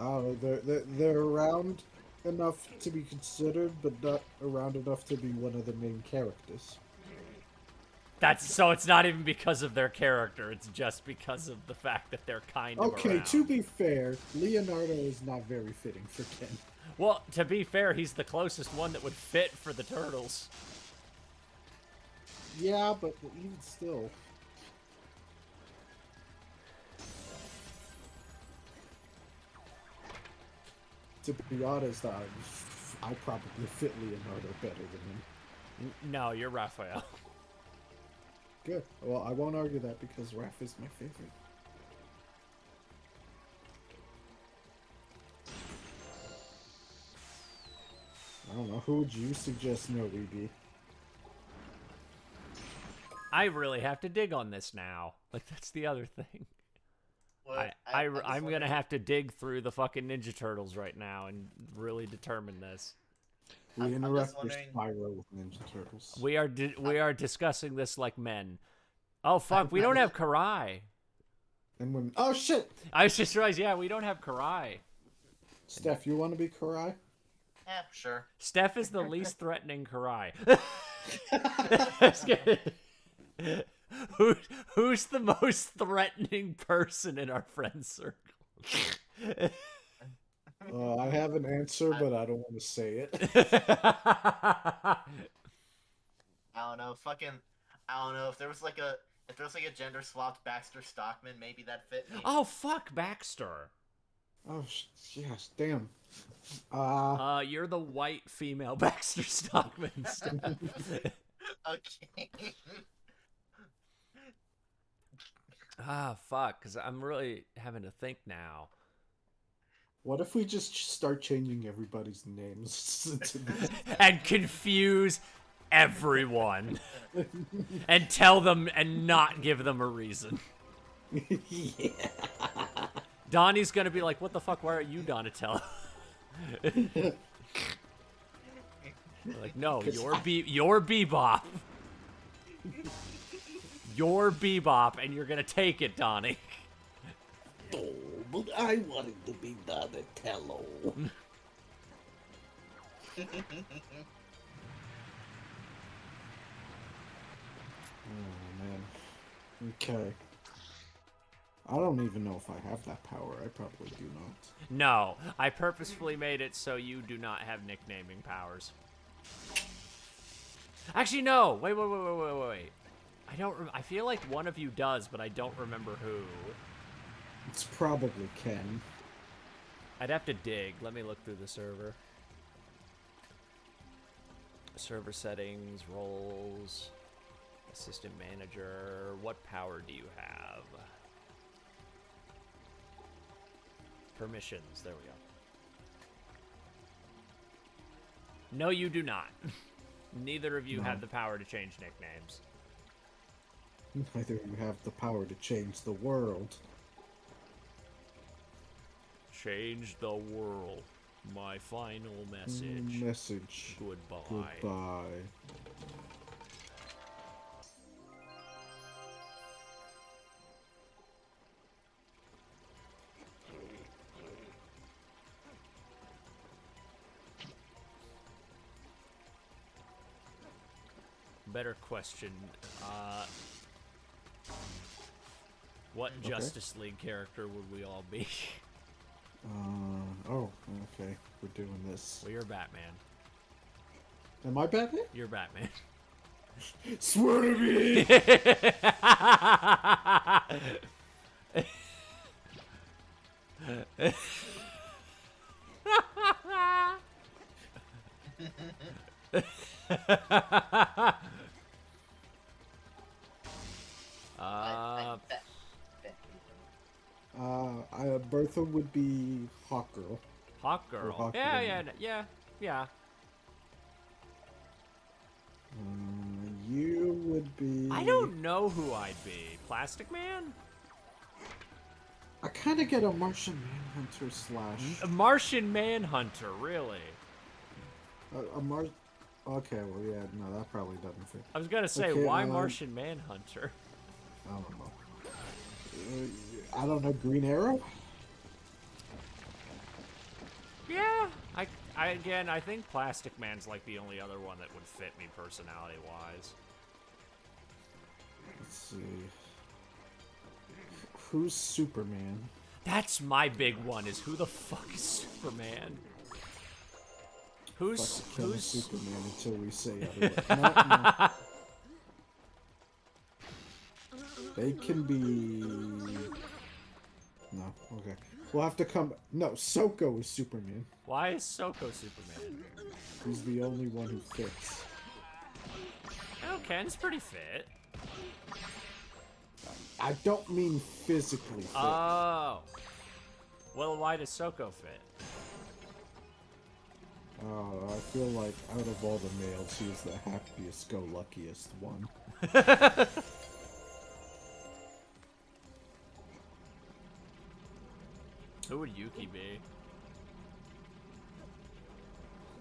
Oh, they're around enough to be considered, but not around enough to be one of the main characters. So it's not even because of their character, it's just because of the fact that they're kind of Okay, around. to be fair, Leonardo is not very fitting for Ken. Well, to be fair, he's the closest one that would fit for the Turtles. Yeah, but even still. To be honest, I probably fit Leonardo better than him. No, you're Raphael. Good. Well, I won't argue that because Raph is my favorite. I don't know. Who would you suggest Noe be? I really have to dig on this now. Like, that's the other thing. What? I'm gonna have to dig through the fucking Ninja Turtles right now and really determine this. We I'm interrupt just your wondering- Spyro with Ninja Turtles. We are discussing this like men. Oh fuck, we don't have Karai. And when oh shit, I was just realized, yeah, we don't have Karai. Steph, you want to be Karai? Yeah, sure. Steph is the least threatening Karai. Who's the most threatening person in our friend circle? I have an answer, but I don't want to say it. I don't know. I don't know if there was like a gender swapped Baxter Stockman, maybe that fit me. Oh fuck, Baxter. Oh yes, damn. You're the white female Baxter Stockman. Okay. Fuck, because I'm really having to think now. What if we just start changing everybody's names? And confuse everyone. And tell them and not give them a reason. Yeah. Donnie's gonna be like, what the fuck, why are you Donatello? Like, no, you're Bebop. You're Bebop, and you're gonna take it, Donnie. Oh, but I wanted to be Donatello. Okay. I don't even know if I have that power. I probably do not. No, I purposefully made it so you do not have nicknaming powers. Actually, no. Wait. I don't. I feel like one of you does, but I don't remember who. It's probably Ken. I'd have to dig. Let me look through the server. Server settings, roles, assistant manager. What power do you have? Permissions. There we go. No, you do not. Neither of you No. have the power to change nicknames. Neither of you have the power to change the world. Change the world. My final message. Message. Goodbye. Goodbye. Better question. What Okay. Justice League character would we all be? Oh, okay. We're doing this. Well, you're Batman. Am I Batman? You're Batman. Swear to me! Bertha would be Hawkgirl. Hawk Girl. Hawk Yeah. You would be... I don't know who I'd be. Plastic Man? I kind of get a Martian Manhunter slash... A Martian Manhunter, really? Okay, well, yeah, no, that probably doesn't fit. I was gonna say, Okay, why Martian Manhunter? I don't know. I don't know, Green Arrow? Yeah, I think Plastic Man's like the only other one that would fit me personality-wise. Let's see. Who's Superman? That's my big one, is who the fuck is Superman? Who's Superman until we say otherwise. No. They can be... No, okay. We'll have to come... No, Soko is Superman. Why is Soko Superman? He's the only one who fits. Oh, Ken's pretty fit. I don't mean physically fit. Oh. Well, why does Soko fit? I feel like out of all the males, he's the happiest-go-luckiest one. Who would Yuki be?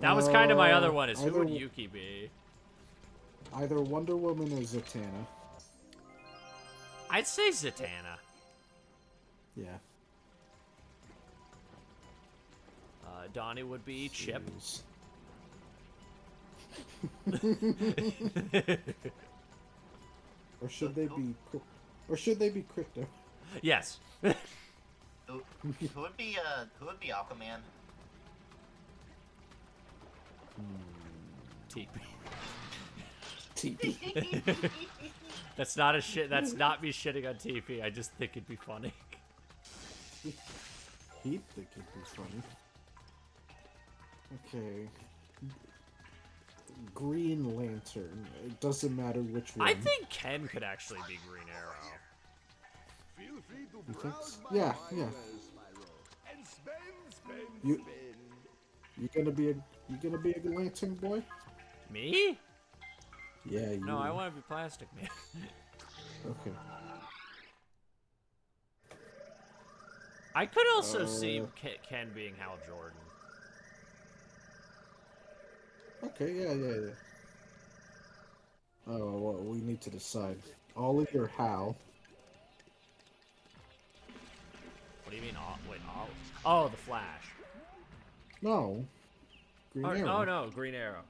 That was kind of my other one, is who would Yuki be? Either Wonder Woman or Zatanna. I'd say Zatanna. Yeah. Donnie would be Chip. Or should they be... Or should they be Crypto? Yes. Who would be Aquaman? TP. TP. That's not a shit. That's not me shitting on TP. I just think it'd be funny. He'd think it'd be funny. Okay. Green Lantern. It doesn't matter which one. I think Ken could actually be Green Arrow. Feel free to You think browse so? my Yeah, yeah. wares, Spyro, and spend. You gonna be a lantern boy? Me? Yeah, you. No, I want to be Plastic Man. Okay. I could also see Ken being Hal Jordan. Okay, yeah. Oh, well, we need to decide. Ollie or Hal? What do you mean? Wait, oh, the Flash. No. Green Arrow. Oh, no, Green Arrow.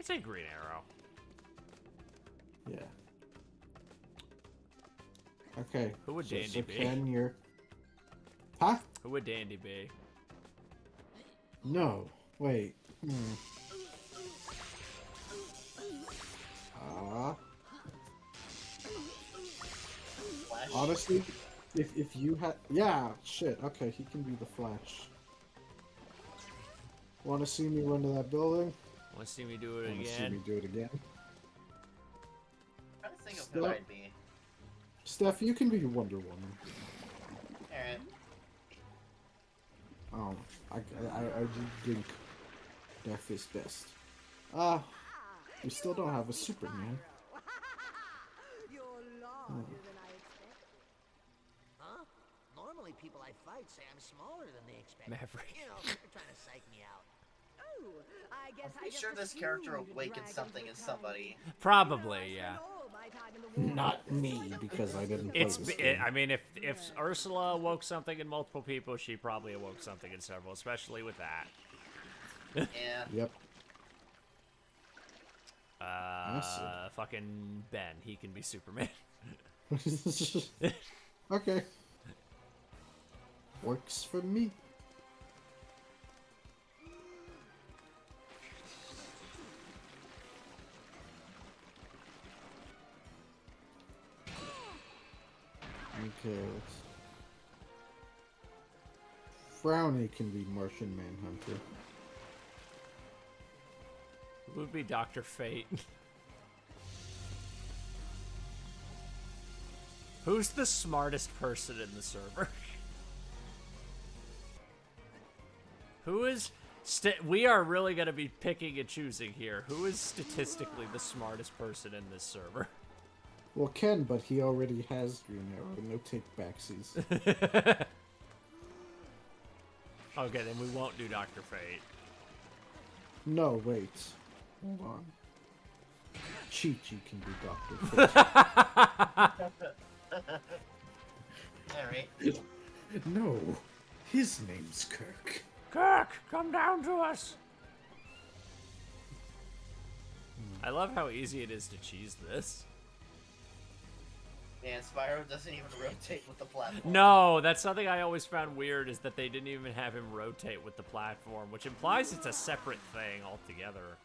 It's a Green Arrow. Yeah. Okay. Who would so, Dandy so be? Ken, you're... Huh? Who would Dandy be? No. Wait. Flash. Honestly, if you had... Yeah, shit. Okay, he can be the Flash. Want to see me run to that building? Want to see me do it Want to see me again? do it again? I'm trying to think of who I'd be. Steph, you can be Wonder Woman. Alright. I do think Death is best. We still don't have a Superman. You're larger than I expected. Huh? Normally people I fight say I'm smaller than they expect. Maverick. You know, they're trying to psych me out. Oh, I guess I'm pretty sure this character awakens something in somebody. Probably, yeah. Not me, because I didn't play this game. I mean, if Ursula awoke something in multiple people, she probably awoke something in several, especially with that. Yeah. Yep. Fucking Ben, he can be Superman. Okay. Works for me. Okay, let's... Frowny can be Martian Manhunter. Who would be Dr. Fate? Who's the smartest person in the server? Who is... we are really going to be picking and choosing here. Who is statistically the smartest person in this server? Well, Ken, but he already has Green Arrow. No take-backsies. Okay, then we won't do Dr. Fate. No, wait. Hold on. Chi-Chi can be Dr. Fate. Alright. No, his name's Kirk. Kirk, come down to us! I love how easy it is to cheese this. Man, Spyro doesn't even rotate with the platform. No, that's something I always found weird, is that they didn't even have him rotate with the platform, which implies it's a separate thing altogether.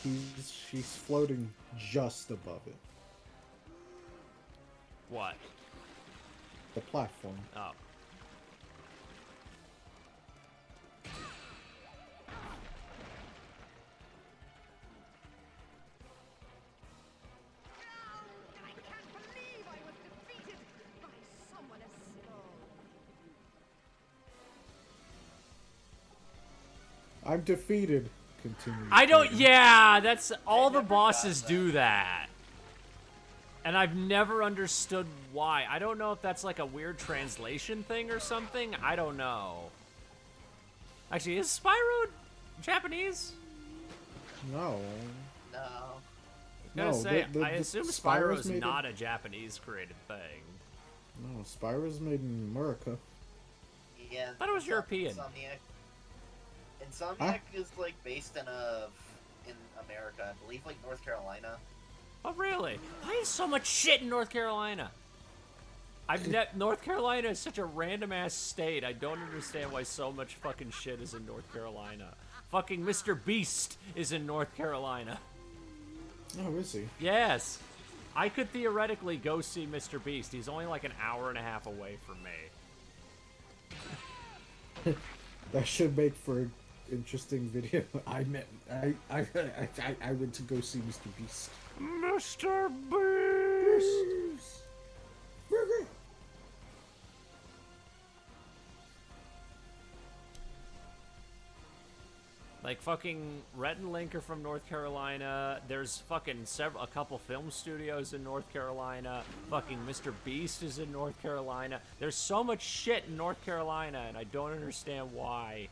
She's floating just above it. What? The platform. Oh. I'm defeated. Continue. I don't. fighting. Yeah, that's all the never bosses got do that, and I've never understood why. I don't know if that's like a weird translation thing or something. I don't know. Actually, is Spyro Japanese? No. No. I gotta No, say, the I assume Spyro's Spyro's made not a Japanese created thing. No, Spyro's made in America. Yeah. Thought it was European. Insomniac is like based in America, I believe, like North Carolina. Oh, really? Why is so much shit in North Carolina? North Carolina is such a random ass state. I don't understand why so much fucking shit is in North Carolina. Fucking Mr. Beast is in North Carolina. Oh, is he? Yes. I could theoretically go see Mr. Beast. He's only like an hour and a half away from me. That should make for an interesting video. I went to go see Mr. Beast. Mr. Beast! Like, fucking Rhett and Link are from North Carolina. There's fucking a couple film studios in North Carolina. Fucking Mr. Beast is in North Carolina. There's so much shit in North Carolina, and I don't understand why.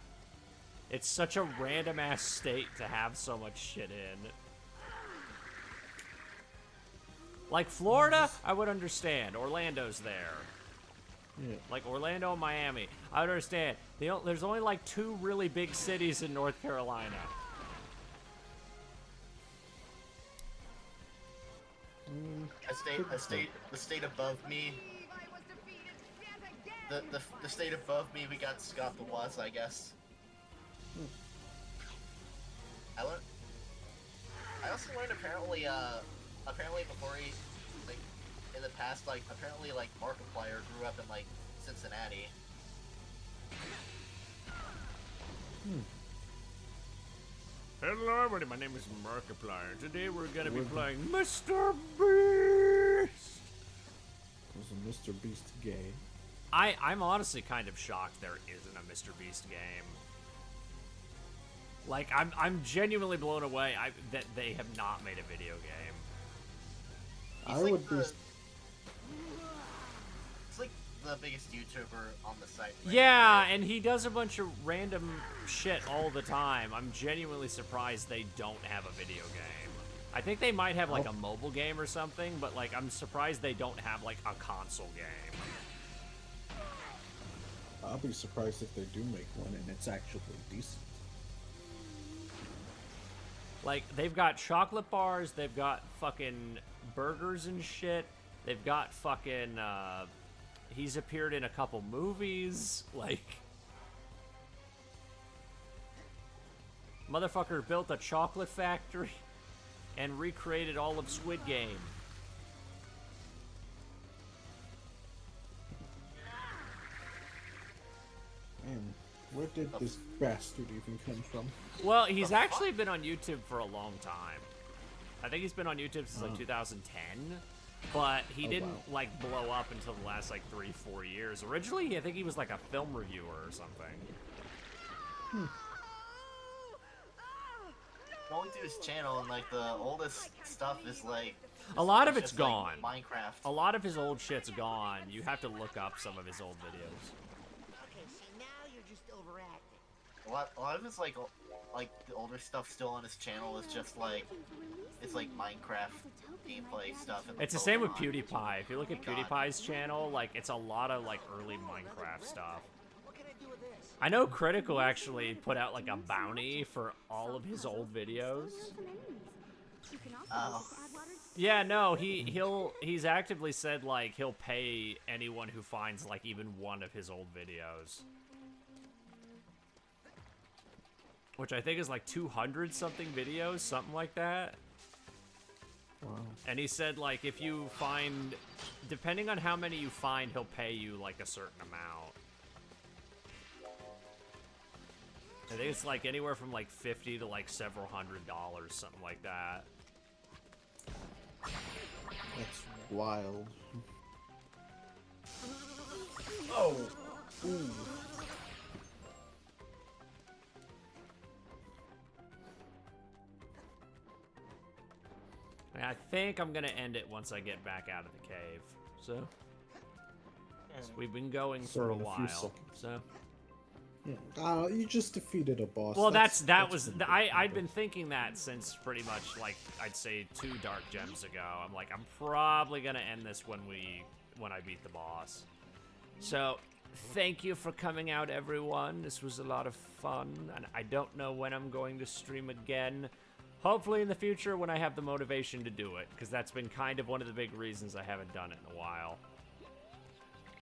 It's such a random-ass state to have so much shit in. Like, Florida, I would understand. Orlando's there. Yeah. Like Orlando and Miami. I would understand. There's only like 2 really big cities in North Carolina. The state above me. The state above me, we got Scott the Woz, I guess. I also learned apparently before he, like, in the past, like, apparently, like, Markiplier grew up in, like, Cincinnati. Hello everybody, my name is Markiplier. Today we're gonna be playing Mr. Beast! Was a Mr. Beast gay? I'm honestly kind of shocked there isn't a Mr. Beast game. Like, I'm genuinely blown away that they have not made a video game. He's I like would be. It's like the biggest YouTuber on the site. Right Yeah, now. and he does a bunch of random shit all the time. I'm genuinely surprised they don't have a video game. I think they might have, like, a mobile game or something, but, like, I'm surprised they don't have, like, a console game. I'll be surprised if they do make one and it's actually decent. Like, they've got chocolate bars, they've got fucking burgers and shit, they've got fucking, he's appeared in a couple movies, like... Motherfucker built a chocolate factory and recreated all of Squid Game. Man, where did this bastard even come from? Well, he's actually been on YouTube for a long time. I think he's been on YouTube since like 2010, but he didn't like blow up until the last like 3-4 years. Originally, I think he was like a film reviewer or something. Going through his channel and like the oldest stuff is like A lot of it's it's just, gone. Like, Minecraft. A lot of his old shit's gone. You have to look up some of his old videos. Okay, see, now you're just overacting. A lot of his like the older stuff still on his channel is just like it's like Minecraft gameplay stuff. And It's the same with Pokemon. PewDiePie. If you look at PewDiePie's channel, like it's a lot of like early Minecraft stuff. What can I do with this? I know Critical actually put out like a bounty for all of his old videos. Oh. Yeah, no, he's actively said like he'll pay anyone who finds like even one of his old videos. Which I think is like 200 something videos, something like that. Wow. And he said like if you find, depending on how many you find, he'll pay you like a certain amount. I think it's like anywhere from like 50 to like several $100s, something like that. That's wild. Oh. Ooh. I think I'm gonna end it once I get back out of the cave. So we've been going So for a in a few while. seconds. So Yeah. You just defeated a boss. well, that's I'd been thinking that since pretty much like I'd say 2 Dark Gems ago. I'm like I'm probably gonna end this when I beat the boss. So thank you for coming out, everyone. This was a lot of fun, and I don't know when I'm going to stream again. Hopefully in the future when I have the motivation to do it, because that's been kind of one of the big reasons I haven't done it in a while.